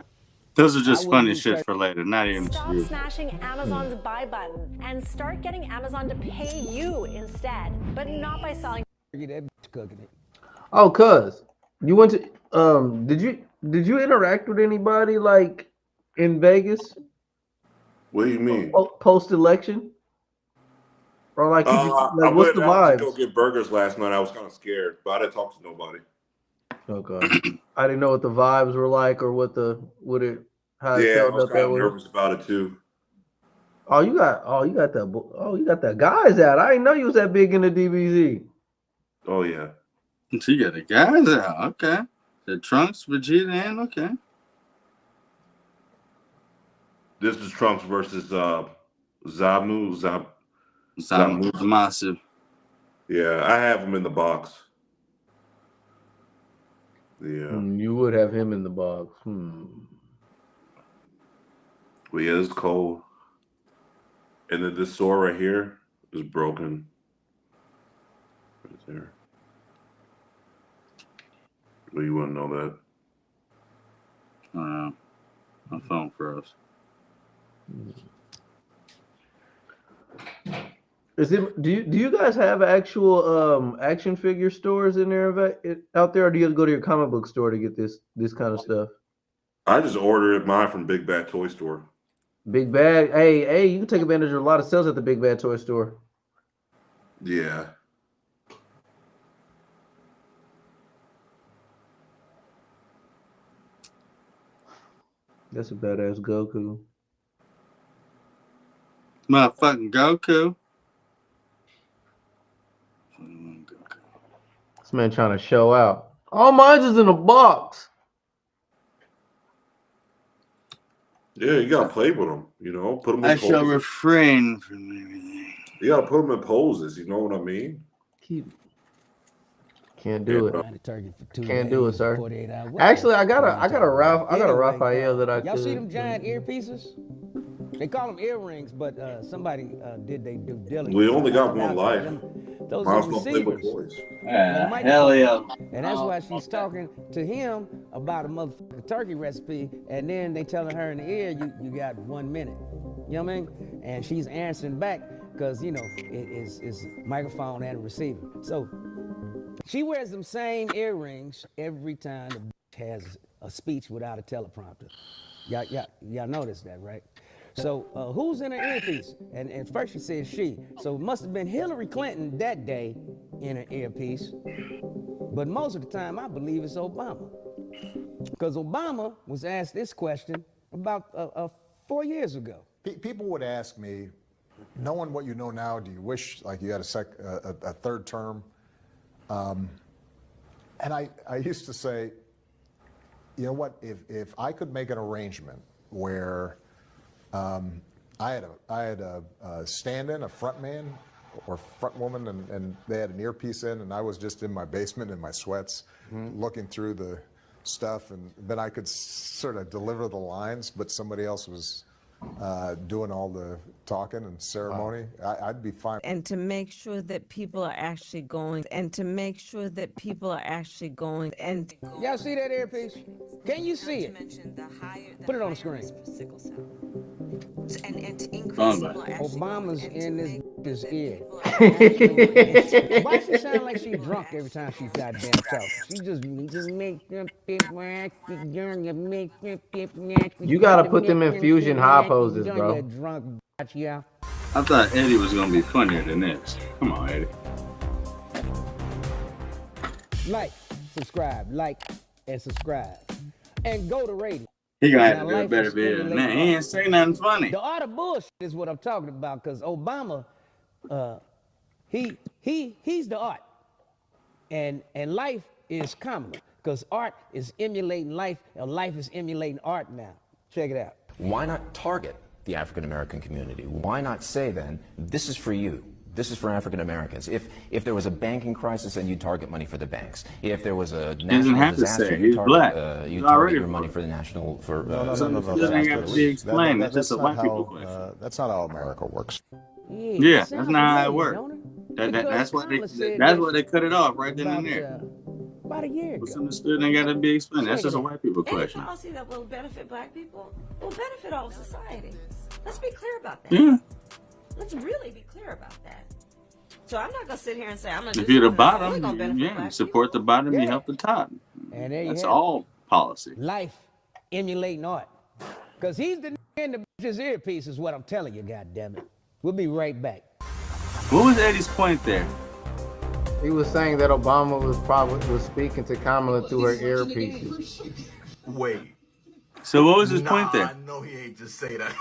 Those are just funny shit for later, not even Stop you. smashing Amazon's buy button and start getting Amazon to pay you instead, but not by selling. That bitch cooking it. Oh, cuz you went to did you interact with anybody like in Vegas What do you mean? post election? Or like, I what's the went out to vibes? go get burgers last night. I was kind of scared, but I didn't talk to nobody. Okay. I didn't know what the vibes were like or how it Yeah, I felt was up kind there of with. nervous about it too. You got the guys out. I didn't know you was that big in the DBZ. Oh yeah. So you got the guys out, okay. The Trunks, Vegeta, and okay. This is Trunks versus Zamu. Massive. Yeah, I have him in the box. Yeah. You would have him in the box. But yeah, it's cold. And then this sword right here is broken. Right there. Well, you wouldn't know that. My phone froze. Is it? Do you guys have actual action figure stores in there out there, or do you go to your comic book store to get this kind of stuff? I just ordered mine from Big Bad Toy Store. Big Bad. Hey, you can take advantage of a lot of sales at the Big Bad Toy Store. Yeah. That's a badass Goku. Motherfucking Goku. This man trying to show out. All mine's is in a box. Yeah, you gotta play with them. Put them in I shall poses. refrain from everything. You gotta put them in poses. You know what I mean? Can't do it. Can't do it, sir. 48 hours. Actually, I got a Raphael that I Y'all see could. them giant earpieces? They call them earrings, but somebody did they due diligence. We only got Found one out life. Those Might are as well play with receivers. toys. Hell yeah. And that's why she's talking to him about a motherfucking turkey recipe, and then they telling her in the ear, you got 1 minute. You know what I mean? And she's answering back because it's microphone and a receiver. So she wears them same earrings every time the bitch has a speech without a teleprompter. Y'all noticed that, right? So who's in her earpiece? And first she said she. So it must have been Hillary Clinton that day in her earpiece. But most of the time, I believe it's Obama. Because Obama was asked this question about 4 years ago. People would ask me, knowing what you know now, do you wish like you had a third term? And I used to say, you know what, if I could make an arrangement where I had a stand-in, a front man or front woman, and they had an earpiece in, and I was just in my basement in my sweats looking through the stuff, and then I could sort of deliver the lines, but somebody else was doing all the talking and ceremony. I'd be fine. And to make sure that people are actually going, and Y'all see that earpiece? Can you see it? Put it on the screen. And to increase Obama's in this ear. Why she sound like she drunk every time she goddamn talks? She just make You gotta put them in fusion high poses, bro. Drunk, yeah. I thought Eddie was gonna be funnier than this. Come on, Eddie. Like, subscribe, and subscribe, and go to radio. He gonna have to do a better video than that. He ain't say nothing funny. The art of bullshit is what I'm talking about, because Obama, he's the art, and life is Kamala, because art is emulating life, and life is emulating art now. Check it out. Why not target the African American community? Why not say then, this is for you? This is for African Americans. If there was a banking crisis, then you'd target money for the banks. If there was a national disaster, you target your money for the national. No. That ain't got to be explained. That's just a white people question. That's not how America works. Yeah, that's not how it works. That's why they cut it off right then and there. About a year ago. What's understood ain't got to be explained. That's just a white people question. Any policy that will benefit black people will benefit all of society. Let's be clear about that. Yeah. Let's really be clear about that. So I'm not gonna sit here and say I'm gonna. If you're the bottom, you support the bottom, you help the top. And there you That's have all policy. Life emulating art, because he's the in the bitch's earpiece is what I'm telling you. God damn it. We'll be right back. What was Eddie's point there? He was saying that Obama was speaking to Kamala through her earpieces. Wait. So what was his point there? I know he ain't just say that.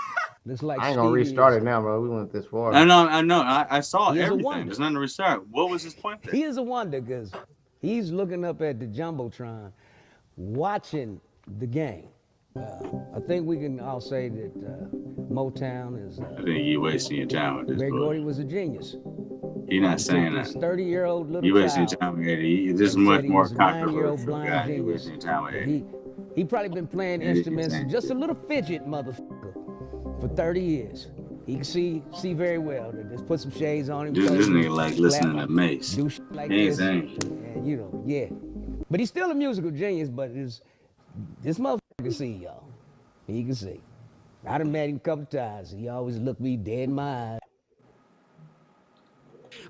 Like I ain't gonna restart it now, bro. We went this far. I know. I saw everything. There's nothing to restart. What was his point there? He is a wonder because he's looking up at the Jumbotron, watching the game. I think we can all say that Motown is. I think you're wasting your time with this. Ray Gordy was a genius. You're not saying that. 30-year-old little You're wasting your time with Eddie. This is much more controversial. Blind You're wasting your time with Eddie. He probably been playing instruments, just a little fidget motherfucker, for 30 years. He can see very well. Just put some shades on him. This nigga like listening to Mace. Do shit like he this. ain't. And yeah. But he's still a musical genius, but this motherfucker can see, y'all. He can see. I done met him a couple times. He always looked me dead in my eyes.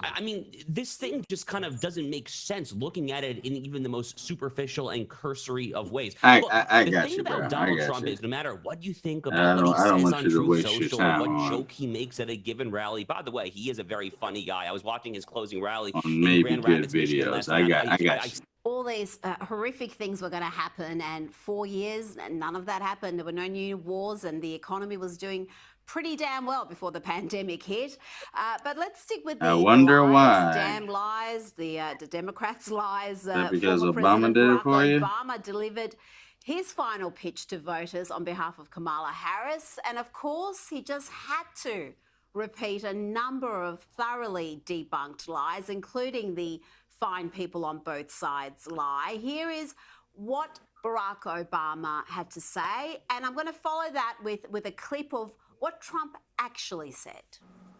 I mean, this thing just kind of doesn't make sense looking at it in even the most superficial and cursory of ways. I The got thing you, about bro. I Donald got Trump you. is no matter what you think I about what he don't says want on you to Truth waste your Social or time what on joke he makes at a given rally. By the way, he is a very funny guy. I was watching his closing rally in maybe Grand good Rapids, Michigan videos. last I night. got you. All these horrific things were going to happen, and 4 years, none of that happened. There were no new wars, and the economy was doing pretty damn well before the pandemic hit. But let's stick with I the wonder lies, why. damn lies, the Democrats' lies. Is that because Former Obama President did it Barack for you? Obama delivered his final pitch to voters on behalf of Kamala Harris, and of course, he just had to repeat a number of thoroughly debunked lies, including the find people on both sides lie. Here is what Barack Obama had to say, and I'm going to follow that with a clip of what Trump actually said.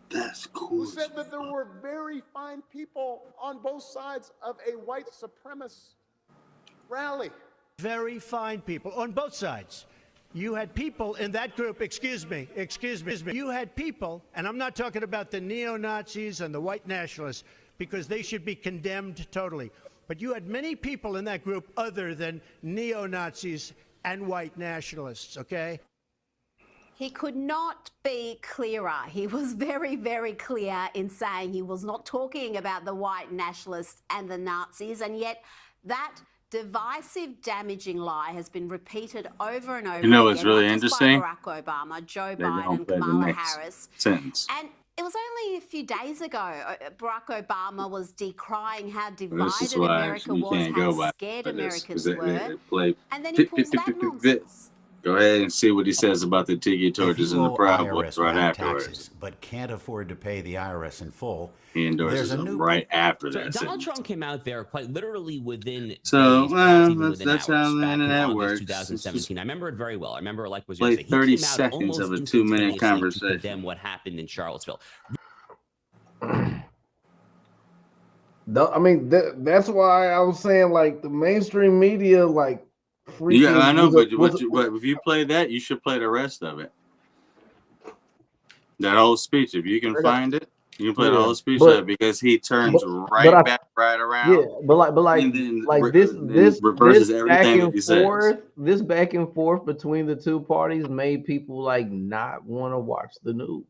That's cool. Who said that there were very fine people on both sides of a white supremacist rally. Very fine people on both sides. You had people in that group, excuse me, you had people, and I'm not talking about the neo-Nazis and the white nationalists, because they should be condemned totally. But you had many people in that group other than neo-Nazis and white nationalists, okay? He could not be clearer. He was very, very clear in saying he was not talking about the white nationalists and the Nazis, and yet that divisive, damaging lie has been repeated over and over again. You know what's really not just by interesting? Barack Obama, Joe They're gonna Biden, play the Kamala next Harris. sentence. And it was only a few days ago Barack Obama was decrying how This is divided why America you was, can't how go by scared this, Americans 'cause they were. play. And then he pulls that nonsense. Go ahead and see what he says about the tiki torches and the Proud Boys right afterwards. taxes, but can't afford to pay the IRS in full. He endorses There's a them new right after So that. Donald Trump came out there quite literally within So, days, perhaps even well, within that's hours, how the back in internet August works. 2017. I remember it very well. I remember, like was Play yesterday, he 30 came out seconds almost of a 2-minute instantaneously conversation. to condemn what happened in Charlottesville. I mean, that's why I was saying, like, the mainstream media, like, freaking. Yeah, I know, but was if you play that, you should play the rest of it. That whole speech, if you can find it, you can play the whole speech of it, because he turns right around. Yeah, but and then this reverses back everything that and he says. forth, this back and forth between the two parties made people like not want to watch the news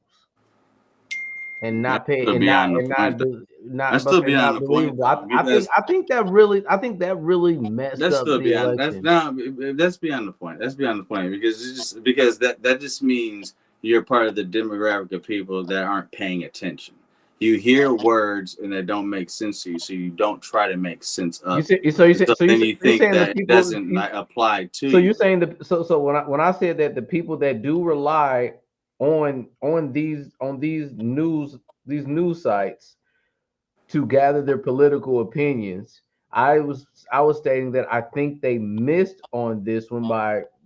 and not pay That's and beyond not the and point, though. not That's still okay, beyond not the point, believable. though, I think that really messed that's up still the beyond. election. That's beyond the point. That's beyond the point, because that just means you're part of the demographic of people that aren't paying attention. You hear words and they don't make sense to you, so you don't try to make sense of it. So then you you're think saying the that it people doesn't apply to So you. you're saying so when I said that the people that do rely on these news sites to gather their political opinions, I was stating that I think they missed on this one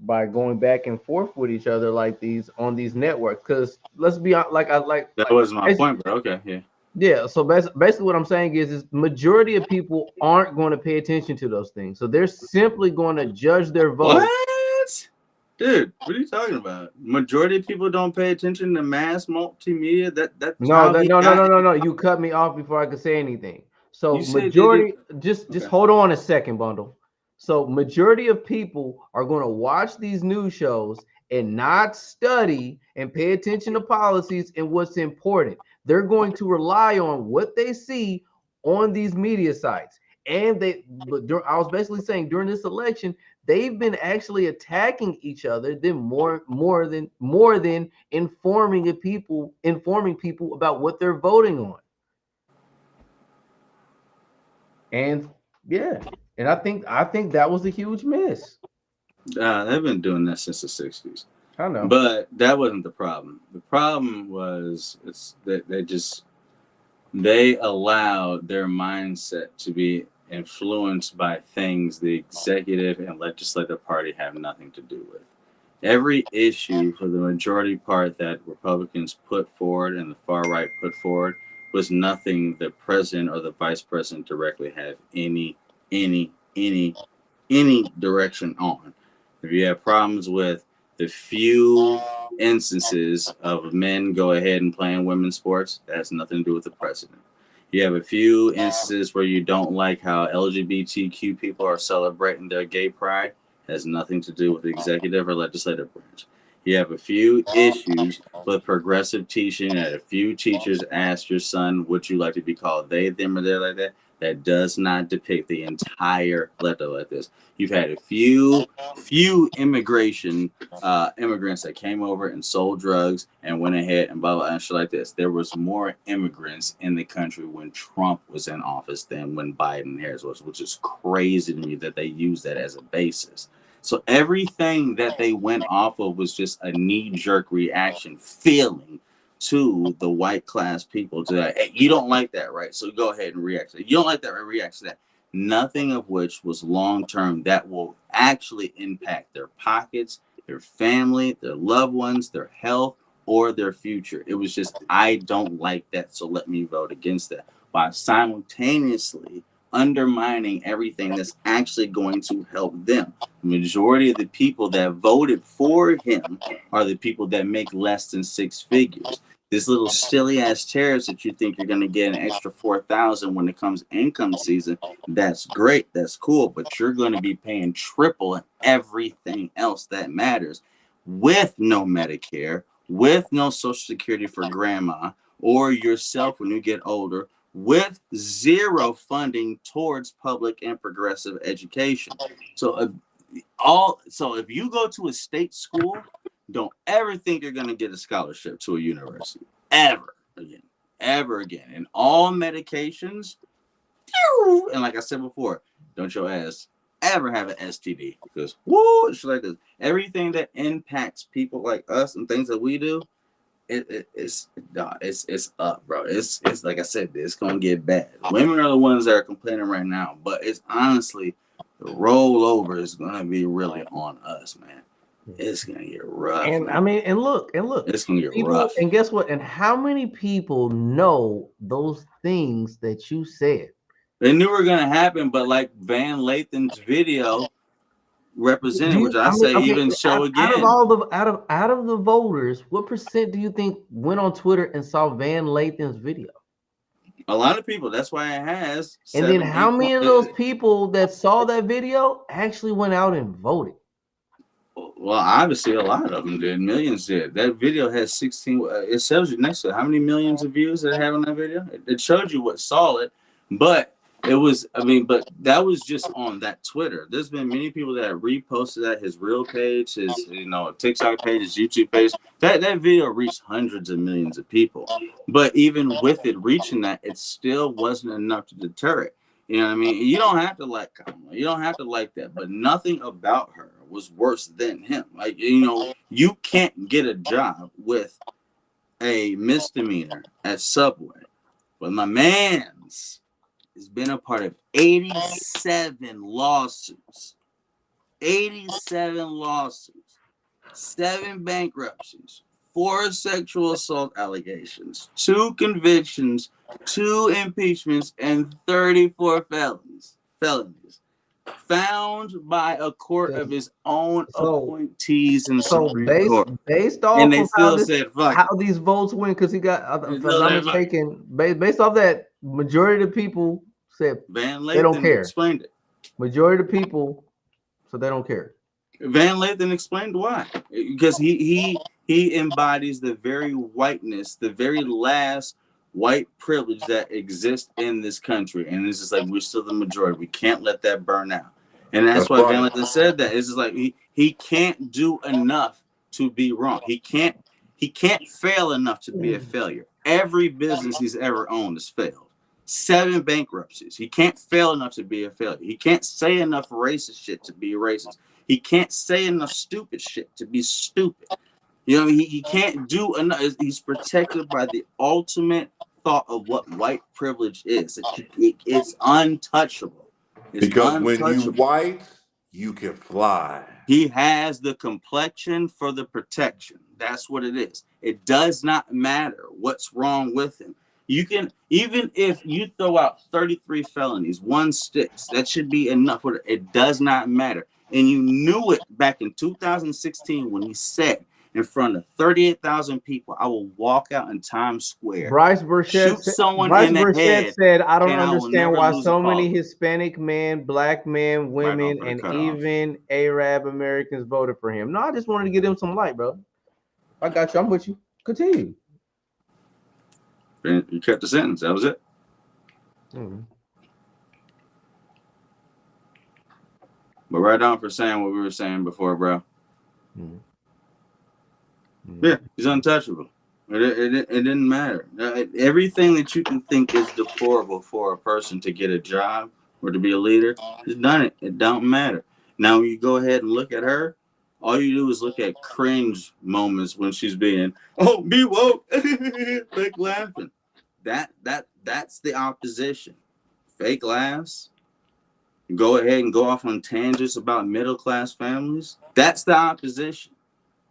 by going back and forth with each other like these on these networks. Because let's be honest, That wasn't my point, but okay, yeah. yeah, so basically what I'm saying is majority of people aren't going to pay attention to those things. So they're simply going to judge their vote. What? Dude, what are you talking about? Majority of people don't pay attention to mass multimedia. That's No. You cut me off before I could say anything. So You said majority, they just hold on a second, Bundle. So majority of people are going to watch these news shows and not study and pay attention to policies and what's important. They're going to rely on what they see on these media sites. And I was basically saying during this election, they've been actually attacking each other more than informing people about what they're voting on. And yeah, and I think that was a huge miss. They've been doing that since the 60s. I know. But that wasn't the problem. The problem was that they allowed their mindset to be influenced by things the executive and legislative party have nothing to do with. Every issue for the majority part that Republicans put forward and the far right put forward was nothing the president or the vice president directly have any direction on. If you have problems with the few instances of men go ahead and playing women's sports, that has nothing to do with the president. You have a few instances where you don't like how LGBTQ people are celebrating their gay pride. It has nothing to do with the executive or legislative branch. You have a few issues with progressive teaching, and a few teachers ask your son, would you like to be called they, them, or they like that? That does not depict the entire letter like this. You've had a few immigrants that came over and sold drugs and went ahead and blah, blah, and shit like this. There was more immigrants in the country when Trump was in office than when Biden and Harris was, which is crazy to me that they use that as a basis. So everything that they went off of was just a knee-jerk reaction feeling to the white class people to that. Hey, you don't like that, right? So go ahead and react to that. You don't like that, right? React to that. Nothing of which was long-term that will actually impact their pockets, their family, their loved ones, their health, or their future. It was just, I don't like that, so let me vote against that, by simultaneously undermining everything that's actually going to help them. The majority of the people that voted for him are the people that make less than six figures. This little silly ass tariffs that you think you're going to get an extra $4,000 when it comes income season, that's great, that's cool, but you're going to be paying triple in everything else that matters, with no Medicare, with no Social Security for grandma or yourself when you get older, with zero funding towards public and progressive education. So if you go to a state school, don't ever think you're going to get a scholarship to a university. Ever again. And all medications, and like I said before, don't your ass ever have an STD, because woo, it's like this. Everything that impacts people like us and things that we do, it's up, bro. It's like I said, it's gonna get bad. Women are the ones that are complaining right now, but it's honestly, the rollover is gonna be really on us, man. It's gonna get rough. And man. I mean, and look, It's gonna get people, rough. and guess what? And how many people know those things that you said? They knew were gonna happen, but like Van Lathan's video represented, which I say even show again. Out of the voters, what percent do you think went on Twitter and saw Van Lathan's video? A lot of people. That's why it has. And then how many of those people that saw that video actually went out and voted? Well, obviously a lot of them did. Millions did. That video has 16. It shows you next to it how many millions of views that have on that video. It showed you what saw it, but it was. I mean, but that was just on that Twitter. There's been many people that have reposted that, his real page, his TikTok page, his YouTube page. That video reached hundreds of millions of people. But even with it reaching that, it still wasn't enough to deter it. You know what I mean? You don't have to like Kamala. You don't have to like that. But nothing about her was worse than him. Like, you can't get a job with a misdemeanor at Subway. But my man's has been a part of 87 lawsuits. 87 lawsuits. 7 bankruptcies. 4 sexual assault allegations. 2 convictions. 2 impeachments. And 34 felonies. Found by a court of his own appointees in Supreme Court. Based off and they of still said, fuck how these votes went, because he got, if I'm not mistaken, based off that, majority of the people said Van they don't Lathan care. explained it. Majority of the people, so they don't care. Van Lathan explained why. Because he embodies the very whiteness, the very last white privilege that exists in this country. And it's just like, we're still the majority. We can't let that burn out. And that's why Van Lathan said that. It's just like he can't do enough to be wrong. He can't fail enough to be a failure. Every business he's ever owned has failed. 7 bankruptcies. He can't fail enough to be a failure. He can't say enough racist shit to be racist. He can't say enough stupid shit to be stupid. He can't do enough. He's protected by the ultimate thought of what white privilege is. It's untouchable. Because when you white, you can fly. He has the complexion for the protection. That's what it is. It does not matter what's wrong with him. You can, even if you throw out 33 felonies, 1 sticks, that should be enough. It does not matter. And you knew it back in 2016 when he said, in front of 38,000 people. I will walk out in Times Square, Bryce Burchett shoot someone Bryce in the Burchett head, said, I don't and I will understand never why lose a so many follower. Hispanic men, black men, Right women, off of the and cutoff. even Arab Americans voted for him. No, I just wanted to give him some light, bro. I got you. I'm with you. Continue. And you kept the sentence. That was it. Mm-hmm. But right on for saying what we were saying before, bro. Mm-hmm. Yeah, he's untouchable. It didn't matter. Everything that you can think is deplorable for a person to get a job or to be a leader, he's done it. It don't matter. Now, when you go ahead and look at her, all you do is look at cringe moments when she's being, oh, be woke, fake laughing. That's the opposition. Fake laughs. Go ahead and go off on tangents about middle class families. That's the opposition.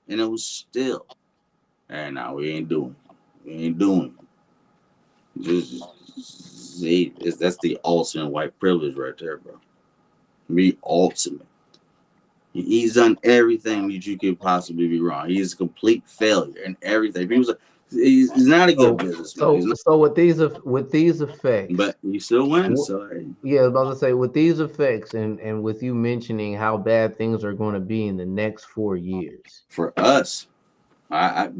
And it was still, hey, now we ain't doing it. See, that's the ultimate white privilege right there, bro. Be ultimate. He's done everything that you could possibly be wrong. He's a complete failure in everything. He's not a good businessman. So with these effects, but he still wins. So yeah, I was about to say with these effects, and with you mentioning how bad things are going to be in the next 4 years for us,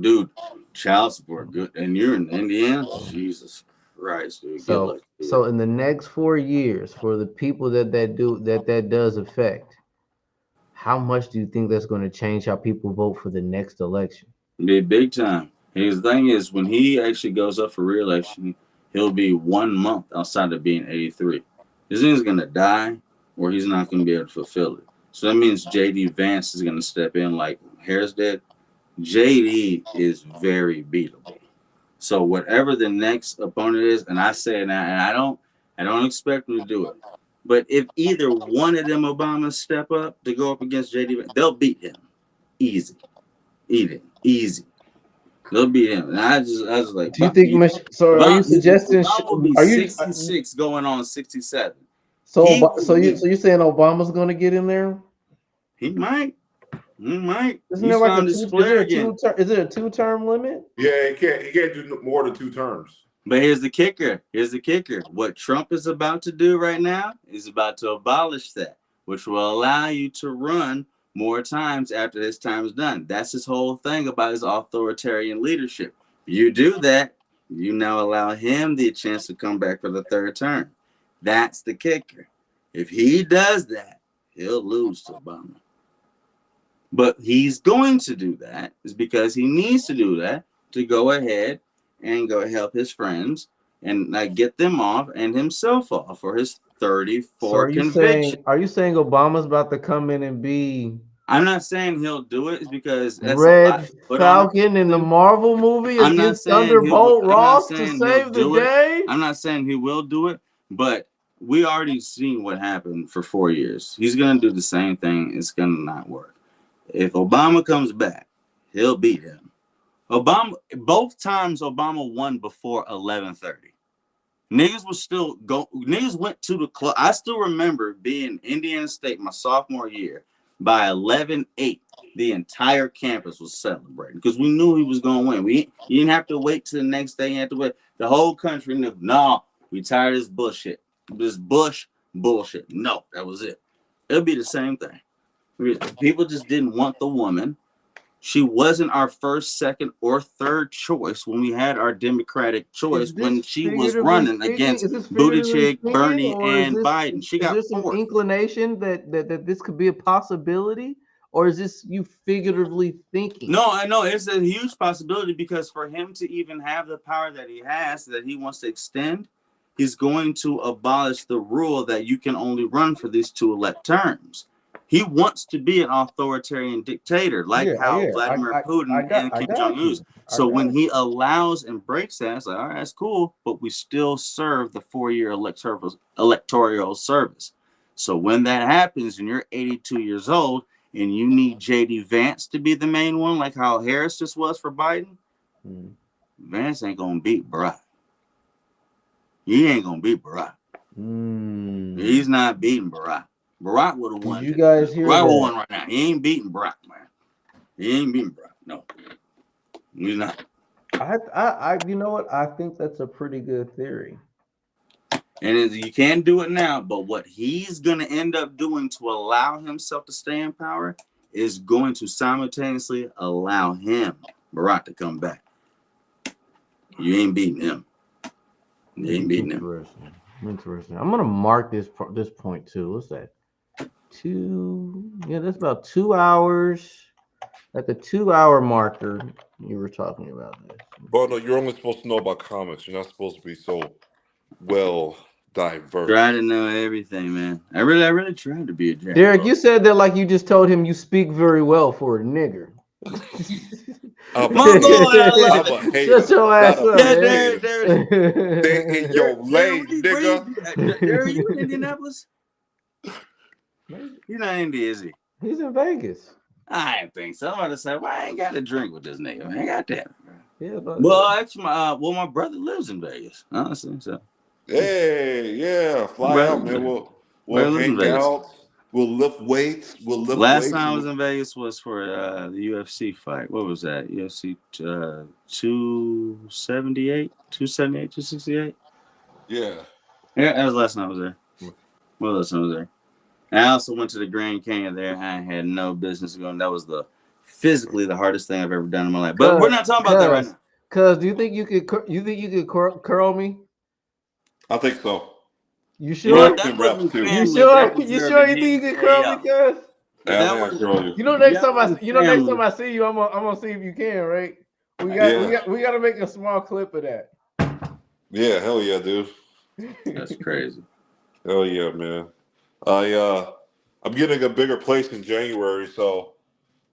dude, child support good, and you're in Indiana, Jesus Christ, dude. So in the next 4 years, for the people that does affect, how much do you think that's going to change how people vote for the next election? Be big time. His thing is, when he actually goes up for re-election, he'll be 1 month outside of being 83. His thing's gonna die, or he's not gonna be able to fulfill it. So that means J.D. Vance is gonna step in like Harris did. J.D. is very beatable. So whatever the next opponent is, and I say now, and I don't expect him to do it, but if either one of them Obamas step up to go up against J.D. Vance, they'll beat him, easy, easy. They'll beat him. And I was like, do you think? Are you suggesting? Obama will be 66 going on 67? So you're saying Obama's going to get in there? He might. Isn't there like is it a 2-term limit? Yeah, he can't do more than 2 terms. But here's the kicker. What Trump is about to do right now is about to abolish that, which will allow you to run more times after his time is done. That's his whole thing about his authoritarian leadership. You do that, you now allow him the chance to come back for the 3rd term. That's the kicker. If he does that, he'll lose to Obama. But he's going to do that is because he needs to do that to go ahead and go help his friends and get them off and himself off for his 34 conviction. Are you saying Obama's about to come in and be? I'm not saying he'll do it. It's because that's Red Falcon in the Marvel movie against Thunderbolt Ross to save the day. I'm not saying he will do it, but we already seen what happened for 4 years. He's gonna do the same thing. It's gonna not work. If Obama comes back, he'll beat him. Both times Obama won before 11:30. Niggas went to the club. I still remember being in Indiana State my sophomore year. By 11:08, the entire campus was celebrating because we knew he was going to win. You didn't have to wait till the next day. You had to wait. The whole country knew, no, we tired of this bullshit. This Bush bullshit. No, that was it. It'll be the same thing. People just didn't want the woman. She wasn't our 1st, 2nd, or 3rd choice when we had our Democratic choice when she was running against Buttigieg, Bernie, and Biden. She got 4th. Is there some inclination that this could be a possibility, or is this you figuratively thinking? No, I know it's a huge possibility because for him to even have the power that he has, that he wants to extend, he's going to abolish the rule that you can only run for these 2 elect terms. He wants to be an authoritarian dictator, how Vladimir Putin and Kim Jong-un. So when he allows and breaks that, it's like, all right, that's cool, but we still serve the 4-year electoral service. So when that happens and you're 82 years old and you need J.D. Vance to be the main one, like how Harris just was for Biden, Vance ain't going to beat Barack. He ain't going to beat Barack. He's not beating Barack. Barack would have won. Did you guys hear Barack that? would have won right now. He ain't beating Barack, man. He ain't beating Barack. No, he's not. You know what? I think that's a pretty good theory. And you can't do it now, but what he's going to end up doing to allow himself to stay in power is going to simultaneously allow him, Barack, to come back. You ain't beating him. You ain't beating him. Interesting. I'm gonna mark this point too. What's that? That's about 2 hours. At the 2 hour marker, you were talking about this. But no, you're only supposed to know about comics. You're not supposed to be so well diverse. Try to know everything, man. I really tried to be a jack. Derek, you said that like you just told him you speak very well for a nigger. I'm a hater. Shut your ass up, man. Stay in your lane, nigga. Derek, you in Indianapolis? You're not in Indy, is he? He's in Vegas. I didn't think so. I'm about to say, well, I ain't got to drink with this nigga, man. Goddamn. Yeah, but well, actually, my brother lives in Vegas, honestly. So, hey, yeah, fly out, man. We'll hang out. We'll lift weights. Last time I was in Vegas was for the UFC fight. What was that? UFC 278, 268. Yeah. Yeah, that was the last time I was there. Well, last time I was there. And I also went to the Grand Canyon there. I had no business going. That was physically the hardest thing I've ever done in my life. But we're not talking about that right now. Cuz, do you think you could curl me? I think so. You sure? You sure? You think you can curl me, cuz? You know, next time I see you, I'm gonna see if you can, right? We got to make a small clip of that. Yeah, hell yeah, dude. That's crazy. Hell yeah, man. I'm getting a bigger place in January, so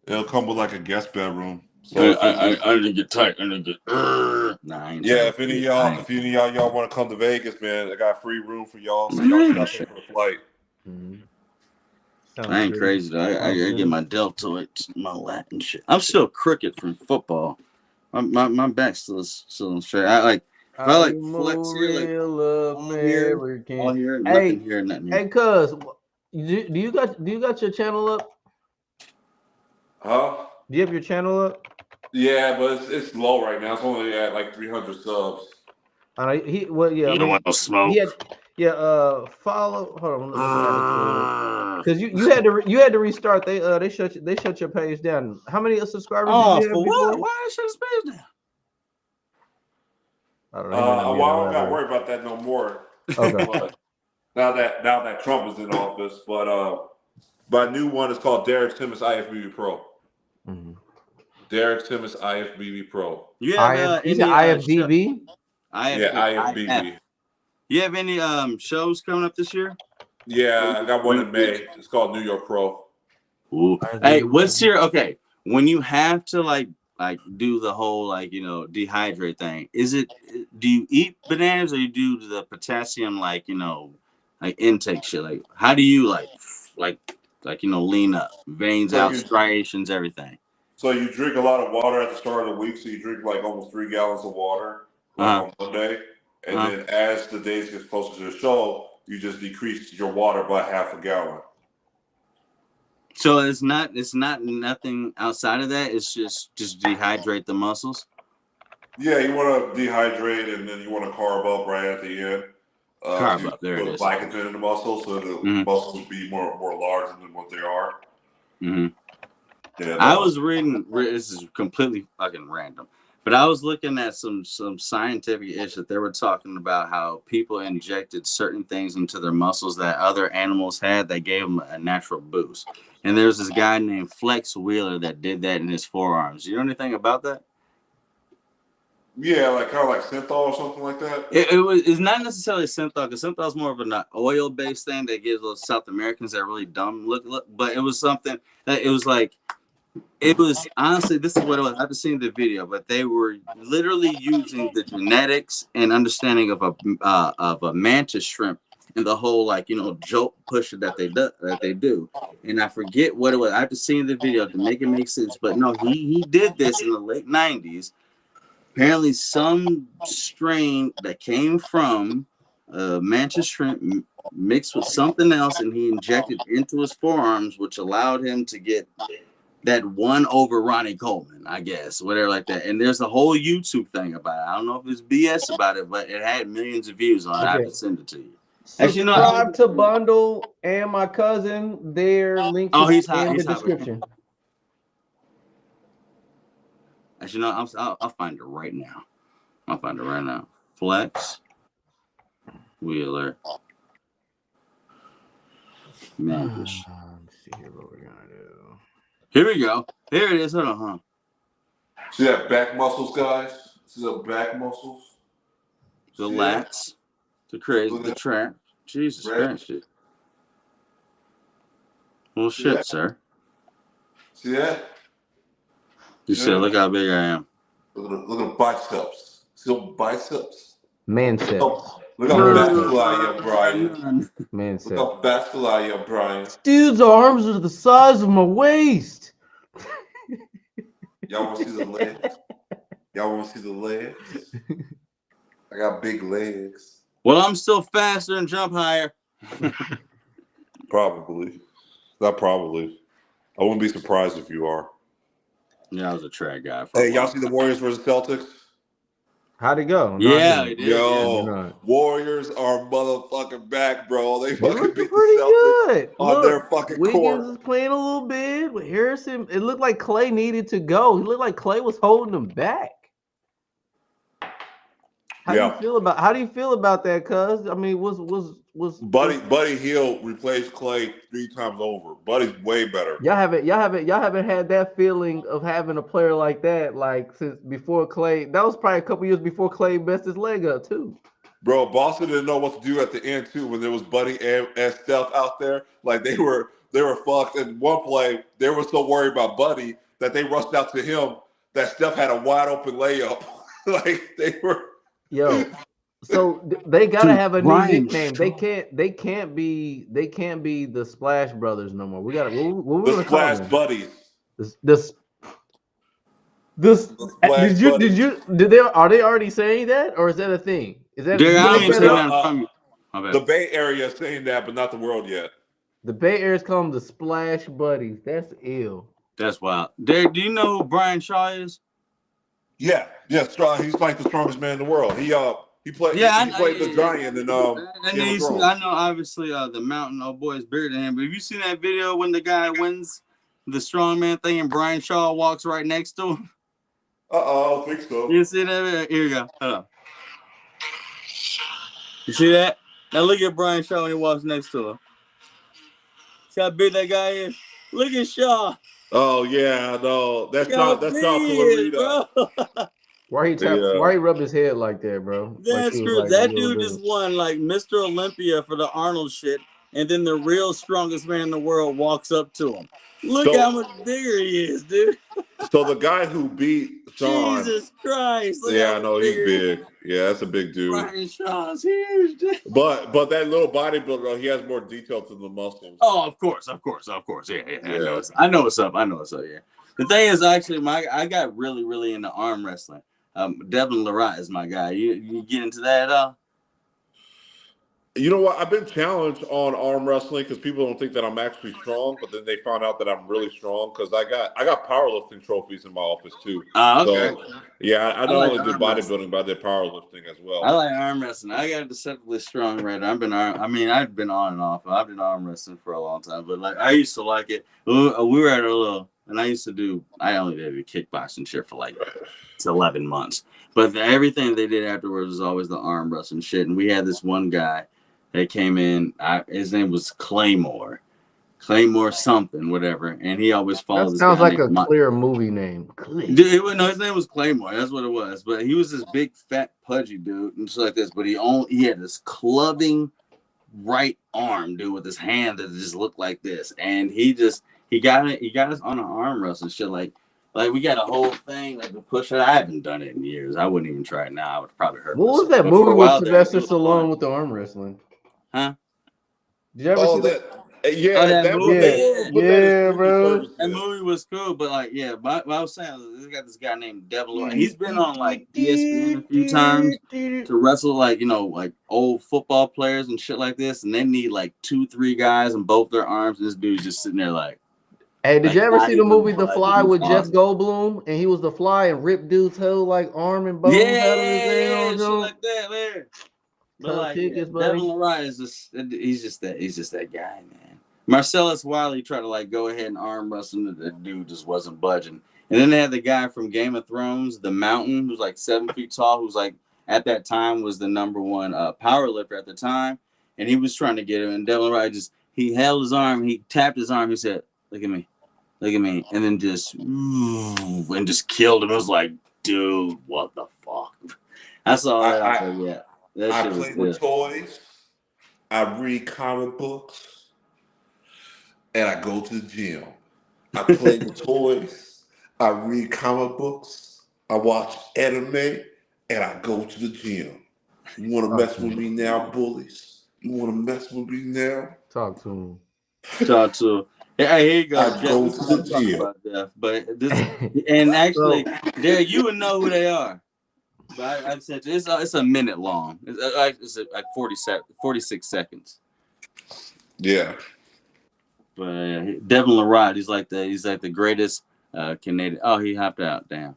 it'll come with like a guest bedroom. So I didn't get tight. I didn't get. Yeah, if any of y'all want to come to Vegas, man, I got free room for y'all. So y'all got to pay for the flight. I ain't crazy though. I get my deltoid, my lat and shit. I'm still crooked from football. My back's still straight. I flex here, all here, nothing here, nothing here. Hey, cuz, do you got your channel up? Huh? Do you have your channel up? Yeah, but it's low right now. It's only at like 300 subs. You don't want no smoke. Follow. Hold on, because you had to restart. They shut your page down. How many subscribers did you have for before? what? Why shut his page down? I don't got to worry about that no more. Okay. But now that Trump is in office, but my new one is called Derek Simmons IFBB Pro. Mm-hmm. Derek Simmons IFBB Pro. You have IFBB? IFBB. You have any shows coming up this year? Yeah, I got one in May. It's called New York Pro. Ooh. Hey, what's your when you have to like do the whole dehydrate thing? Do you eat bananas or you do the potassium intake shit? Like how do you lean up, veins out, striations, everything? So you drink a lot of water at the start of the week. So you drink like almost 3 gallons of water on Monday, and then as the days get closer to the show, you just decrease your water by half a gallon. So it's not nothing outside of that. It's just dehydrate the muscles. Yeah, you want to dehydrate, and then you want to carb up right at the end. Carb up, there it is. Glycogen in the muscles, so the muscles be more larger than what they are. Mm-hmm. Yeah, I was reading. This is completely fucking random, but I was looking at some scientific ish that they were talking about how people injected certain things into their muscles that other animals had that gave them a natural boost. And there's this guy named Flex Wheeler that did that in his forearms. You know anything about that? Yeah, kind of like synthol or something like that. It's not necessarily synthol, because synthol is more of an oil-based thing that gives those South Americans that really dumb look. But it was something that it was honestly, this is what it was. I haven't seen the video, but they were literally using the genetics and understanding of a mantis shrimp and the whole jolt pusher that they do. And I forget what it was. I have to see the video to make it make sense. But no, he did this in the late 90s. Apparently, some strain that came from mantis shrimp mixed with something else, and he injected into his forearms, which allowed him to get that won over Ronnie Coleman, I guess, whatever like that. And there's a whole YouTube thing about it. I don't know if it's BS about it, but it had millions of views on it. I have to send it to you. Actually, Subscribe to Bundle and my cousin. Their links will be in the description. Actually, no, I'll find it right now. I'll find it right now. Flex Wheeler. Man, Let's see here what we're gonna do. Here we go. Here it is. Hold on, huh? See that back muscles, guys? See the back muscles? The lats. The crazy. The trap. Jesus Christ. Well, shit, sir. See that? You said, look how big I am. Look at the biceps. See those biceps? Manceps. Look how vascular I am, Brian. Manceps. Look how vascular I am, Brian. Dude's arms are the size of my waist. Y'all want to see the legs? Y'all want to see the legs? I got big legs. Well, I'm still faster and jump higher. Probably. Not probably. I wouldn't be surprised if you are. Yeah, I was a track guy. Hey, y'all see the Warriors versus Celtics? How'd it go? Yeah, it did. Yo, Warriors are motherfucking back, bro. They fucking beat pretty the Celtics good. on Look, their fucking Wiggins court. is playing a little bit with Harrison. It looked like Clay needed to go. He looked like Clay was holding him back. How do you feel about that, cuz? I mean, was Buddy Hield replaced Clay 3 times over. Buddy's way better. Y'all haven't had that feeling of having a player like that like since before Clay. That was probably a couple years before Clay messed his leg up too. Bro, Boston didn't know what to do at the end too when there was Buddy and Steph out there. Like they were fucked. And one play, they were so worried about Buddy that they rushed out to him that Steph had a wide open layup. Like they were. Yo, so they gotta have a new nickname. They can't be the Splash Brothers no more. We gotta what we the Splash Buddies. Are they already saying that or is that a thing? Is that the Bay Area is saying that, but not the world yet. The Bay Area's calling them the Splash Buddies. That's ill. That's wild. Derek, do you know who Brian Shaw is? Yeah, he's like the strongest man in the world. He played the Giant and I know obviously the Mountain boy is bigger than him, but have you seen that video when the guy wins the strongman thing and Brian Shaw walks right next to him? I don't think so. You see that? Here we go. Hold on. You see that? Now look at Brian Shaw when he walks next to him. See how big that guy is? Look at Shaw. Oh yeah, no, that's not Clarita. Why he rubbed his head like that, bro? That's true. Like that dude just won like Mr. Olympia for the Arnold shit, and then the real strongest man in the world walks up to him. Look how much bigger he is, dude. So the guy who beat Sean, Jesus Christ! Yeah, I know he's big. Yeah, that's a big dude. Brian Shaw's huge, dude. But that little bodybuilder, he has more detail to the muscles. Oh, of course. Yeah. I know what's up. Yeah. The thing is, actually, I got really, really into arm wrestling. Devin Larratt is my guy. You get into that at all? You know what? I've been challenged on arm wrestling because people don't think that I'm actually strong, but then they found out that I'm really strong because I got powerlifting trophies in my office too. Okay. So, yeah, I not only did bodybuilding, but I did powerlifting as well. I like arm wrestling. I got a deceptively strong right. I've been on and off. I've been arm wrestling for a long time, but like I used to like it. We were at a little, and I only did kickboxing shit for like 11 months, but everything they did afterwards was always the arm wrestling shit. And we had this one guy. They came in. His name was Claymore something, whatever, and he always followed. That sounds like a clear movie name. Dude, no, his name was Claymore. That's what it was. But he was this big, fat, pudgy dude, and shit like this. But he had this clubbing right arm, dude, with his hand that just looked like this, and he got us on an arm wrestling shit like we got a whole thing like a push it. I haven't done it in years. I wouldn't even try it now. I would probably hurt. What was that movie with Sylvester Stallone with the arm wrestling? Huh? Did you ever see that? That movie. Yeah, bro. That movie was cool, but like, but I was saying, they got this guy named Devil. He's been on like ESPN a few times to wrestle like like old football players and shit like this, and they need like 2-3 guys on both their arms, and this dude's just sitting there like, Hey, did Like you ever not see the even movie The Fly budging. with Jeff Awesome. Goldblum? And he was the fly and ripped dude's whole like arm and bones out of his Yeah, damn shit joint. like that, man. But Tough like, yeah, tickets, Devin buddy. Larratt is he's just that guy, man. Marcellus Wiley tried to like go ahead and arm wrestle him, the dude just wasn't budging. And then they had the guy from Game of Thrones, The Mountain, who's like 7 feet tall, who's like at that time was the number one power lifter at the time, and he was trying to get him. And Devin Larratt he held his arm, he tapped his arm, he said, "Look at me, and then just killed him. It was like, dude, what the fuck? I saw that. I was like, yeah, that I shit was play good. with toys. I read comic books, and I go to the gym. I play with toys. I read comic books. I watch anime, and I go to the gym. You want to mess with me now, bullies? You want to mess with me now? Talk to him. Talk to him. Hey, here you go, I Jeff. go We to gotta the talk gym. about Jeff, but this and actually, there you would know who they are. But I said it's a minute long. It's like 46 seconds. Yeah. But Devin Larratt, he's like the greatest Canadian. Oh, he hopped out. Damn.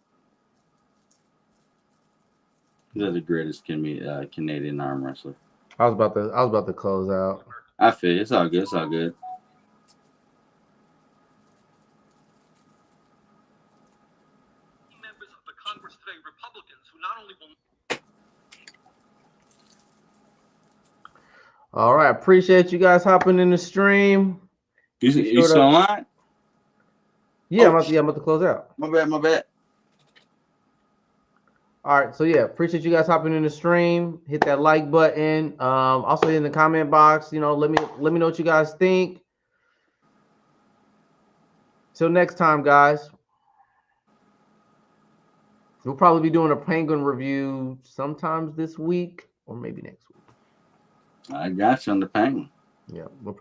He's the greatest Canadian arm wrestler. I was about to close out. I feel you. It's all good. It's all good. Members of the Congress today, Republicans who not only will. All right, appreciate you guys hopping in the stream. You still online? Yeah, I'm about to close out. My bad. All right, so yeah, appreciate you guys hopping in the stream. Hit that like button. Also in the comment box, let me know what you guys think. Till next time, guys. We'll probably be doing a Penguin review sometimes this week or maybe next week. I got you on the Penguin. Yeah, we'll